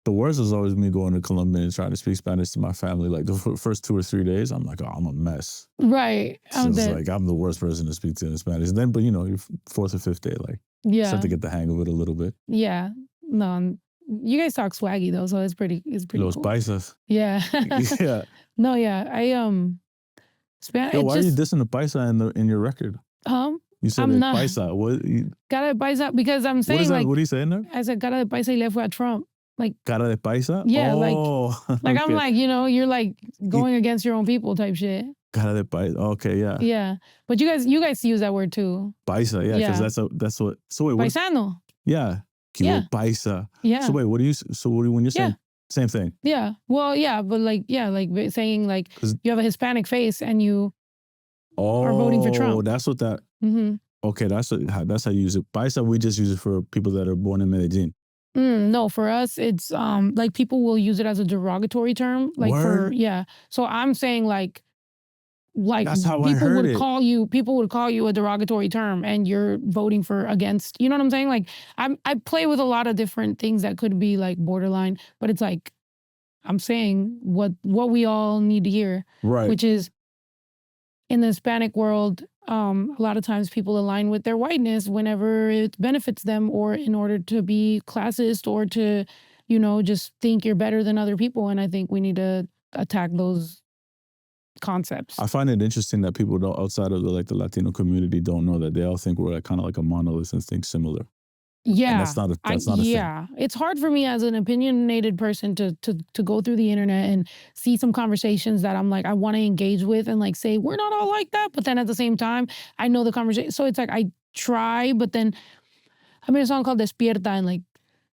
the worst was always me going to Colombia and trying to speak Spanish to my family. Like the first 2 or 3 days, I'm like, oh, I'm a mess. Right. It's like I'm the worst person to speak to in Spanish. And then, but you know, your 4th or 5th day, like, start to get the hang of it a little bit. Yeah. No, you guys talk swaggy though, so it's pretty Los cool. paisas. Yeah. Yeah. No, yeah. Spanish. Yo, why are you dissing the paisa in your record? You said I'm not. paisa. What? Cara de paisa, because I'm saying, what is that? like, What are you saying there? I said cara de paisa y le fue a Trump. Like, Cara de paisa? yeah, oh, like okay. I'm like, you're like going against your own people type shit. Cara de paisa. Okay, yeah. Yeah. But you guys use that word too. Paisa, yeah, because that's what. So wait, what? Paisano. Yeah. Yeah. Paisa. Yeah. So wait, when you're saying same thing? Yeah. Well, yeah, but like saying like you have a Hispanic face and you are voting for Trump. That's what that. Mm-hmm. Okay, that's how you use it. Paisa, we just use it for people that are born in Medellin. No, for us, it's like people will use it as a derogatory term. Like Word? So I'm saying like that's how people I heard would call you a derogatory term and you're voting for against, you know what I'm saying? Like I play with a lot of different things that could be like borderline, but it's like I'm saying what we all need to hear. Right. Which is in the Hispanic world, a lot of times people align with their whiteness whenever it benefits them or in order to be classist or to, just think you're better than other people. And I think we need to attack those concepts. I find it interesting that people don't, outside of the Latino community, don't know that they all think we're kind of like a monolith and think similar. Yeah, and that's not a thing. It's hard for me as an opinionated person to go through the internet and see some conversations that I'm like I want to engage with and like say we're not all like that, but then at the same time I know the conversation, so it's like I try, but then I made a song called Despierta and like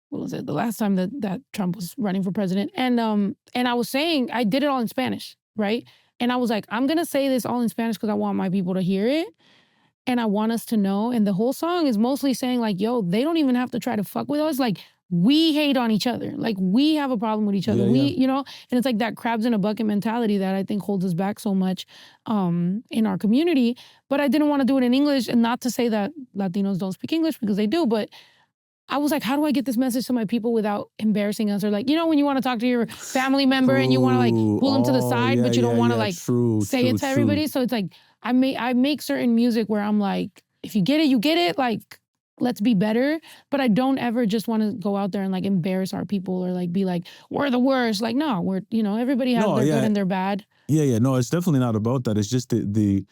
what was it, the last time that Trump was running for president, and I was saying I did it all in Spanish, right? And I was like, I'm gonna say this all in Spanish because I want my people to hear it. And I want us to know. And the whole song is mostly saying like, yo, they don't even have to try to fuck with us. Like we hate on each other. Like we have a problem with each other. And it's like that crabs in a bucket mentality that I think holds us back so much in our community. But I didn't want to do it in English, and not to say that Latinos don't speak English because they do, but I was like, how do I get this message to my people without embarrassing us? Or like, when you want to talk to your family member and you want to like pull them to the side, but you don't want to say it to everybody. So it's like, I make certain music where I'm like, if you get it, you get it. Like, let's be better. But I don't ever just want to go out there and like embarrass our people or like be like, we're the worst. Like, no, we're, everybody has their good and their bad. Yeah. No, it's definitely not about that. It's just the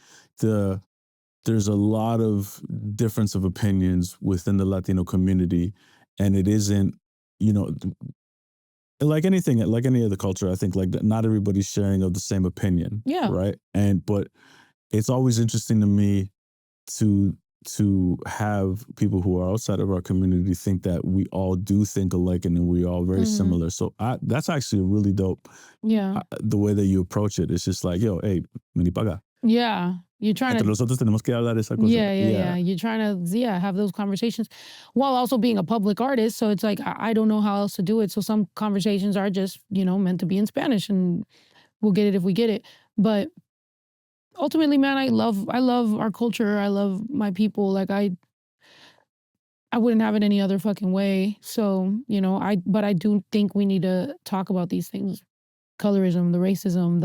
there's a lot of difference of opinions within the Latino community, and it isn't, like anything, like any other culture, I think like not everybody's sharing of the same opinion. Yeah. Right. But it's always interesting to me to have people who are outside of our community think that we all do think alike and we all very similar. So that's actually really dope. Yeah. The way that you approach it, it's just like, yo, hey, vení para acá. Yeah. You're trying Entre nosotros tenemos que hablar esa cosa. Yeah. You're trying to, have those conversations while also being a public artist. So it's like, I don't know how else to do it. So some conversations are just, meant to be in Spanish, and we'll get it if we get it. But ultimately, man, I love our culture. I love my people. Like I wouldn't have it any other fucking way. So, but I do think we need to talk about these things. Colorism, the racism,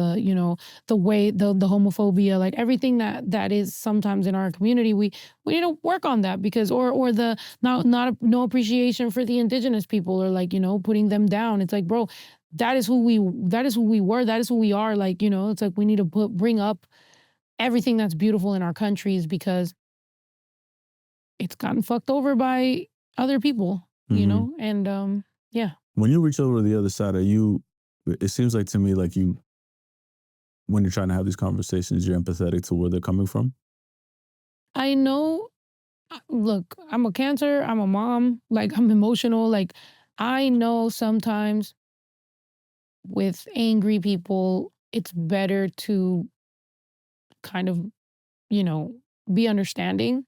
the way, the homophobia, like everything that is sometimes in our community, we need to work on that because, or the no appreciation for the indigenous people, or like, putting them down. It's like, bro, that is who we were. That is who we are. Like, it's like we need to bring up everything that's beautiful in our countries because it's gotten fucked over by other people, and yeah. When you reach over to the other side, it seems like to me like when you're trying to have these conversations, you're empathetic to where they're coming from. I know, look, I'm a Cancer, I'm a mom, like I'm emotional. Like I know sometimes with angry people, it's better to kind of, be understanding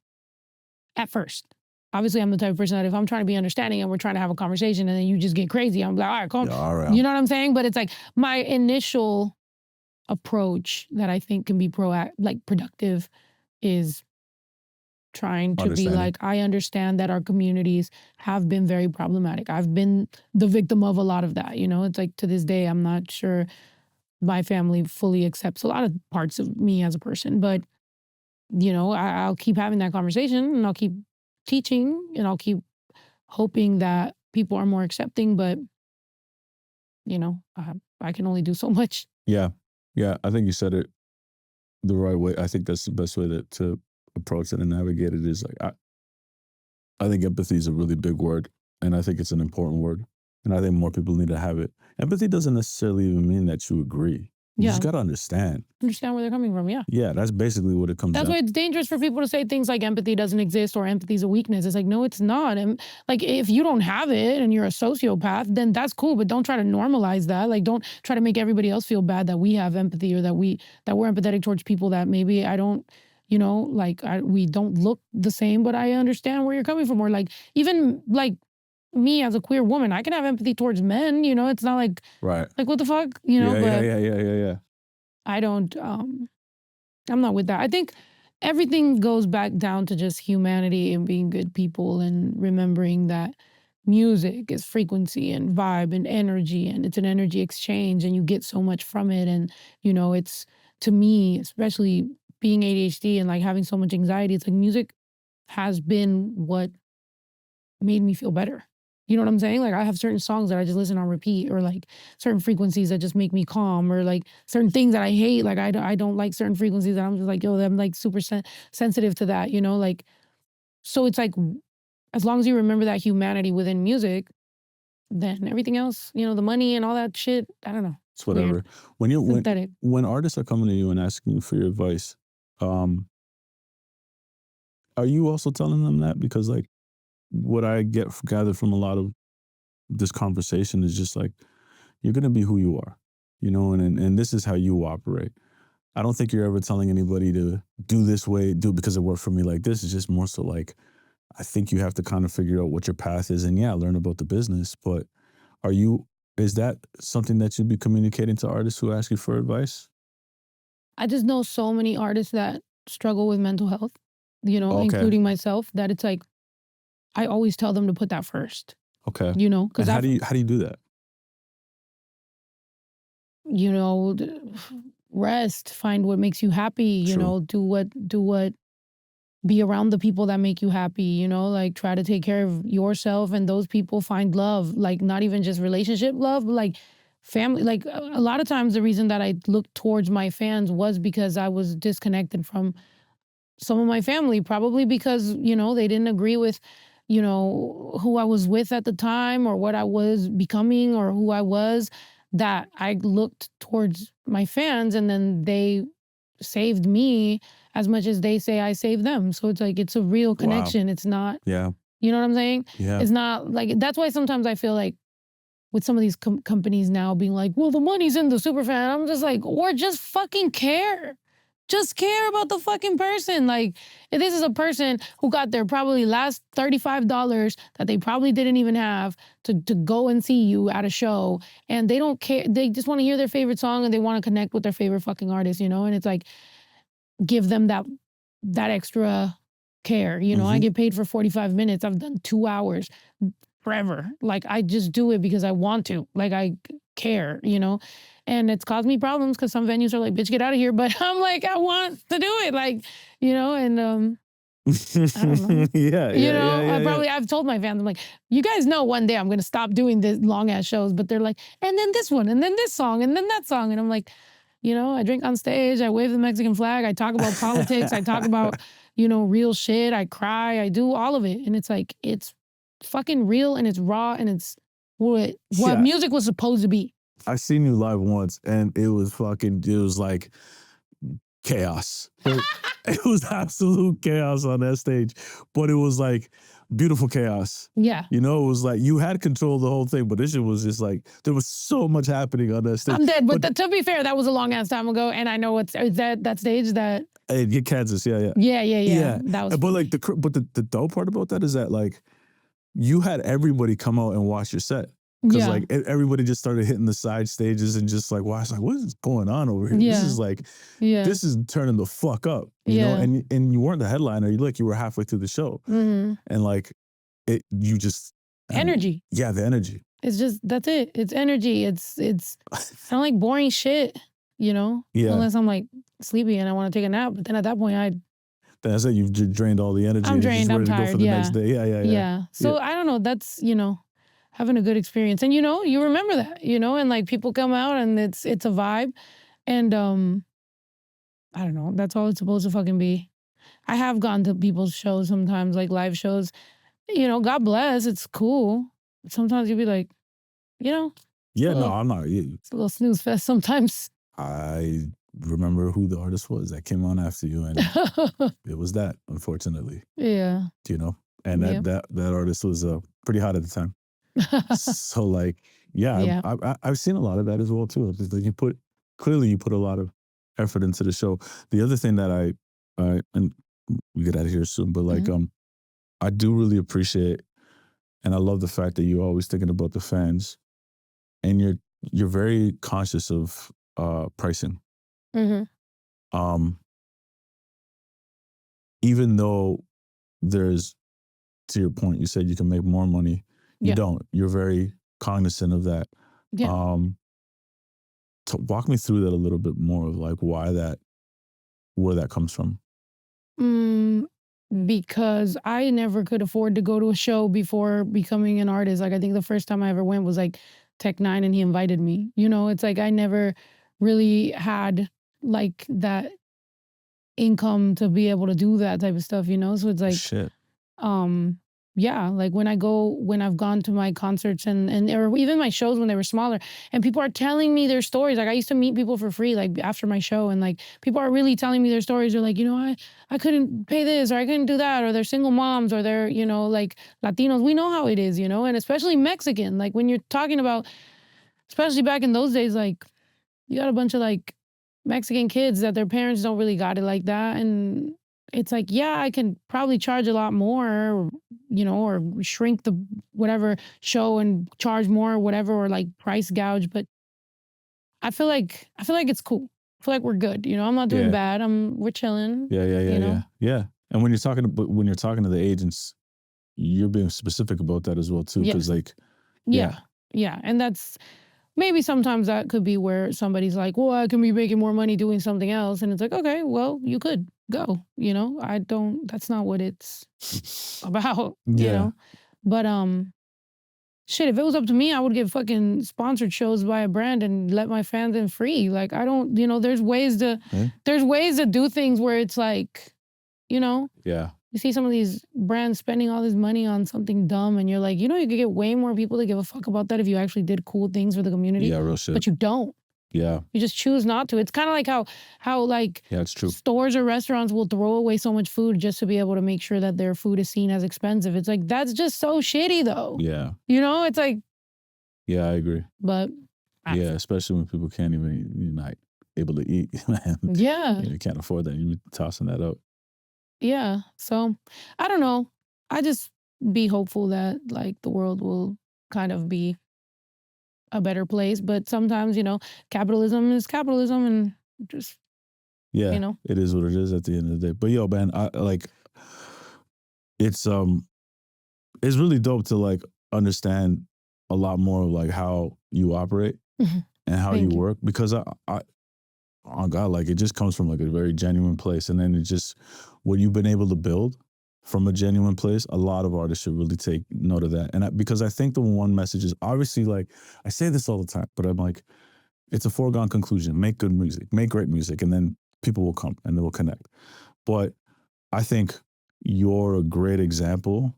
at first. Obviously, I'm the type of person that if I'm trying to be understanding and we're trying to have a conversation and then you just get crazy, I'm like, all right, calm. Yeah, all right. You know what I'm saying? But it's like my initial approach that I think can be productive is trying to be like, I understand that our communities have been very problematic. I've been the victim of a lot of that. It's like to this day, I'm not sure my family fully accepts a lot of parts of me as a person, but I'll keep having that conversation and I'll keep teaching and I'll keep hoping that people are more accepting, but I can only do so much. Yeah. I think you said it the right way. I think that's the best way to approach it and navigate it is like, I think empathy is a really big word, and I think it's an important word, and I think more people need to have it. Empathy doesn't necessarily even mean that you agree. You just got to understand. Understand where they're coming from, yeah. Yeah, that's basically what it comes down. That's why it's dangerous for people to say things like empathy doesn't exist or empathy is a weakness. It's like, no, it's not. And like, if you don't have it and you're a sociopath, then that's cool, but don't try to normalize that. Like, don't try to make everybody else feel bad that we have empathy or that we're empathetic towards people that maybe I don't, you know, like we don't look the same, but I understand where you're coming from. Or like, even like me as a queer woman, I can have empathy towards men, you know, it's not like, right. Like, what the fuck, you know, Yeah. I don't, I'm not with that. I think everything goes back down to just humanity and being good people and remembering that music is frequency and vibe and energy, and it's an energy exchange and you get so much from it. And, you know, it's, to me, especially being ADHD and like having so much anxiety, it's like music has been what made me feel better. You know what I'm saying? Like, I have certain songs that I just listen on repeat, or like certain frequencies that just make me calm, or like certain things that I hate. Like, I don't like certain frequencies that I'm just like, yo, I'm like super sensitive to that, you know? Like, so it's like, as long as you remember that humanity within music, then everything else, you know, the money and all that shit, I don't know. It's whatever. Weird. When artists are coming to you and asking you for your advice, are you also telling them that? Because like, what I gathered from a lot of this conversation is just like, you're going to be who you are, you know, and this is how you operate. I don't think you're ever telling anybody to do this way, do it because it worked for me like this. It's just more so like, I think you have to kind of figure out what your path is and learn about the business. But is that something that you'd be communicating to artists who ask you for advice? I just know so many artists that struggle with mental health, you know, including myself, that it's like, I always tell them to put that first. Okay. You know, because how do you do that? You know, rest, find what makes you happy, you know, do what, be around the people that make you happy, you know, like try to take care of yourself and those people, find love, like not even just relationship love, but like family. Like a lot of times the reason that I looked towards my fans was because I was disconnected from some of my family, probably because, you know, they didn't agree with, you know, who I was with at the time or what I was becoming or who I was, that I looked towards my fans, and then they saved me as much as they say I saved them. So it's like, it's a real connection. Wow. It's not, you know what I'm saying? Yeah. It's not like, that's why sometimes I feel like with some of these companies now being like, well, the money's in the super fan. I'm just like, or just fucking care. Just care about the fucking person. Like, if this is a person who got their probably last $35 that they probably didn't even have to go and see you at a show, and they don't care, they just want to hear their favorite song and they want to connect with their favorite fucking artist, you know? And it's like, give them that extra care, you know? I get paid for 45 minutes. I've done 2 hours forever. Like, I just do it because I want to. Like, I care, you know? And it's caused me problems because some venues are like, bitch, get out of here. But I'm like, I want to do it. Like, you know, and I don't know. I've told my fans, I'm like, you guys know one day I'm going to stop doing this long ass shows. But they're like, and then this one, and then this song, and then that song. And I'm like, you know, I drink on stage, I wave the Mexican flag, I talk about politics, I talk about, you know, real shit, I cry, I do all of it. And it's like, it's fucking real and it's raw and it's what music was supposed to be. I seen you live once and it was like chaos. It was absolute chaos on that stage, but it was like beautiful chaos. Yeah. You know, it was like you had control of the whole thing, but this shit was just like, there was so much happening on that stage. I'm dead, but to be fair, that was a long ass time ago, and I know is that stage that... Kansas, yeah. That was... But like, the dope part about that is that like, you had everybody come out and watch your set. Because like everybody just started hitting the side stages and just like, wow, it's like, what is going on over here? This is like, this is turning the fuck up, you know? And you weren't the headliner. You were halfway through the show. And like, energy. Yeah, the energy. It's just, that's it. It's energy. It's I don't like boring shit, you know? Yeah. Unless I'm like sleepy and I want to take a nap. But then at that point, that's it. You've drained all the energy. I'm drained. I'm tired. To go for the next day. Yeah. So I don't know. That's, you know, having a good experience. And, you know, you remember that, you know, and like people come out and it's a vibe. And I don't know. That's all it's supposed to fucking be. I have gone to people's shows sometimes, like live shows. You know, God bless, it's cool. Sometimes you'll be like, you know, Yeah, no, I'm not. it's a little snooze fest sometimes. I remember who the artist was that came on after you, and it was that, unfortunately. Yeah. You know, and that artist was pretty hot at the time. So like, yeah, I've seen a lot of that as well too. Like you put a lot of effort into the show. The other thing that I and we get out of here soon, but like I do really appreciate, and I love the fact that you're always thinking about the fans, and you're very conscious of pricing. Even though there's, to your point, you said you can make more money. You don't. You're very cognizant of that. Yeah. Walk me through that a little bit more of like where that comes from. Because I never could afford to go to a show before becoming an artist. Like I think the first time I ever went was like Tech Nine, and he invited me. You know, it's like I never really had like that income to be able to do that type of stuff, you know? So it's like, shit. Yeah, like when I've gone to my concerts and or even my shows when they were smaller, and people are telling me their stories. Like I used to meet people for free, like after my show, and like people are really telling me their stories. They're like, you know, I couldn't pay this, or I couldn't do that, or they're single moms, or they're, you know, like Latinos. We know how it is, you know, and especially Mexican. Like when you're talking about, especially back in those days, like you got a bunch of like Mexican kids that their parents don't really got it like that, and it's like, yeah, I can probably charge a lot more, you know, or shrink the whatever show and charge more or whatever, or like price gouge. But I feel like it's cool. I feel like we're good. You know, I'm not doing bad. We're chilling. Yeah. And when you're talking to the agents, you're being specific about that as well too, because like, yeah, and that's maybe sometimes that could be where somebody's like, well, I can be making more money doing something else, and it's like, okay, well, you could go. You know, that's not what it's about. You know, but shit, if it was up to me, I would get fucking sponsored shows by a brand and let my fans in free. Like I don't, you know, there's ways to do things where it's like, you know, you see some of these brands spending all this money on something dumb, and you're like, you know, you could get way more people to give a fuck about that if you actually did cool things for the community. Yeah, real shit. But you don't. Yeah. You just choose not to. It's kind of like how like it's true. Stores or restaurants will throw away so much food just to be able to make sure that their food is seen as expensive. It's like, that's just so shitty though. Yeah. You know, it's like. Yeah, I agree. But. Yeah, especially when people can't even, you're not able to eat. Yeah. You can't afford that. You're tossing that out. Yeah. So I don't know. I just be hopeful that like the world will kind of be a better place. But sometimes, you know, capitalism is capitalism, and just, you know, it is what it is at the end of the day. But yo, man, I like, it's really dope to like understand a lot more of like how you operate and how you work, because I oh God, like it just comes from like a very genuine place. And then it just, what you've been able to build from a genuine place, a lot of artists should really take note of that. And because I think the one message is obviously, like, I say this all the time, but I'm like, it's a foregone conclusion. Make good music, make great music, and then people will come and they will connect. But I think you're a great example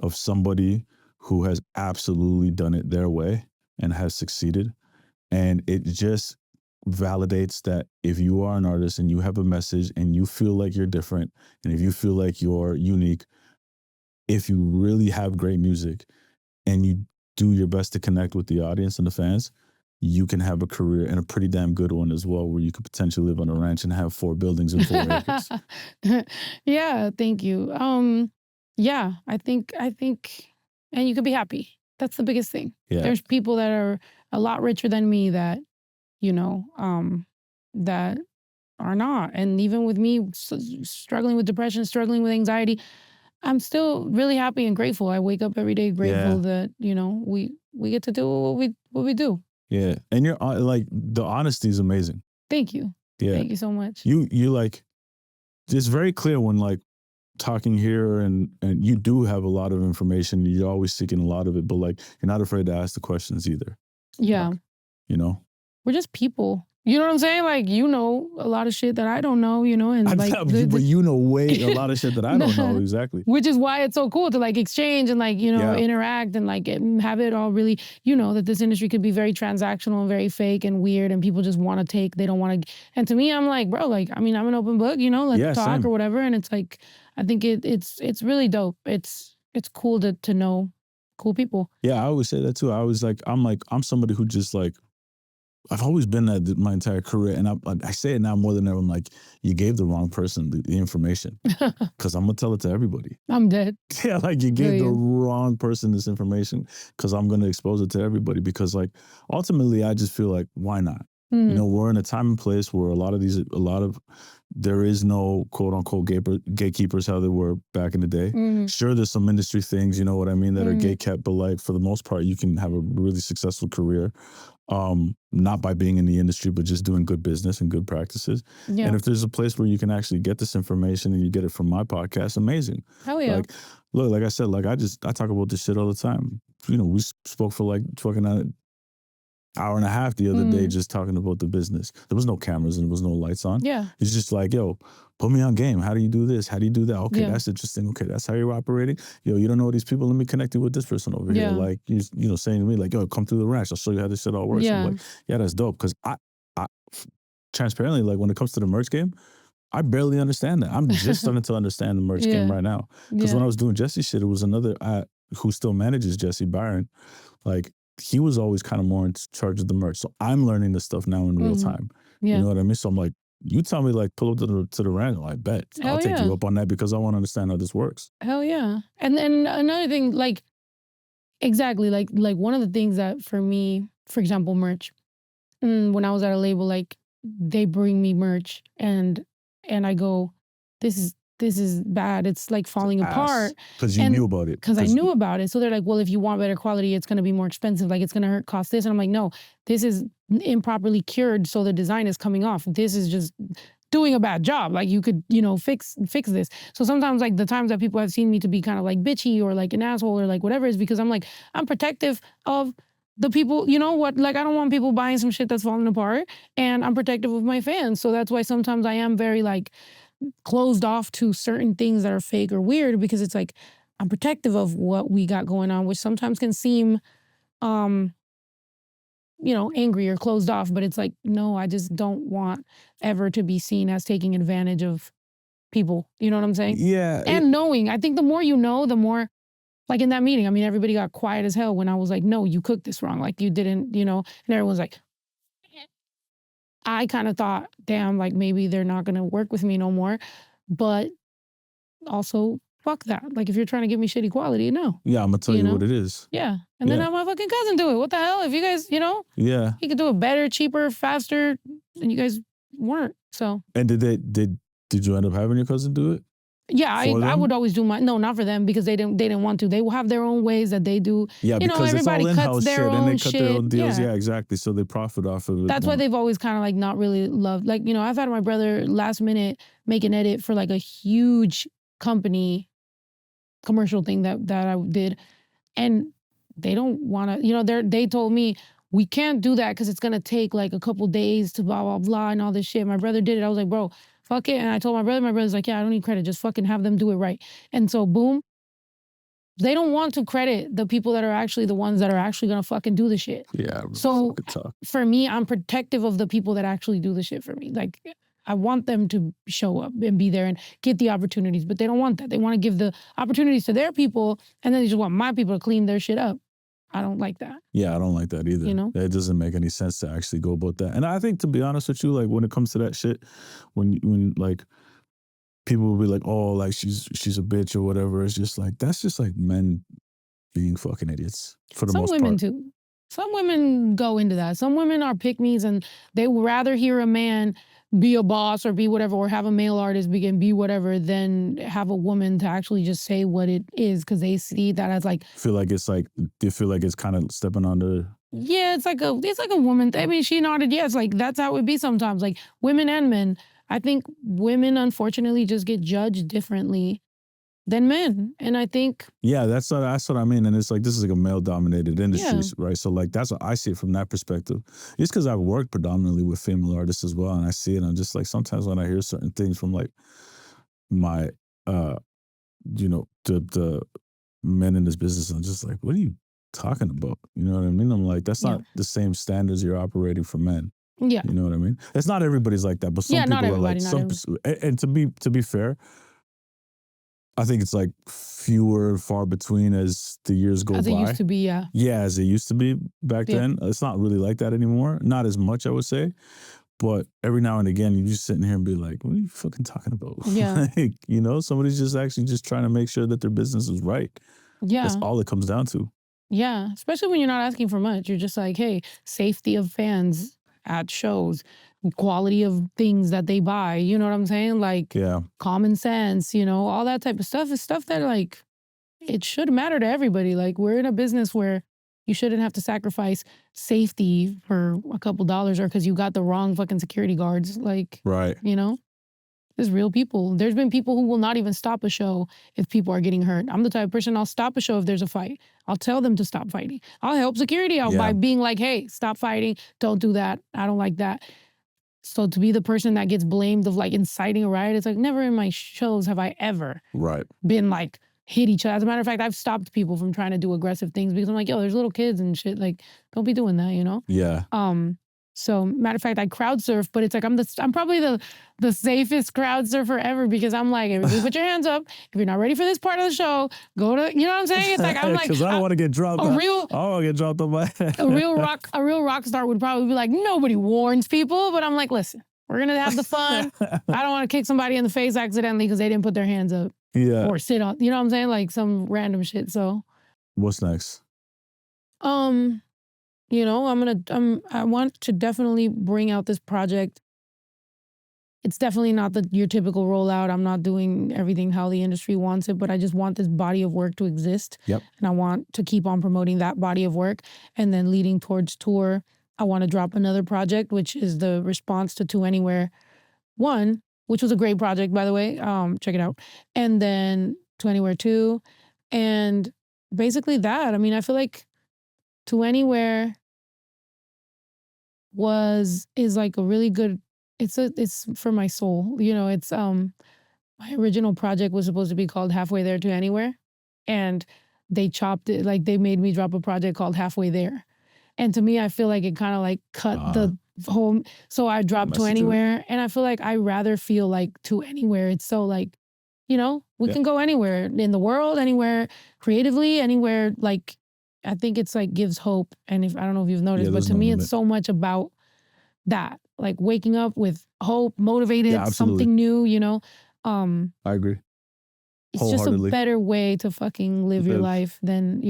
of somebody who has absolutely done it their way and has succeeded. And it just validates that if you are an artist and you have a message and you feel like you're different, and if you feel like you're unique, if you really have great music and you do your best to connect with the audience and the fans, you can have a career, and a pretty damn good one as well, where you could potentially live on a ranch and have 4 buildings and 4 acres. Yeah, thank you. Yeah, I think, and you could be happy. That's the biggest thing. Yeah. There's people that are a lot richer than me that, you know, that are not. And even with me struggling with depression, struggling with anxiety, I'm still really happy and grateful. I wake up every day grateful that, you know, we get to do what we do. Yeah. And you're like, the honesty is amazing. Thank you. Yeah. Thank you so much. You like, it's very clear when like talking here, and you do have a lot of information. You're always seeking a lot of it, but like, you're not afraid to ask the questions either. Yeah. Like, you know? We're just people. You know what I'm saying? Like, you know a lot of shit that I don't know, you know, and like, but you know a lot of shit that I don't know, exactly. Which is why it's so cool to like exchange and like, you know, interact and like have it all really, you know, that this industry could be very transactional and very fake and weird and people just want to take, they don't want to. And to me, I'm like, bro, like, I mean, I'm an open book, you know, let's talk same. or whatever. And it's like, I think it's really dope. It's cool to know cool people. Yeah, I always say that too. I'm somebody who just like, I've always been that my entire career, and I say it now more than ever. I'm like, you gave the wrong person the information, because I'm gonna tell it to everybody. I'm dead. Yeah, like you gave the wrong person this information, because I'm gonna expose it to everybody. Because like ultimately, I just feel like, why not? You know, we're in a time and place where there is no quote unquote gatekeepers how they were back in the day. Sure, there's some industry things, you know what I mean, that are gate kept, but like for the most part, you can have a really successful career. Not by being in the industry, but just doing good business and good practices. Yeah. And if there's a place where you can actually get this information and you get it from my podcast, amazing. Hell yeah. Like, look, like I said, like I talk about this shit all the time. You know, we spoke for like fucking an hour and a half the other day just talking about the business. There was no cameras and there was no lights on. Yeah. It's just like, yo, put me on game. How do you do this? How do you do that? Okay, that's interesting. Okay, that's how you're operating. Yo, you don't know these people. Let me connect you with this person over here. Like, you know, saying to me like, yo, come through the ranch. I'll show you how this shit all works. I'm like, yeah, that's dope. Because I transparently, like when it comes to the merch game, I barely understand that. I'm just starting to understand the merch game right now. Because when I was doing Jesse shit, it was another who still manages Jesse, Byron. Like, he was always kind of more in charge of the merch. So I'm learning this stuff now in real time. You know what I mean? So I'm like, you tell me like pull up to the ranch, I bet. I'll take you up on that because I want to understand how this works. Hell yeah. And then another thing, like, exactly, like one of the things that for me, for example, merch, when I was at a label, like they bring me merch and I go, this is bad. It's like falling apart. Because you knew about it. Because I knew about it. So they're like, well, if you want better quality, it's going to be more expensive. Like it's going to cost this. And I'm like, no, this is improperly cured. So the design is coming off. This is just doing a bad job. Like you could, you know, fix this. So sometimes like the times that people have seen me to be kind of like bitchy or like an asshole or like whatever is because I'm like, I'm protective of the people, you know what, like I don't want people buying some shit that's falling apart and I'm protective of my fans. So that's why sometimes I am very like closed off to certain things that are fake or weird because it's like I'm protective of what we got going on, which sometimes can seem, you know, angry or closed off, but it's like, no, I just don't want ever to be seen as taking advantage of people. You know what I'm saying? Yeah. And knowing, I think the more you know, the more, like in that meeting, I mean, everybody got quiet as hell when I was like, no, you cooked this wrong. Like you didn't, you know, and everyone's like, I kind of thought, damn, like maybe they're not going to work with me no more. But also, fuck that. Like if you're trying to give me shitty quality, no. Yeah, I'm going to tell you what it is. Yeah. And then have my fucking cousin do it. What the hell? If you guys, you know, he could do it better, cheaper, faster, and you guys weren't. So. And did you end up having your cousin do it? Yeah, I would always do no, not for them because they didn't want to. They will have their own ways that they do. Yeah, you because know, everybody it's all in-house cuts shit and they cut shit. their own deals. Yeah, exactly. So they profit off of it. That's why they've always kind of like not really loved. Like, you know, I've had my brother last minute make an edit for like a huge company commercial thing that I did. And they don't want to, you know, they told me, we can't do that because it's going to take like a couple days to blah, blah, blah and all this shit. My brother did it. I was like, bro, fuck it. And I told my brother's like, yeah, I don't need credit. Just fucking have them do it right. And so boom, they don't want to credit the people that are actually the ones that are actually going to fucking do the shit. Yeah. So for me, I'm protective of the people that actually do the shit for me. Like I want them to show up and be there and get the opportunities, but they don't want that. They want to give the opportunities to their people and then they just want my people to clean their shit up. I don't like that. Yeah, I don't like that either. You know? It doesn't make any sense to actually go about that. And I think, to be honest with you, like when it comes to that shit, when like people will be like, oh, like she's a bitch or whatever, it's just like, that's just like men being fucking idiots for the most part. Some women too. Some women go into that. Some women are pick-me's and they would rather hear a man be a boss or be whatever, or have a male artist be whatever, than have a woman to actually just say what it is because they see that as like. Feel like it's kind of stepping on the. Yeah, it's like a woman. I mean, she nodded yes. Like that's how it would be sometimes. Like women and men. I think women unfortunately just get judged differently than men. And I think that's what I mean. And it's like, this is like a male dominated industry, right? So like, that's what I see it from that perspective. It's because I've worked predominantly with female artists as well, and I see it. And I'm just like, sometimes when I hear certain things from like my the men in this business, I'm just like, what are you talking about? You know what I mean? I'm like, that's not the same standards you're operating for men. Yeah. You know what I mean? It's not everybody's like that, but some people are like, and to be fair, I think it's like fewer and far between as the years go by. As it used to be, yeah. Yeah, as it used to be back then. It's not really like that anymore. Not as much, I would say. But every now and again, you're just sitting here and be like, what are you fucking talking about? Yeah. Like, somebody's just actually just trying to make sure that their business is right. Yeah. That's all it comes down to. Yeah. Especially when you're not asking for much. You're just like, hey, safety of fans at shows, quality of things that they buy. You know what I'm saying? Like common sense, all that type of stuff is stuff that like, it should matter to everybody. Like we're in a business where you shouldn't have to sacrifice safety for a couple dollars or because you got the wrong fucking security guards. Like, right. There's real people. There's been people who will not even stop a show if people are getting hurt. I'm the type of person, I'll stop a show if there's a fight. I'll tell them to stop fighting. I'll help security out by being like, hey, stop fighting. Don't do that. I don't like that. So to be the person that gets blamed of like inciting a riot, it's like never in my shows have I ever been like, hit each other. As a matter of fact, I've stopped people from trying to do aggressive things because I'm like, yo, there's little kids and shit. Like, don't be doing that, Yeah. So matter of fact, I crowd surf, but it's like I'm probably the safest crowd surfer ever because I'm like, everybody put your hands up. If you're not ready for this part of the show, go to, you know what I'm saying? It's like I'm like, because I don't want to get dropped. I don't want to get dropped on my head. A real rock star would probably be like, nobody warns people, but I'm like, listen, we're gonna have the fun. I don't want to kick somebody in the face accidentally because they didn't put their hands up. Yeah. Or sit on, you know what I'm saying? Like some random shit. So what's next? I want to definitely bring out this project. It's definitely not your typical rollout. I'm not doing everything how the industry wants it, but I just want this body of work to exist. Yep. And I want to keep on promoting that body of work and then leading towards tour. I want to drop another project, which is the response to 2 Anywhere 1, which was a great project, by the way. Check it out. And then 2 Anywhere 2. And basically that. I mean, I feel like 2 Anywhere is like a really good, it's for my soul. It's my original project was supposed to be called Halfway There to Anywhere. And they chopped it, like they made me drop a project called Halfway There. And to me, I feel like it kind of like cut the whole, so I dropped 2 Anywhere. And I feel like I rather feel like 2 Anywhere. It's so like, we can go anywhere in the world, anywhere creatively, anywhere. Like, I think it's like gives hope. And I don't know if you've noticed, but to me, it's so much about that. Like waking up with hope, motivated, something new, I agree. It's just a better way to fucking live your life than,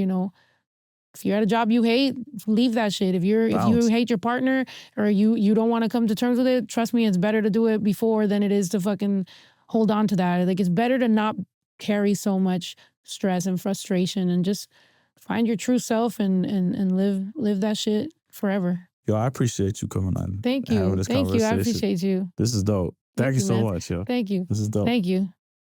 if you're at a job you hate, leave that shit. If you hate your partner or you don't want to come to terms with it, trust me, it's better to do it before than it is to fucking hold on to that. Like it's better to not carry so much stress and frustration and just find your true self and live that shit forever. Yo, I appreciate you coming on. Thank you. Thank you. I appreciate you. This is dope. Thank you so much, yo. Thank you. This is dope. Thank you.